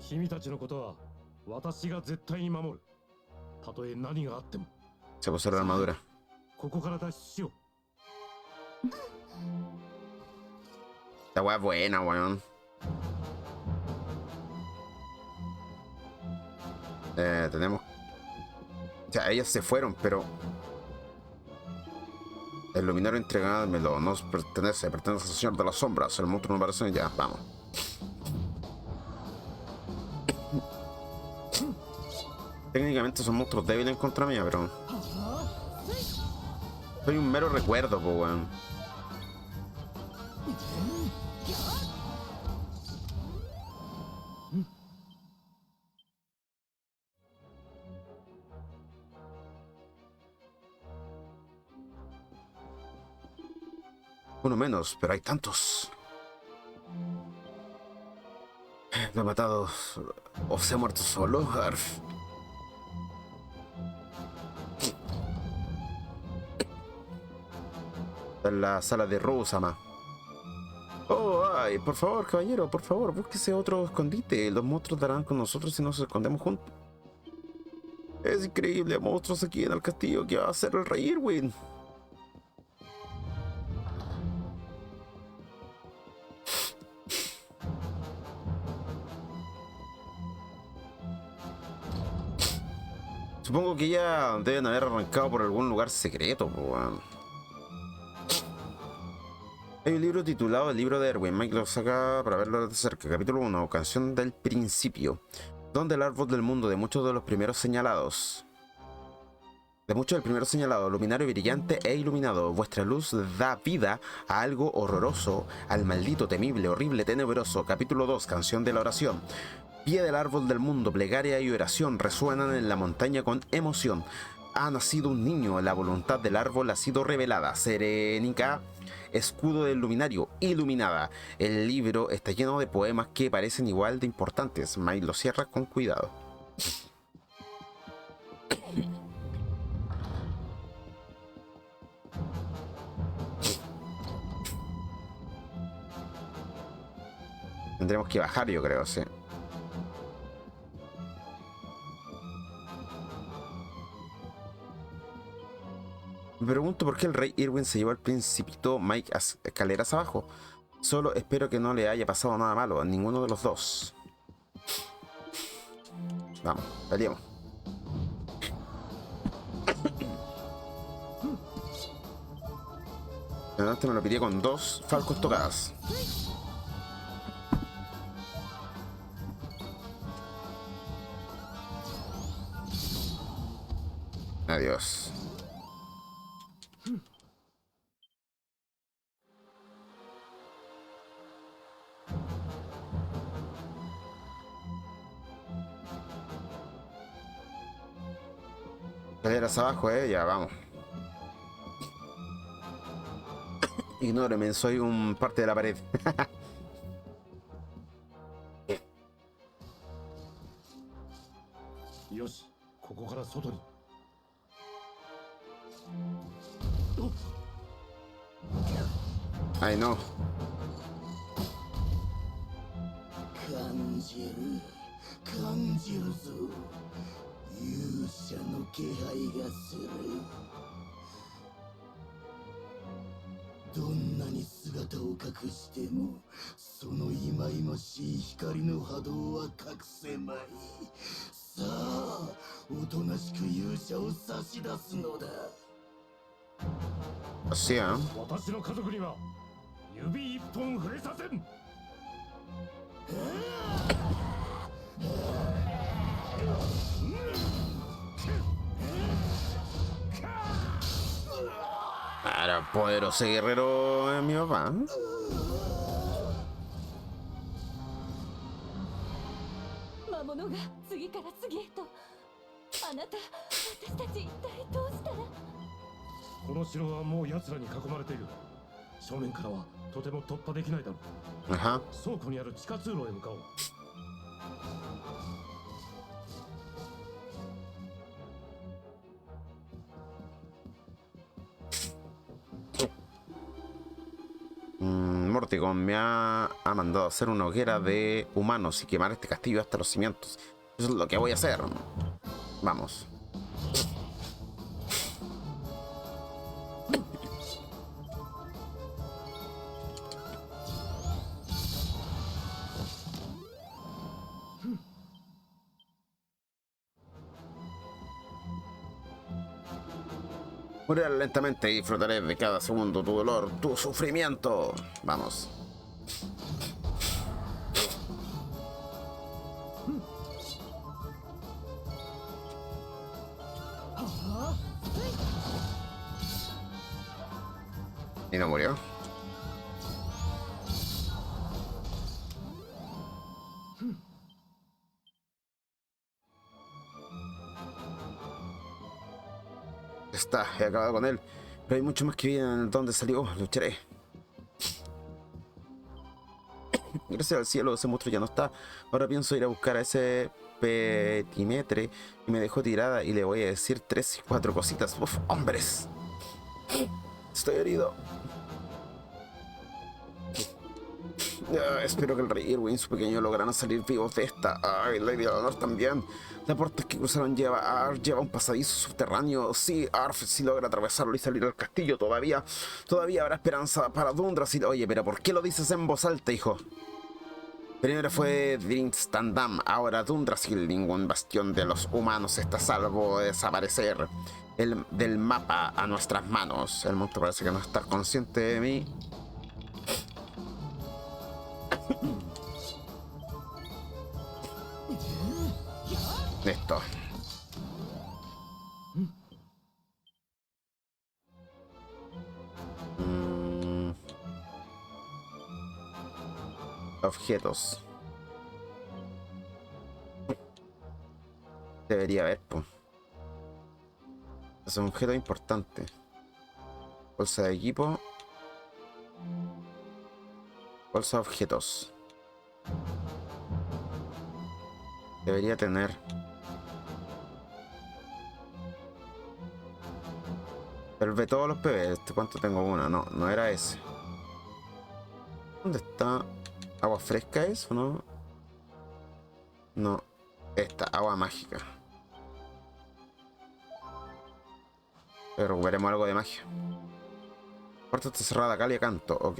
Speaker 12: 君たちのことは私が絶対に守る。たとえ何があっても。
Speaker 8: Se puso la armadura.
Speaker 12: ここから脱出しよう。
Speaker 8: Esta weá es buena, weón. Tenemos... O sea, ellos se fueron, pero... El luminario entregádmelo. No pertenece al Señor de las Sombras. El monstruo no aparece. Ya, vamos. Técnicamente son monstruos débiles en contra mía, pero... Soy un mero recuerdo, po, weón. Uno menos, pero hay tantos. Lo he matado. ¿O se ha muerto solo? Arf. En la sala de Rosama. Oh, ay, por favor, caballero, por favor, búsquese otro escondite. Los monstruos darán con nosotros si nos escondemos juntos. Es increíble, monstruos aquí en el castillo. ¿Qué va a hacer el rey Irwin? Supongo que ya deben haber arrancado por algún lugar secreto, weón. Hay un libro titulado El libro de Erwin. Mike lo saca para verlo de cerca. Capítulo 1, Canción del Principio. Donde el árbol del mundo de muchos de los primeros señalados. Luminario brillante e iluminado. Vuestra luz da vida a algo horroroso, al maldito, temible, horrible, tenebroso. Capítulo 2, Canción de la Oración. Pie del árbol del mundo, plegaria y oración resuenan en la montaña con emoción. Ha nacido un niño, la voluntad del árbol ha sido revelada. Serénica, escudo del luminario, iluminada. El libro está lleno de poemas que parecen igual de importantes. Mike lo cierra con cuidado. Tendremos que bajar, yo creo, sí. Me pregunto por qué el rey Irwin se llevó al principito Mike a escaleras abajo. Solo espero que no le haya pasado nada malo a ninguno de los dos. Vamos, peleemos. Antes me lo pillé con 2 falcos tocadas. Adiós. Escaleras abajo, ya vamos. Ignóreme, soy un parte de la pared.
Speaker 12: Yoshi, ここから外に。
Speaker 8: Ay, no.
Speaker 10: 感じるぞ。勇者の気配がする。どんなに姿を隠しても、その忌々しい光の波動は隠せまい。さあ、おとなしく勇者を差し出すのだ。
Speaker 8: Así, ¿eh?
Speaker 12: 私の家族には指一本触れさせん。
Speaker 8: Ahora, poderoso guerrero es mi papá.
Speaker 13: 魔物が次から次へと。あなた、私たち一体どうしたら。
Speaker 12: この城はもう奴らに囲まれている。正面からはとても突破できないだろう。倉庫にある地下通路へ向かおう。
Speaker 8: Mortigon me ha mandado a hacer una hoguera de humanos y quemar este castillo hasta los cimientos. Eso es lo que voy a hacer. Vamos. Moriré lentamente y disfrutaré de cada segundo tu dolor, tu sufrimiento. Vamos. Y no murió. Está, he acabado con él. Pero hay mucho más que vienen donde salió. Lucharé. Gracias al cielo, ese monstruo ya no está. Ahora pienso ir a buscar a ese petimetre y me dejó tirada y le voy a decir 3 y 4 cositas. Uf, hombres. Estoy herido. Espero que el rey Irwin y su pequeño logran salir vivos de esta. Ay, Lady Eleanor también. La puerta que cruzaron lleva un pasadizo subterráneo. Sí, Arf, si logra atravesarlo y salir al castillo, todavía habrá esperanza para Dundrasil. Oye, pero ¿por qué lo dices en voz alta, hijo? Primero fue Drinstandam, ahora Dundrasil. Ningún bastión de los humanos está a salvo de desaparecer del mapa a nuestras manos. El monstruo parece que no está consciente de mí. Listo. Objetos. Debería haber, pues. Es un objeto importante. Bolsa de equipo. Bolsa de objetos. Debería tener. Pero ve todos los PB. ¿Cuánto tengo? Una. No, no era ese. ¿Dónde está? ¿Agua fresca es o no? No. Esta, agua mágica. Pero recuperemos algo de magia. Puerta está cerrada, Calia canto. Ok.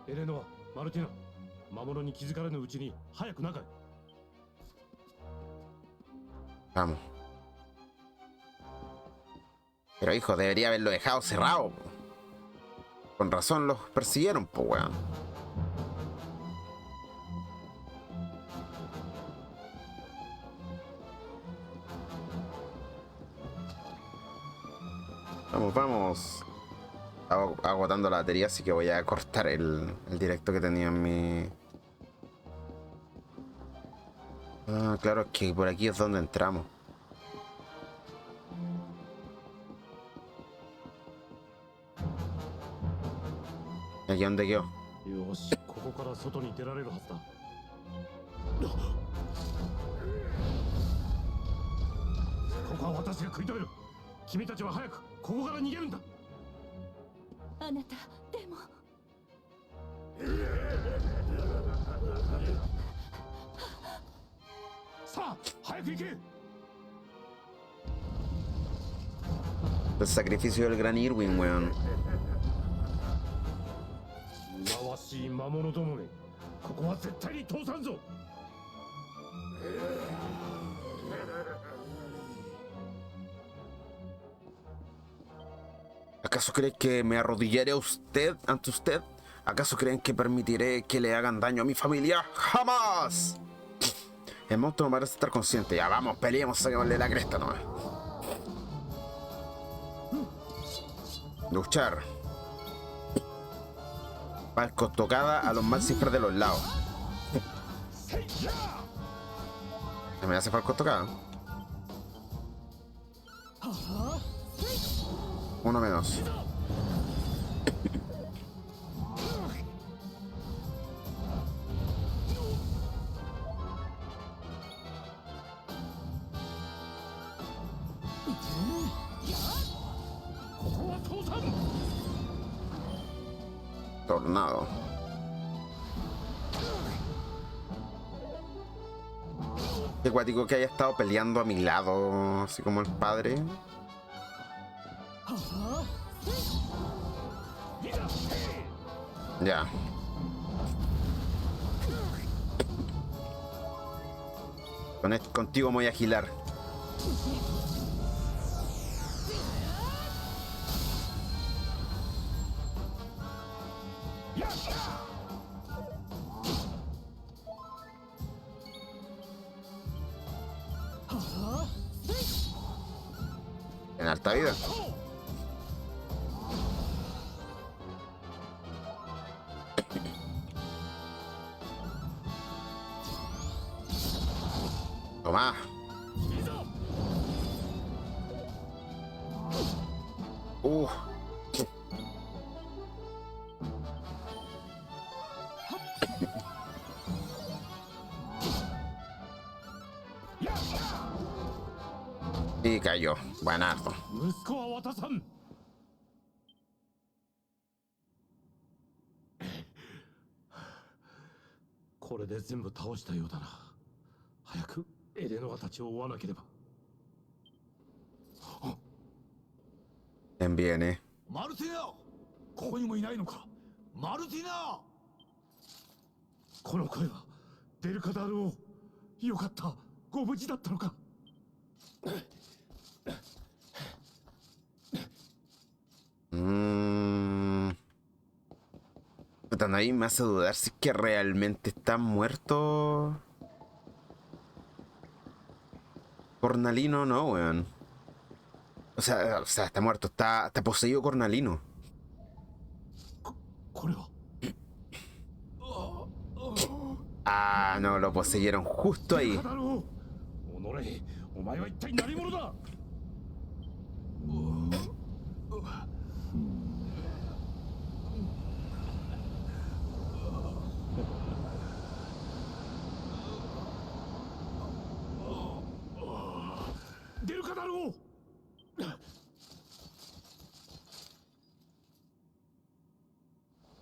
Speaker 12: Eleanor, Martina, 魔物に気づかれぬうちに早く中へ。
Speaker 8: Vamos. Pero hijo, debería haberlo dejado cerrado. Con razón los persiguieron, pues weón. Vamos, vamos. Agotando la batería, así que voy a cortar el directo que tenía en mi... Ah, claro, es que por aquí es donde entramos. ¿Aquí dónde quedó? El sacrificio del gran Irwin, weón. ¿Acaso cree que me arrodillaré ante usted? ¿Acaso creen que permitiré que le hagan daño a mi familia? ¡Jamás! El monstruo no parece estar consciente. Ya vamos, peleemos, saquémosle la cresta nomás. Luchar. Palco tocada a los mal cifras de los lados. Se me hace falco tocada. Uno menos. Tornado. Qué guático que haya estado peleando a mi lado, así como el padre. Ya. Contigo me voy a gilar. En alta vida. Toma. Y cayó. Buenardo.
Speaker 12: 息子は渡さん。これで全部倒したようだな。早くエレノアたちを追わなければ。
Speaker 8: Enviene.
Speaker 14: マルティナ、ここにもいないのか。マルティナ。
Speaker 12: この声はデルカダール王。よかった。ご無事だったのか。
Speaker 8: Puta, nadie me hace dudar si es que realmente está muerto Cornalino, no, weón. O sea, está muerto, está poseído Cornalino. Ah, no, lo poseyeron justo ahí.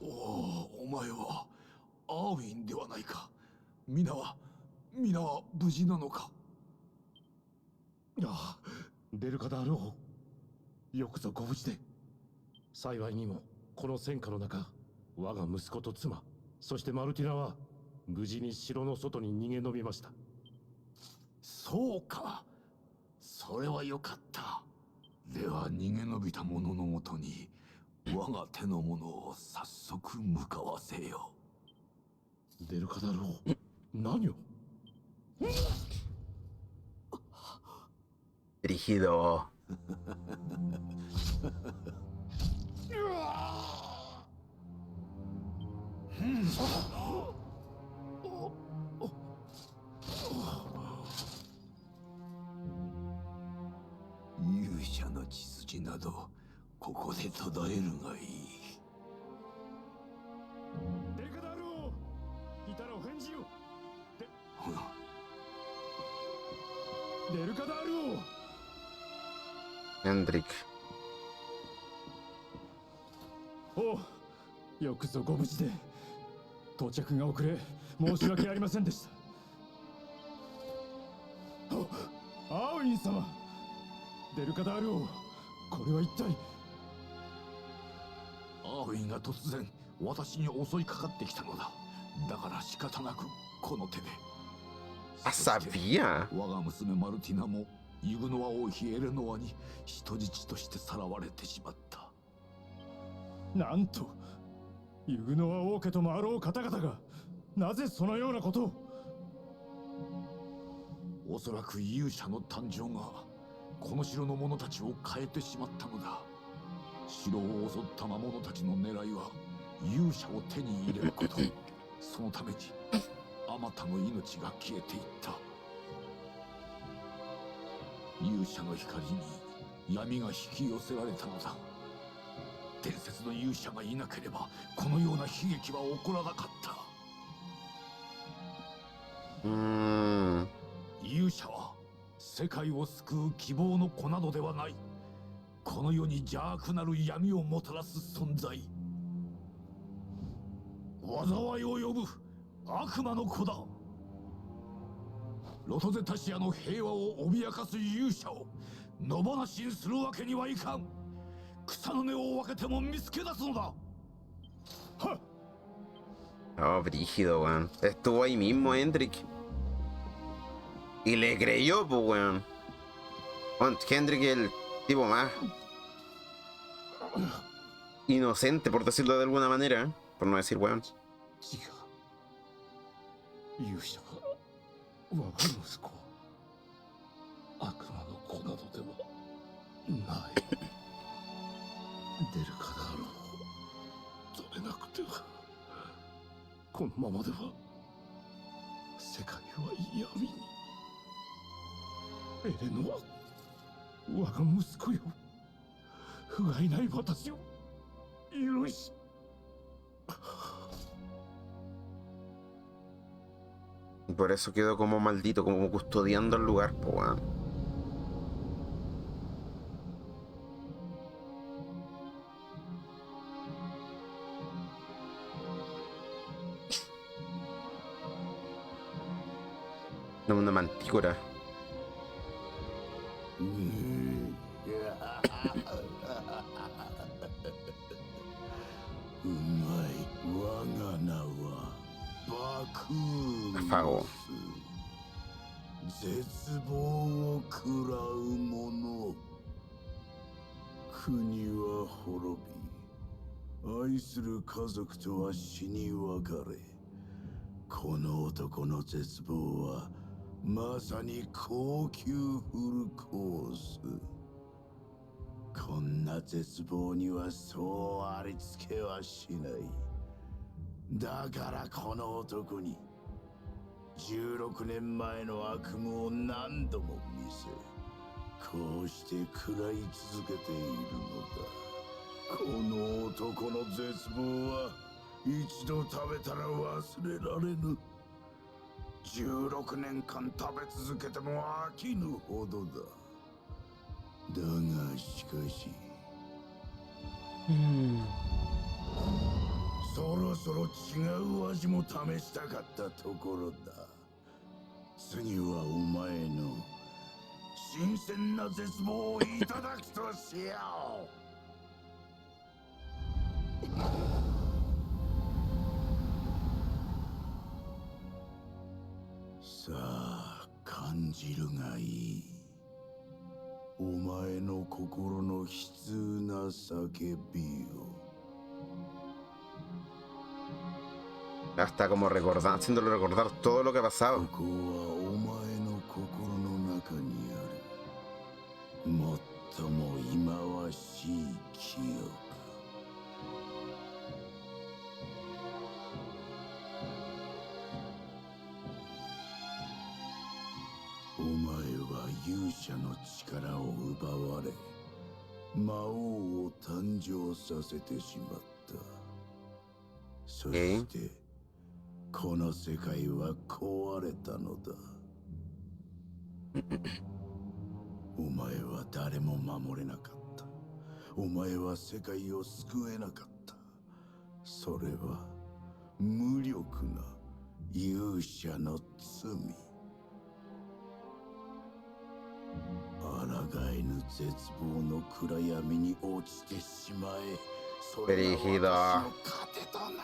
Speaker 14: お前はアーウィンではないか。皆は無事なのか。
Speaker 12: ああ、デルカダール王、よくぞご無事で。幸いにもこの戦火の中、我が息子と妻、そしてマルティナは無事に城の外に逃げ延びました。
Speaker 14: そうか、それはよかった。では逃げ延びた者のもとに我が手の者を早速向かわせよう。
Speaker 12: デルカダール王、何を
Speaker 8: Brígido.
Speaker 14: Yushaの血筋などここで途絶えるがいい。
Speaker 12: デルカダール王、いたらお返事を。デルカダール王。
Speaker 8: Hendrik.
Speaker 12: おう、よくぞご無事で。到着が遅れ申し訳ありませんでした。アーウィン様、デルカダール王、これは一体。
Speaker 14: アーウィンが突然私に襲いかかってきたのだ。だから仕方なくこの手で。
Speaker 8: sabía.
Speaker 14: 我が娘マルティナもユグノア王妃エレノアに人質としてさらわれてしまった。
Speaker 12: なんと、
Speaker 14: ユグノア王家ともあろう方々がなぜそのようなことを。おそらく勇者の誕生がこの城の者たちを変えてしまったのだ。城を襲った魔物たちの狙いは勇者を手に入れること。そのためにあまたの命が消えていった。勇者の光に闇が引き寄せられたのだ。伝説の勇者がいなければこのような悲劇は起こらなかった。勇者は世界を救う希望の子などではない。この世に邪悪なる闇をもたらす存在。災いを呼ぶ悪魔の子だ。ロトゼタシアの平和を脅かす勇者を野放しにするわけにはいかん。草の根を分けても見つけ出すのだ。はっ。
Speaker 8: Oh, brígido, weón. Estuvo ahí mismo, Hendrik. Y le creyó, pues, weón. Bueno, Hendrik es el tipo más inocente, por decirlo de alguna manera, ¿eh? Por no decir, weón.
Speaker 14: 勇者は我が息子。悪魔の子などではない。出るかだろう。止めなくては。このままでは世界は闇に。エレノア、我が息子よ。不甲斐ない私を許し。
Speaker 8: Por eso quedó como maldito, como custodiando el lugar, pues, weón. No, una mantícora. Afago.
Speaker 10: 絶望を食らう者。国は滅び、愛する家族とは死に別れ、この男の絶望はまさに高級フルコース。こんな絶望にはそうありつけはしない。だからこの男に16年前の悪夢を何度も見せ、こうして食らい続けているのだ。この男の絶望は一度食べたら忘れられぬ。16年間食べ続けても飽きぬほどだ。だがしかし、そろそろ違う味も試したかったところだ。次はお前の新鮮な絶望をいただくとしよう。さあ、感じるがいい。お前の心の悲痛な叫びを。
Speaker 8: Hasta como recordar, haciéndole recordar todo lo que ha pasado.
Speaker 10: ここはお前の心の中にある最も忌まわしい記憶。お前は勇者の力を奪われ、魔王を誕生させてしまった。そして、この世界は壊れたのだ。お前は誰も守れなかった。お前は世界を救えなかった。それは無力な勇者の罪。抗えぬ絶望の暗闇に落ちてしまえ。それが私の糧となる。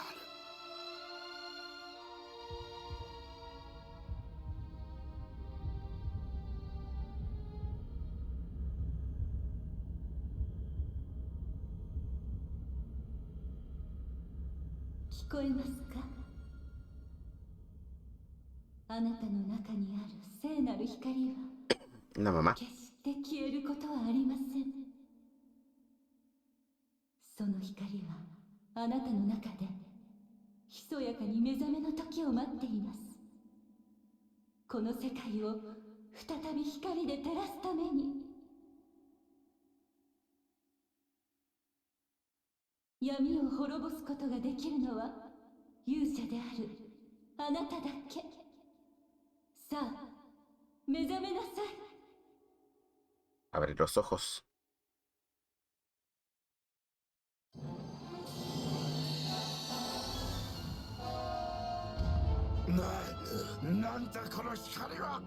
Speaker 13: 聞こえますか？あなたの中にある聖なる光は
Speaker 8: La mamá.
Speaker 13: 決して消えることはありません。その光はあなたの中でひそやかに目覚めの時を待っています。この世界を再び光で照らすために。闇を滅ぼすことができるのは勇者であるあなただけ。さあ、目覚めなさい。
Speaker 8: Abre los ojos.
Speaker 10: なんだこの光は。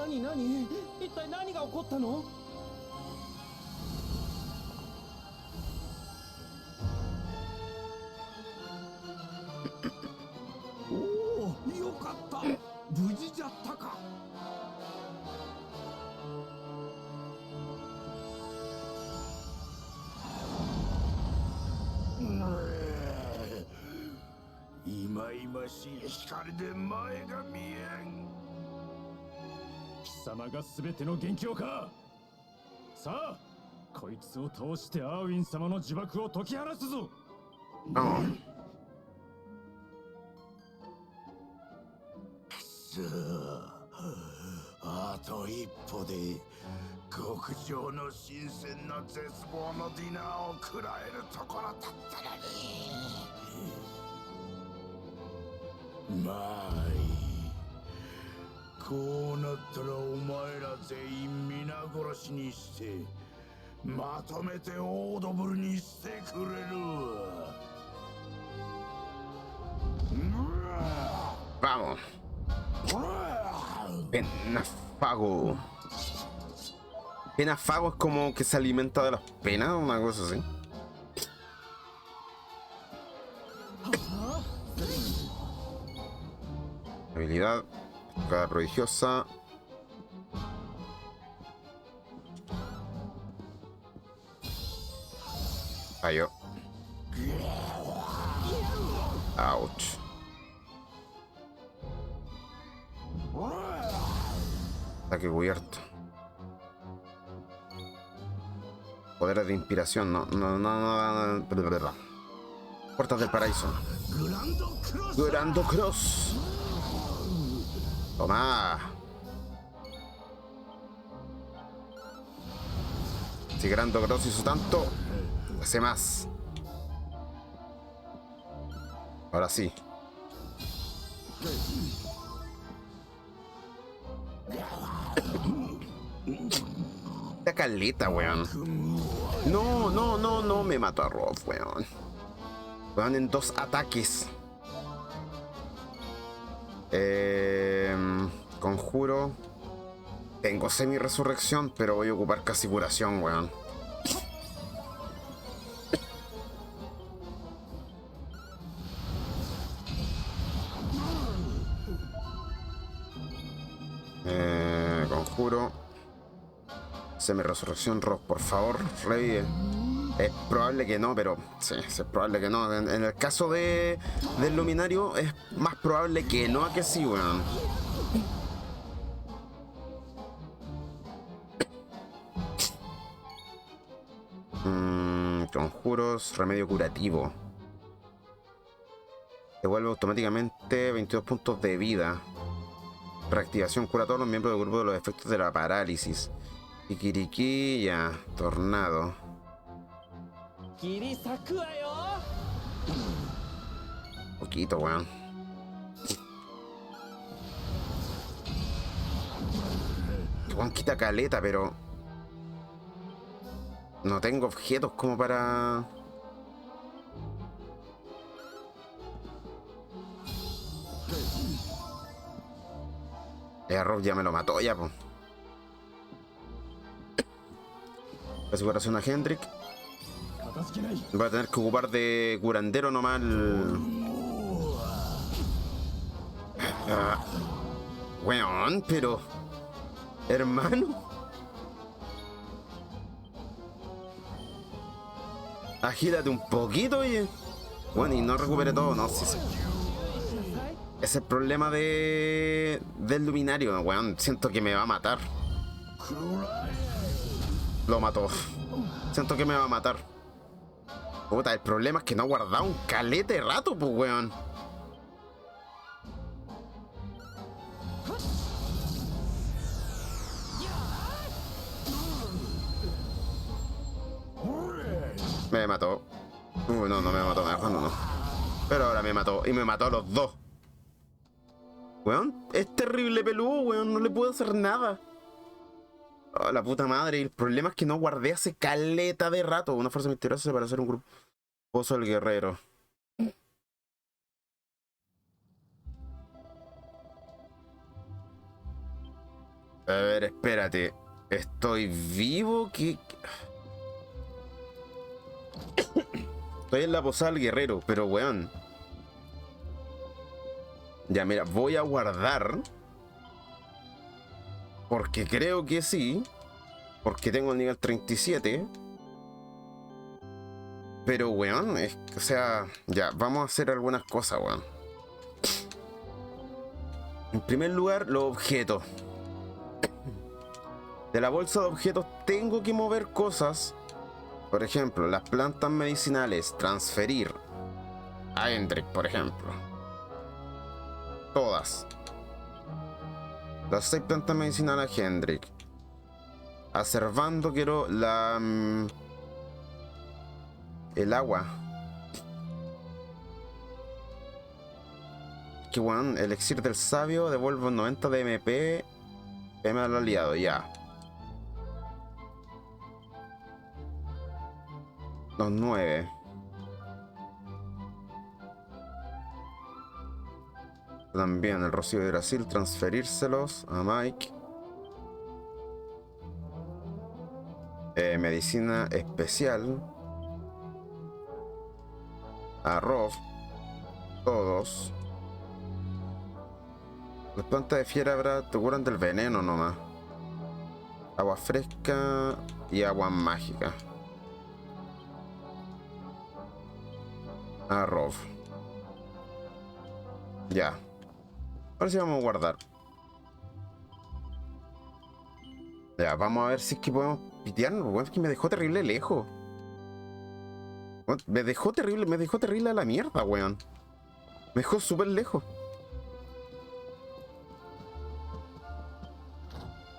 Speaker 9: 何一体何が起こったの？
Speaker 10: おお、よかった。無事じゃったか。いまいましい光で前が見えん。
Speaker 12: 貴様が全ての元凶か。さあ、こいつを倒してアーウィン様の呪縛を解き放つぞ。
Speaker 10: あと一歩で極上の新鮮な絶望のディナーを食らえるところだったのに。まあいい。こうなったらお前ら全員皆殺しにしてまとめてオードブルにしてくれる。
Speaker 8: Vamos. Penafago. Penafago es como que se alimenta de las penas, una cosa así. Habilidad. Cada prodigiosa. Falló. Ouch. Ataque cubierto. Poderes de inspiración, no. Puertas del paraíso. Grando Cross. Toma. Si Grando Cross hizo tanto, hace más. Ahora sí. Esta caleta, weón. No, me mató a Rob, weón. Weón en 2 ataques. Conjuro. Tengo semi-resurrección, pero voy a ocupar casi curación, weón. Conjuro. Semi-resurrección, Rock, por favor, revive. Es probable que no, pero sí, es probable que no. En el caso del luminario es más probable que no a que sí, weón. Conjuros, remedio curativo. Devuelve automáticamente 22 puntos de vida. Reactivación cura a todos los miembros del grupo de los efectos de la parálisis. Ikiriki, ya, tornado. Poquito, weón. Juan quita caleta, pero no tengo objetos como para... Rob ya me lo mató, ya, po. Aseguración a Hendrik. Voy a tener que ocupar de curandero nomás Weón, pero... Hermano. Agítate un poquito, oye. Bueno, y no recupere todo, no, sí, sí. Es el problema del luminario, weón. Siento que me va a matar. Lo mató. Siento que me va a matar. Puta, el problema es que no ha guardado un calete de rato, pues, weón. Me mató. No, no me mató, mejor no. Pero ahora me mató. Y me mató a los dos. Weón, es terrible peludo, weón. No le puedo hacer nada. Oh, la puta madre. Y el problema es que no guardé hace caleta de rato. Una fuerza misteriosa para hacer un grupo. Pozo del guerrero. A ver, espérate. ¿Estoy vivo? ¿Qué? Estoy en la posada del guerrero, pero weón. Ya, mira, voy a guardar. Porque creo que sí. Porque tengo el nivel 37. Pero weón, o sea, ya, vamos a hacer algunas cosas, weón. En primer lugar, los objetos. De la bolsa de objetos tengo que mover cosas. Por ejemplo, las plantas medicinales, transferir a Hendrik, por ejemplo. Todas. Las 6 plantas medicinales a Hendrik. A Servando quiero la... el agua. Que bueno, elixir del sabio, devuelvo 90 de MP. PM al aliado, ya. Los 9. También el rocío de Brasil, transferírselos a Mike. Medicina especial. A Rob. Todos. Las plantas de fiera te curan del veneno nomás. Agua fresca y agua mágica. A Rob. Ya. Ahora sí vamos a guardar. Ya, vamos a ver si es que podemos pitearnos. Bueno, es que me dejó terrible lejos. Me dejó terrible a la mierda, weón. Me dejó súper lejos.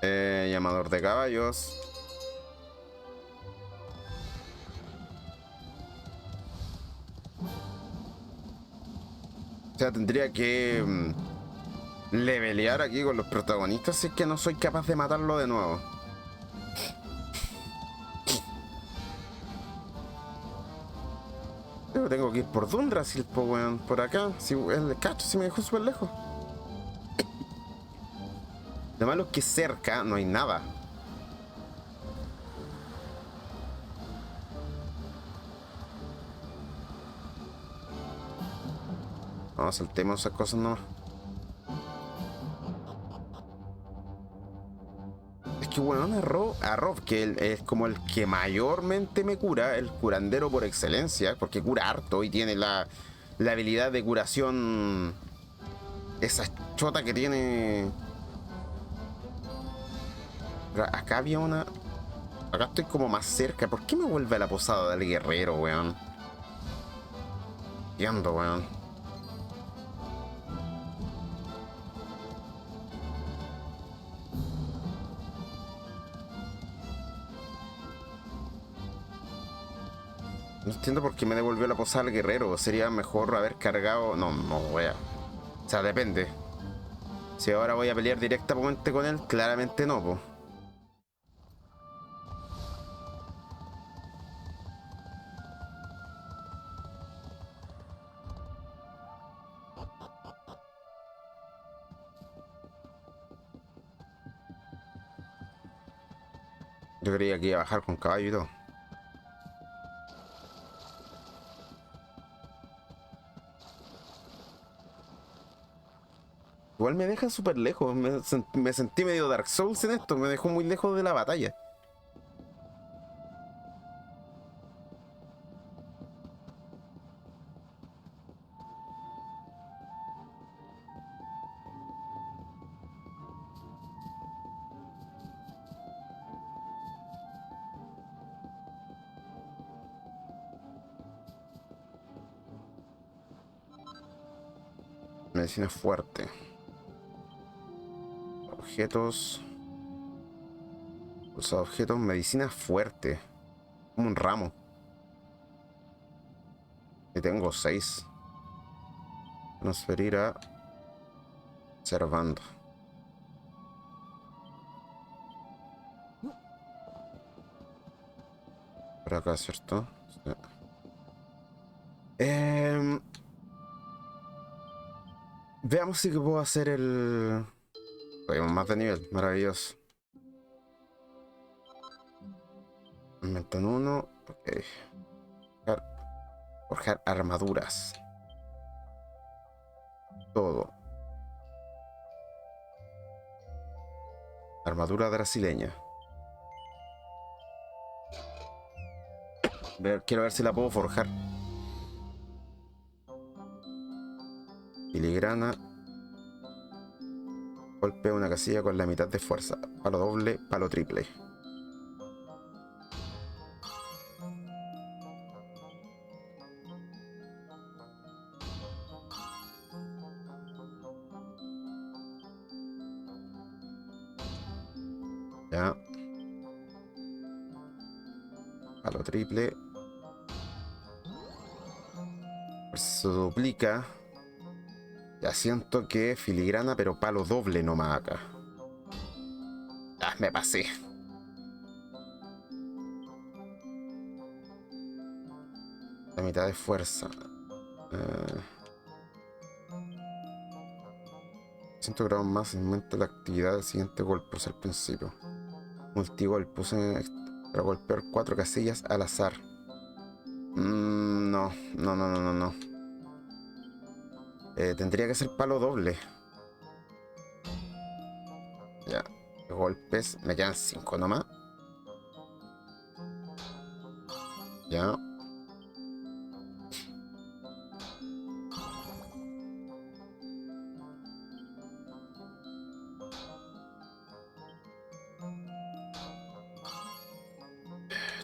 Speaker 8: Llamador de caballos. O sea, tendría que levelear aquí con los protagonistas si es que no soy capaz de matarlo de nuevo. Yo tengo que ir por Dundrasil, po, weón. Por acá. Si el cacho si me dejó súper lejos. Lo malo es que cerca no hay nada. Vamos, saltemos esas cosas nomás. Es que bueno, a Rob, que él es como el que mayormente me cura, el curandero por excelencia, porque cura harto y tiene la habilidad de curación. Esa chota que tiene. Acá había una. Acá estoy como más cerca. ¿Por qué me vuelve a la posada del guerrero, weón? ¿Qué ando, weón? No entiendo por qué me devolvió la posada al guerrero. Sería mejor haber cargado. No, wea. O sea, depende. Si ahora voy a pelear directamente con él, claramente no, po. Yo creía que iba a bajar con caballo y todo. igual me deja súper lejos. Me sentí medio Dark Souls en esto. Me dejó muy lejos de la batalla. Medicina fuerte. Objetos. Pulsado objetos. Medicina fuerte. Como un ramo. Y tengo 6. Transferir a Servando. Por acá, ¿cierto? Sí. Veamos si puedo hacer el... Todavía más de nivel, maravilloso. Inventan 1, ok. Forjar armaduras. Todo. Armadura brasileña. Quiero ver si la puedo forjar. Filigrana. Golpea una casilla con la mitad de fuerza. Palo doble, palo triple. Ya. Palo triple. Se duplica. Ya siento que filigrana, pero palo doble nomás acá. Ah, me pasé. La mitad de fuerza. 100 gramos más aumenta la actividad del siguiente golpe al principio. Multigolpe. Puse para golpear 4 casillas al azar. No. Tendría que ser palo doble. Ya. Golpes. Me quedan 5 nomás. Ya.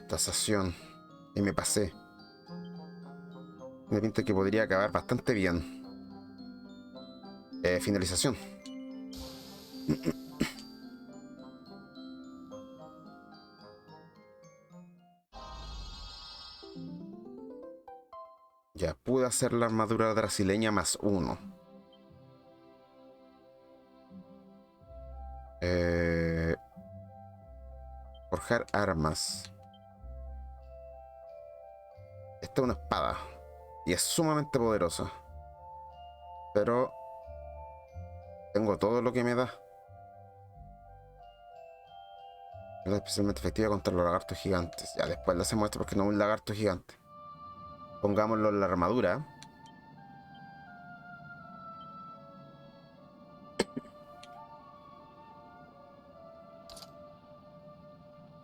Speaker 8: Tasación. Y me pasé. Me pinta que podría acabar bastante bien. Finalización. Ya pude hacer la armadura brasileña más 1. Forjar armas. Esta es una espada. Y es sumamente poderosa. Pero tengo todo lo que me da. Es especialmente efectiva contra los lagartos gigantes. Ya después le hacemos esto porque no es un lagarto gigante. Pongámoslo en la armadura.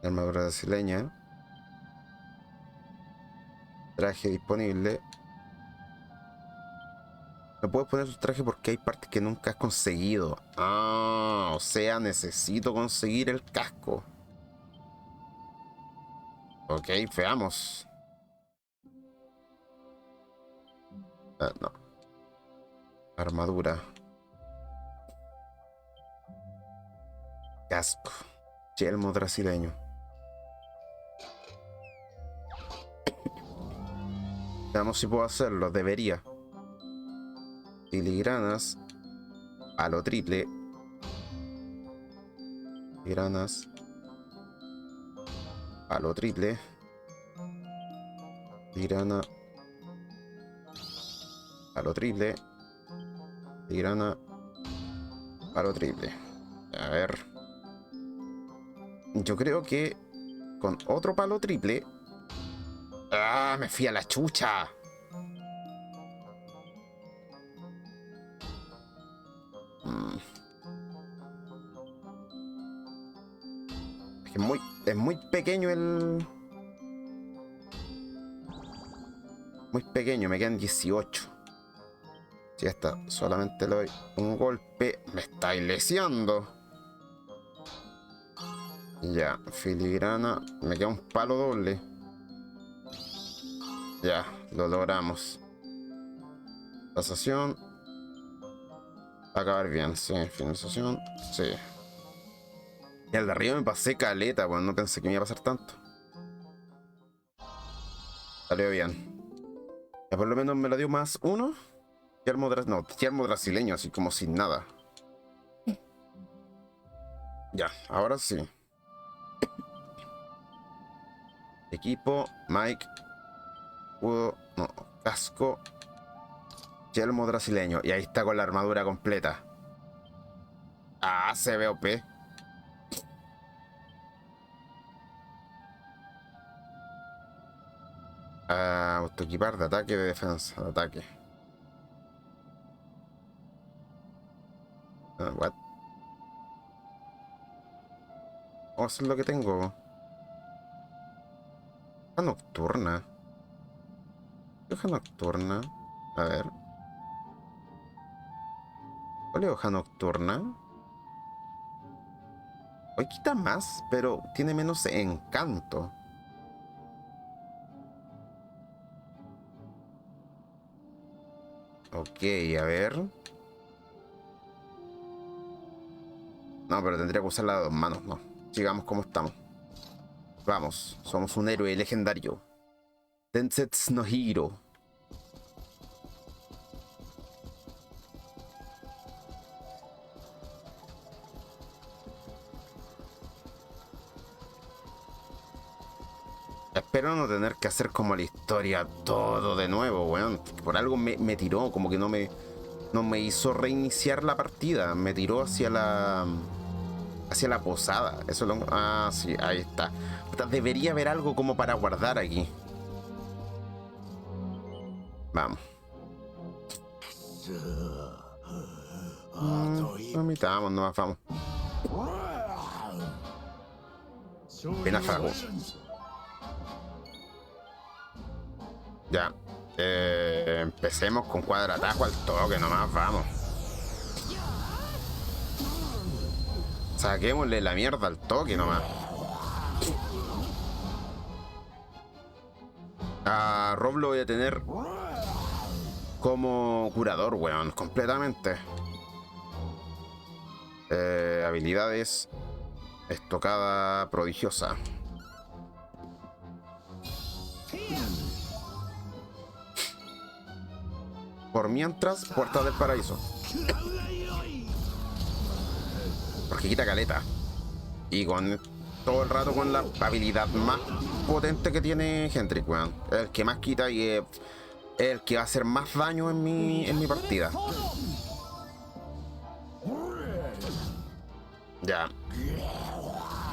Speaker 8: La armadura brasileña. Traje disponible. No puedes poner tu traje porque hay partes que nunca has conseguido. Ah, o sea, necesito conseguir el casco. Ok, veamos. No. Armadura. Casco. Yelmo brasileño. Veamos si puedo hacerlo. Debería. Filigranas. Palo triple. Filigranas. Palo triple. Filigrana. Palo triple. Filigrana. Palo triple. A ver. Yo creo que con otro palo triple. ¡Ah! Me fui a la chucha. Es muy pequeño el... Muy pequeño, me quedan 18. Si ya está, solamente le doy un golpe. Me estáis leseando. Ya, filigrana. Me queda un palo doble. Ya, lo logramos. Tasación. Acabar bien, sí. Finalización, sí. Y al de arriba me pasé caleta, bueno, no pensé que me iba a pasar tanto. Salió bien. Ya por lo menos me lo dio más uno. Yermo brasileño, así como sin nada. Ya, ahora sí. Equipo, Mike. Escudo, no, casco. Yelmo brasileño. Y ahí está con la armadura completa. Ah, se ve OP. Autoequipar de ataque, de defensa, de ataque. What? Oh, eso es lo que tengo. Hoja nocturna. ¿Qué hoja nocturna? A ver. ¿Cuál es hoja nocturna? Hoy quita más, pero tiene menos encanto. Ok, a ver. No, pero tendría que usar las dos manos, no. Sigamos como estamos. Vamos, somos un héroe legendario. Densetsu no Hiro. Espero no tener que hacer como la historia todo de nuevo, weón. Por algo me tiró, como que no me hizo reiniciar la partida. Me tiró hacia la posada. Eso lo... Ah, sí, ahí está. Debería haber algo como para guardar aquí. Vamos. Omitamos, nomás vamos. Penafago. Ya. Empecemos con cuadratajo al toque, nomás vamos. Saquémosle la mierda al toque nomás. A Rob lo voy a tener como curador, weón, completamente. Habilidades. Estocada prodigiosa. Por mientras, Puerta del Paraíso. Porque quita caleta. Y con todo el rato con la habilidad más potente que tiene Hendrik, weón. El que más quita y es el que va a hacer más daño en mi partida. Ya.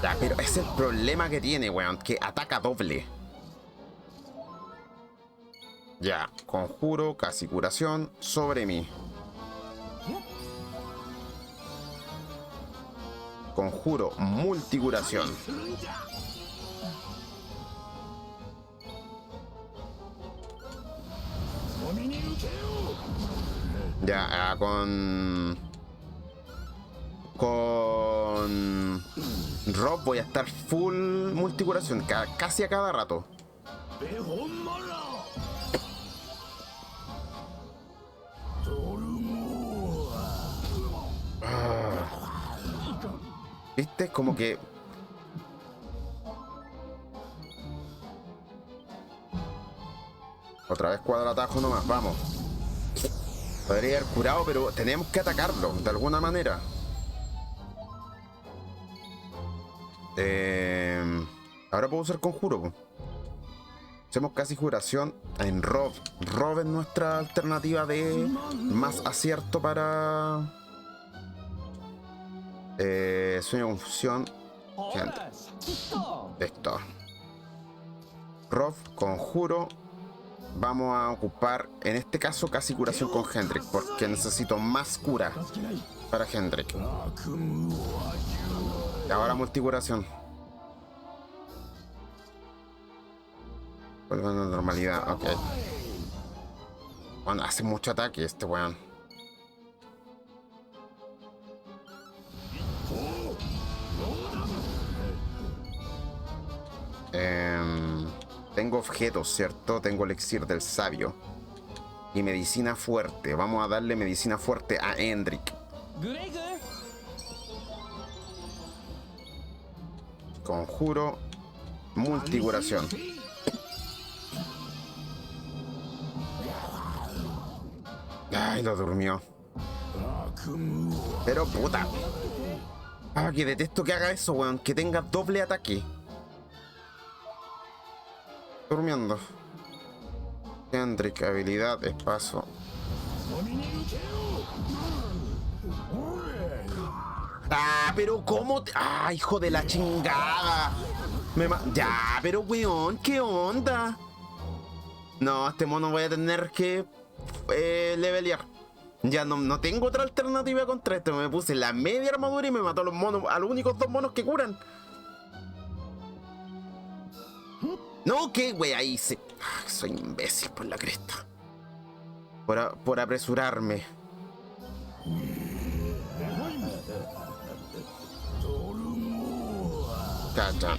Speaker 8: Ya, pero es el problema que tiene, weón. Que ataca doble. Ya, conjuro, casi curación sobre mí. Conjuro, multicuración. Ya, con Rob voy a estar full multicuración, casi a cada rato. ¿Viste? Como que... Otra vez cuadratajo nomás, vamos. Podría haber curado, pero tenemos que atacarlo de alguna manera. Ahora puedo usar conjuro, po. Hacemos casi curación en Rob. Rob es nuestra alternativa de más acierto para... sueño de confusión. Listo. Rob, conjuro. Vamos a ocupar, en este caso, casi curación con Hendrik, porque necesito más cura para Hendrik. Y ahora multicuración. Vuelve a la normalidad, ok. Bueno, hace mucho ataque este weón. Tengo objetos, ¿cierto? Tengo elixir del sabio. Y medicina fuerte. Vamos a darle medicina fuerte a Hendrik. Conjuro. Multicuración. Ay, lo durmió. Pero puta. Ah, que detesto que haga eso, weón. Que tenga doble ataque. Durmiendo. Hendrik, habilidad, espacio. Ah, pero ¿cómo? Ah, hijo de la chingada. Ya, pero weón, ¿qué onda? No, este mono voy a tener que levelear. Ya no tengo otra alternativa contra esto. Me puse la media armadura y me mató a los monos, a los únicos 2 monos que curan. No, ¿qué wea hice? Soy imbécil por la cresta. Por apresurarme. Cacha.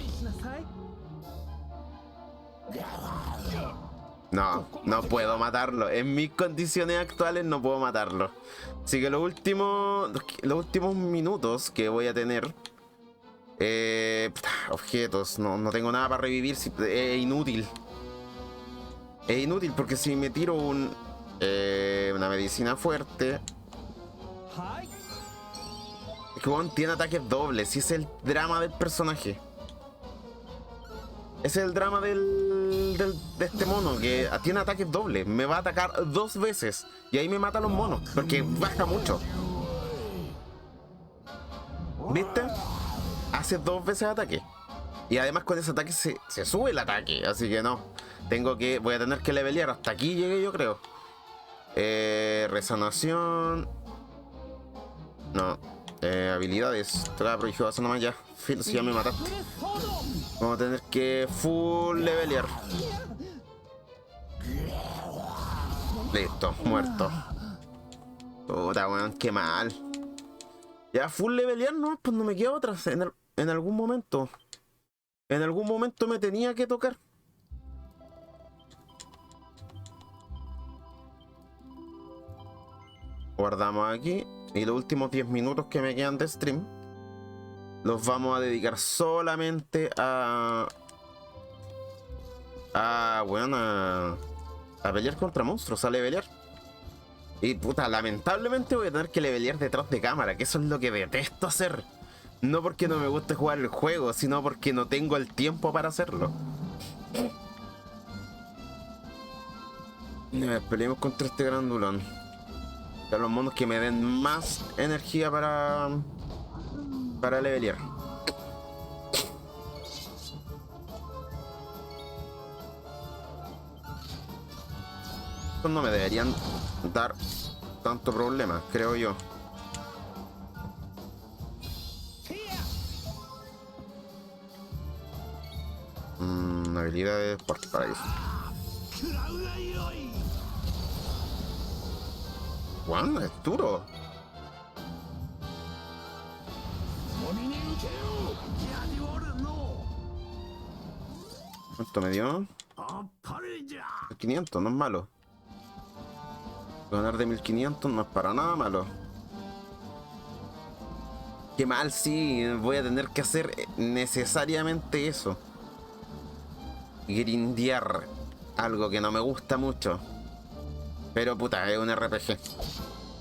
Speaker 8: No puedo matarlo. En mis condiciones actuales no puedo matarlo. Así que los últimos minutos que voy a tener... objetos. No tengo nada para revivir. Es inútil. Es inútil porque si me tiro una medicina fuerte... Es que bueno, tiene ataques dobles. Y ese es el drama del personaje. Ese es el drama de este mono, que tiene ataques dobles. Me va a atacar 2 veces y ahí me mata a los monos, porque baja mucho. ¿Viste? Hace 2 veces ataque. Y además con ese ataque se sube el ataque. Así que no. Voy a tener que levelear. Hasta aquí llegué, yo creo. Resanación. No. Habilidades. Traga prodigiosa nomás ya. Phil, si ya me mataste. Vamos a tener que full levelear. Listo, muerto. Puta, weón, qué mal. Ya full levelear, no, pues no me queda otra. En algún momento. En algún momento me tenía que tocar. Guardamos aquí. Y los últimos 10 minutos que me quedan de stream los vamos a dedicar solamente a pelear contra monstruos, a levelear. Y puta, lamentablemente voy a tener que levelear detrás de cámara, que eso es lo que detesto hacer. No porque no me guste jugar el juego, sino porque no tengo el tiempo para hacerlo. Peleemos contra este grandulón. A los monos que me den más energía para levelear. Estos no me deberían dar tanto problema, creo yo. Habilidades para eso. Juan, es duro. ¿Cuánto me dio? 1500, no es malo. Ganar de 1500 no es para nada malo. Qué mal, sí. Voy a tener que hacer necesariamente eso. Grindear. Algo que no me gusta mucho. Pero puta, es un RPG.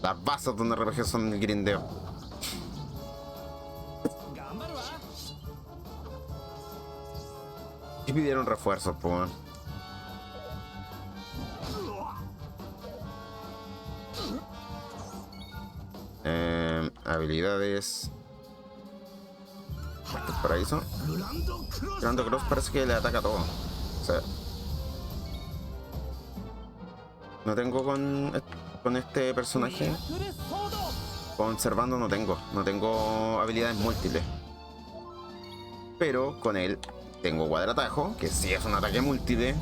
Speaker 8: Las bases de un RPG son el grindeo. Y pidieron refuerzos, pues. Habilidades. Paraíso. Grande Cross parece que le ataca todo. O sea, no tengo con este personaje. Conservando no tengo. No tengo habilidades múltiples. Pero con él tengo cuadratajo, que sí es un ataque múltiple.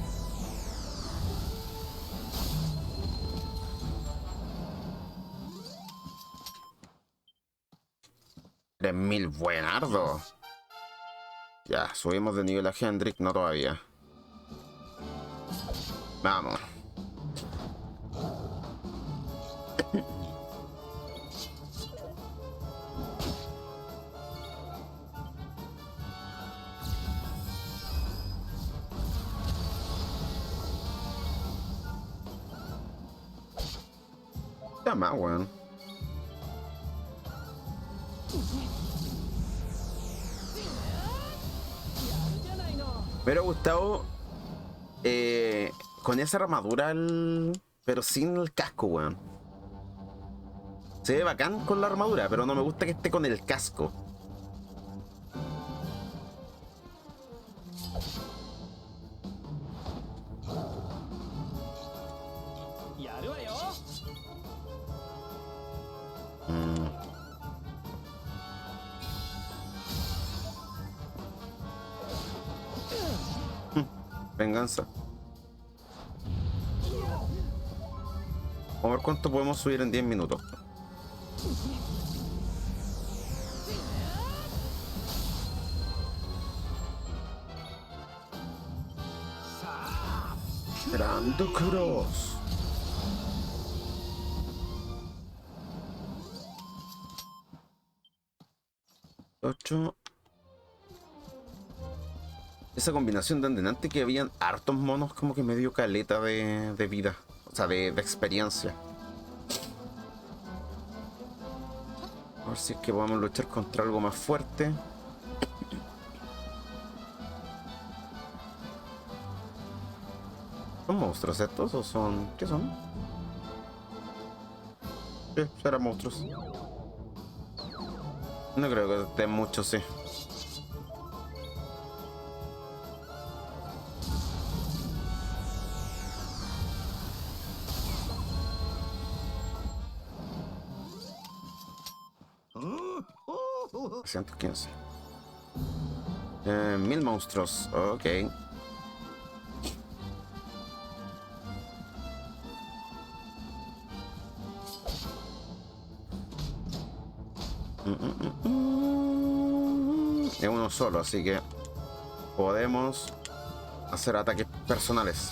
Speaker 8: 3000, buenardo. Ya, subimos de nivel a Hendrik, no todavía. Vamos. Ya más, weón. Me hubiera gustado con esa armadura, pero sin el casco, weón. Se ve bacán con la armadura, pero no me gusta que esté con el casco. Venganza. Vamos a ver cuánto podemos subir en 10 minutos. Grande Cross. Ocho. Esa combinación de andenante que habían hartos monos como que me dio caleta de vida. O sea, de experiencia. A ver si es que podemos luchar contra algo más fuerte. ¿Son monstruos estos o son...? ¿Qué son? Sí, serán monstruos. No creo que estén muchos, sí. $115. 1000 monstruos, ok. Es uno solo, así que podemos hacer ataques personales.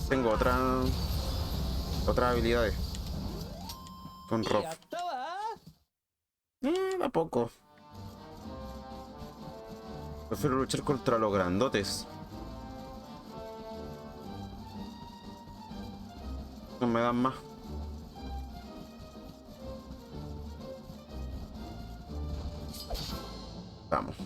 Speaker 8: Tengo otras habilidades con Rob. Da poco. Prefiero luchar contra los grandotes. No me dan más. Vamos.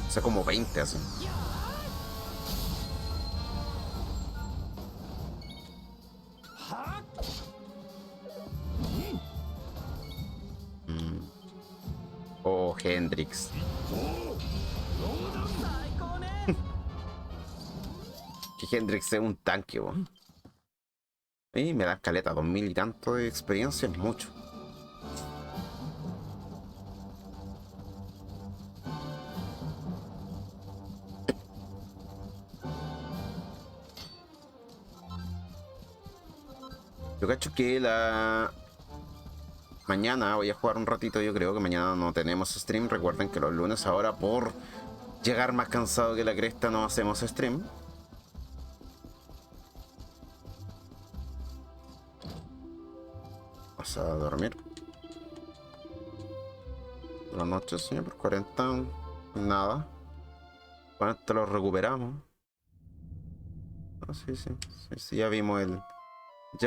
Speaker 8: Hace como 20 así. Oh, Hendrix. Que Hendrix es un tanque, bo. Y me da caleta, 2000 y tanto de experiencia, es mucho. Yo cacho que mañana voy a jugar un ratito. Yo creo que mañana no tenemos stream. Recuerden que los lunes ahora, por llegar más cansado que la cresta, no hacemos stream. Vas a dormir. Buenas noches, señor. Por 40, nada. 40 lo recuperamos. Ah, sí, ya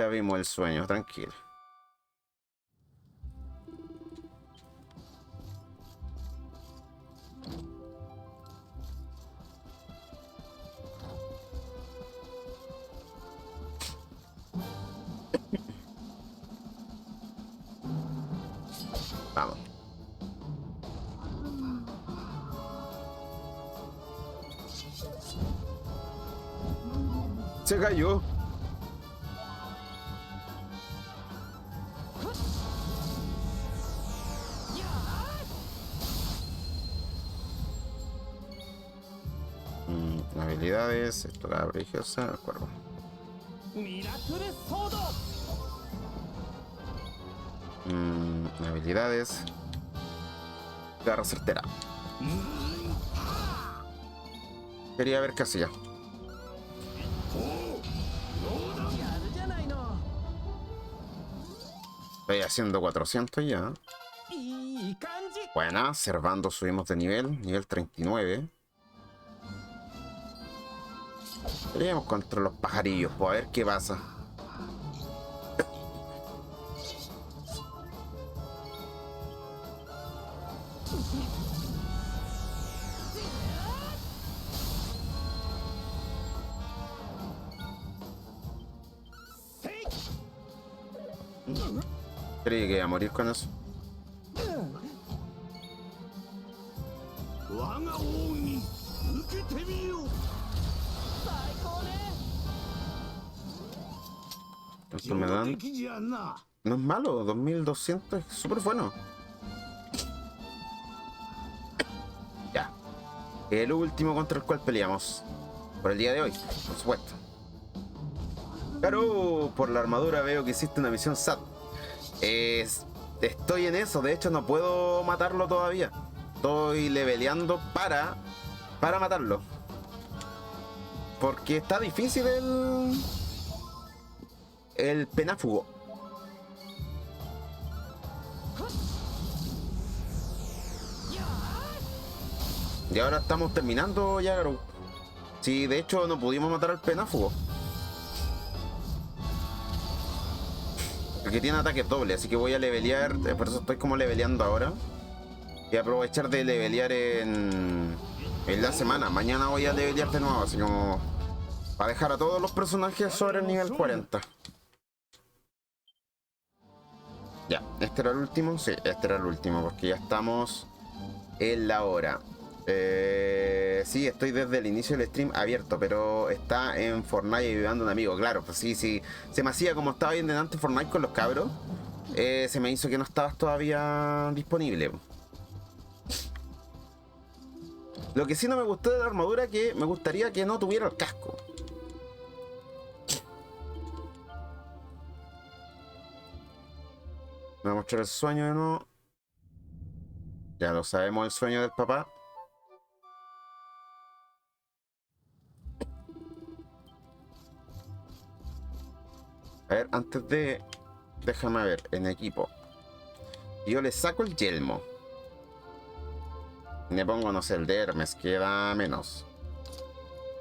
Speaker 8: vimos el sueño, tranquilo. Vamos. Se cayó. Habilidades, estructura religiosa, el cuervo. Habilidades. Garra certera. Quería ver qué hacía. Estoy haciendo 400 ya. Buena, Servando subimos de nivel 39. Peleamos contra los pajarillos, pues a ver qué pasa. Creí que iba a morir con eso. ¿Cuánto me dan? No es malo, 2200 es súper bueno. Ya. El último contra el cual peleamos. Por el día de hoy, por supuesto. Claro, por la armadura veo que hiciste una misión SAT. Estoy en eso, de hecho no puedo matarlo todavía. Estoy leveleando para matarlo. Porque está difícil el penáfugo. Y ahora estamos terminando ya, Garou. Sí, de hecho no pudimos matar al penáfugo. Porque tiene ataques dobles, así que voy a levelear. Por eso estoy como leveleando ahora. Y aprovechar de levelear en la semana. Mañana voy a levelear de nuevo, así como para dejar a todos los personajes sobre el nivel 40. Ya, ¿este era el último? Sí, este era el último, porque ya estamos en la hora. Sí, estoy desde el inicio del stream abierto, pero está en Fortnite ayudando a un amigo. Claro, pues sí, se me hacía como estaba bien delante Fortnite con los cabros. Se me hizo que no estabas todavía disponible. Lo que sí no me gustó de la armadura, que me gustaría que no tuviera el casco. Me voy a mostrar el sueño de nuevo. Ya lo sabemos, el sueño del papá. A ver, antes de... Déjame ver, en equipo. Yo le saco el yelmo. Le pongo, no sé, el de Hermes, queda menos.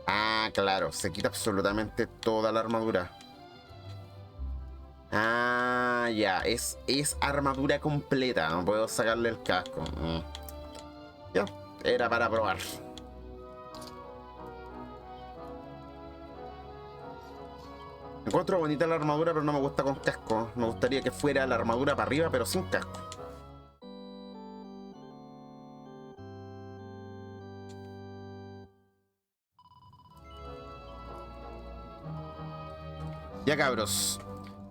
Speaker 8: Ah, claro, se quita absolutamente toda la armadura. Ah, ya, es armadura completa, no puedo sacarle el casco. Ya, era para probar. Encuentro bonita la armadura, pero no me gusta con casco. Me gustaría que fuera la armadura para arriba, pero sin casco. Ya, cabros,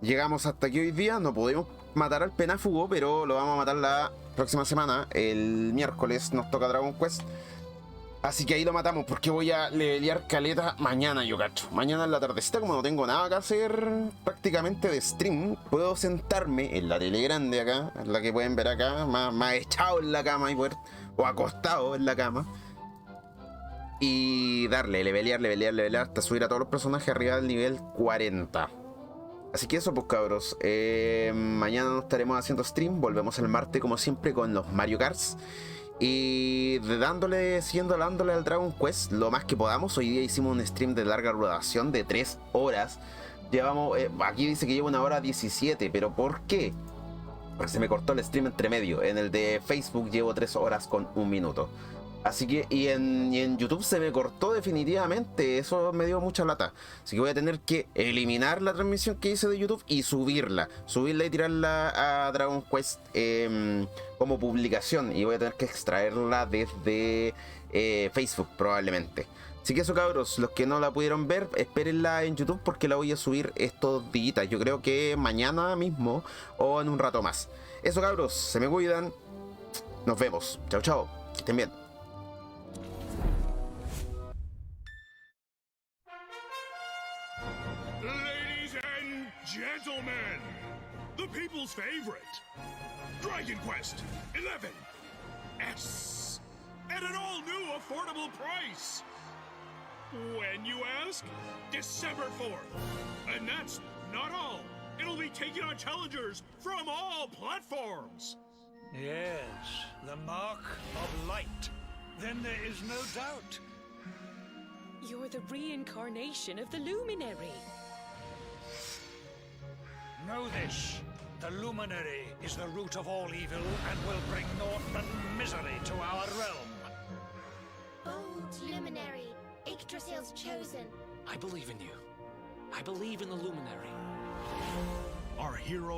Speaker 8: llegamos hasta aquí hoy día. No podemos matar al penáfugo, pero lo vamos a matar la próxima semana. El miércoles nos toca Dragon Quest. Así que ahí lo matamos, porque voy a levelear caleta mañana, yo cacho. Mañana en la tardecita, como no tengo nada que hacer prácticamente de stream, puedo sentarme en la tele grande acá, en la que pueden ver acá, más echado en la cama o acostado en la cama. Y darle, levelear hasta subir a todos los personajes arriba del nivel 40. Así que eso, pues, cabros. Mañana no estaremos haciendo stream. Volvemos el martes, como siempre, con los Mario Karts. Y siguiendo dándole al Dragon Quest lo más que podamos. Hoy día hicimos un stream de larga duración de 3 horas. Llevamos, aquí dice que llevo 1 hora 17, pero ¿por qué? Porque se me cortó el stream entre medio. En el de Facebook llevo 3 horas con 1 minuto. Así que, y en YouTube se me cortó definitivamente. Eso me dio mucha lata. Así que voy a tener que eliminar la transmisión que hice de YouTube y subirla y tirarla a Dragon Quest como publicación. Y voy a tener que extraerla desde Facebook probablemente. Así que eso, cabros, los que no la pudieron ver, espérenla en YouTube porque la voy a subir estos días. Yo creo que mañana mismo o en un rato más. Eso, cabros, se me cuidan. Nos vemos. Chao, chao. Que estén bien.
Speaker 1: Ladies and gentlemen, the people's favorite, Dragon Quest XI S, at an all-new affordable price. When you ask? December 4th. And that's not all. It'll be taking on challengers from all platforms.
Speaker 2: Yes, the mark of light. Then there is no doubt.
Speaker 3: You're the reincarnation of the Luminary.
Speaker 2: Know this. The Luminary is the root of all evil and will bring naught but misery to our realm.
Speaker 4: Bold Luminary, Yggdrasil's chosen.
Speaker 5: I believe in you. I believe in the Luminary.
Speaker 1: Our hero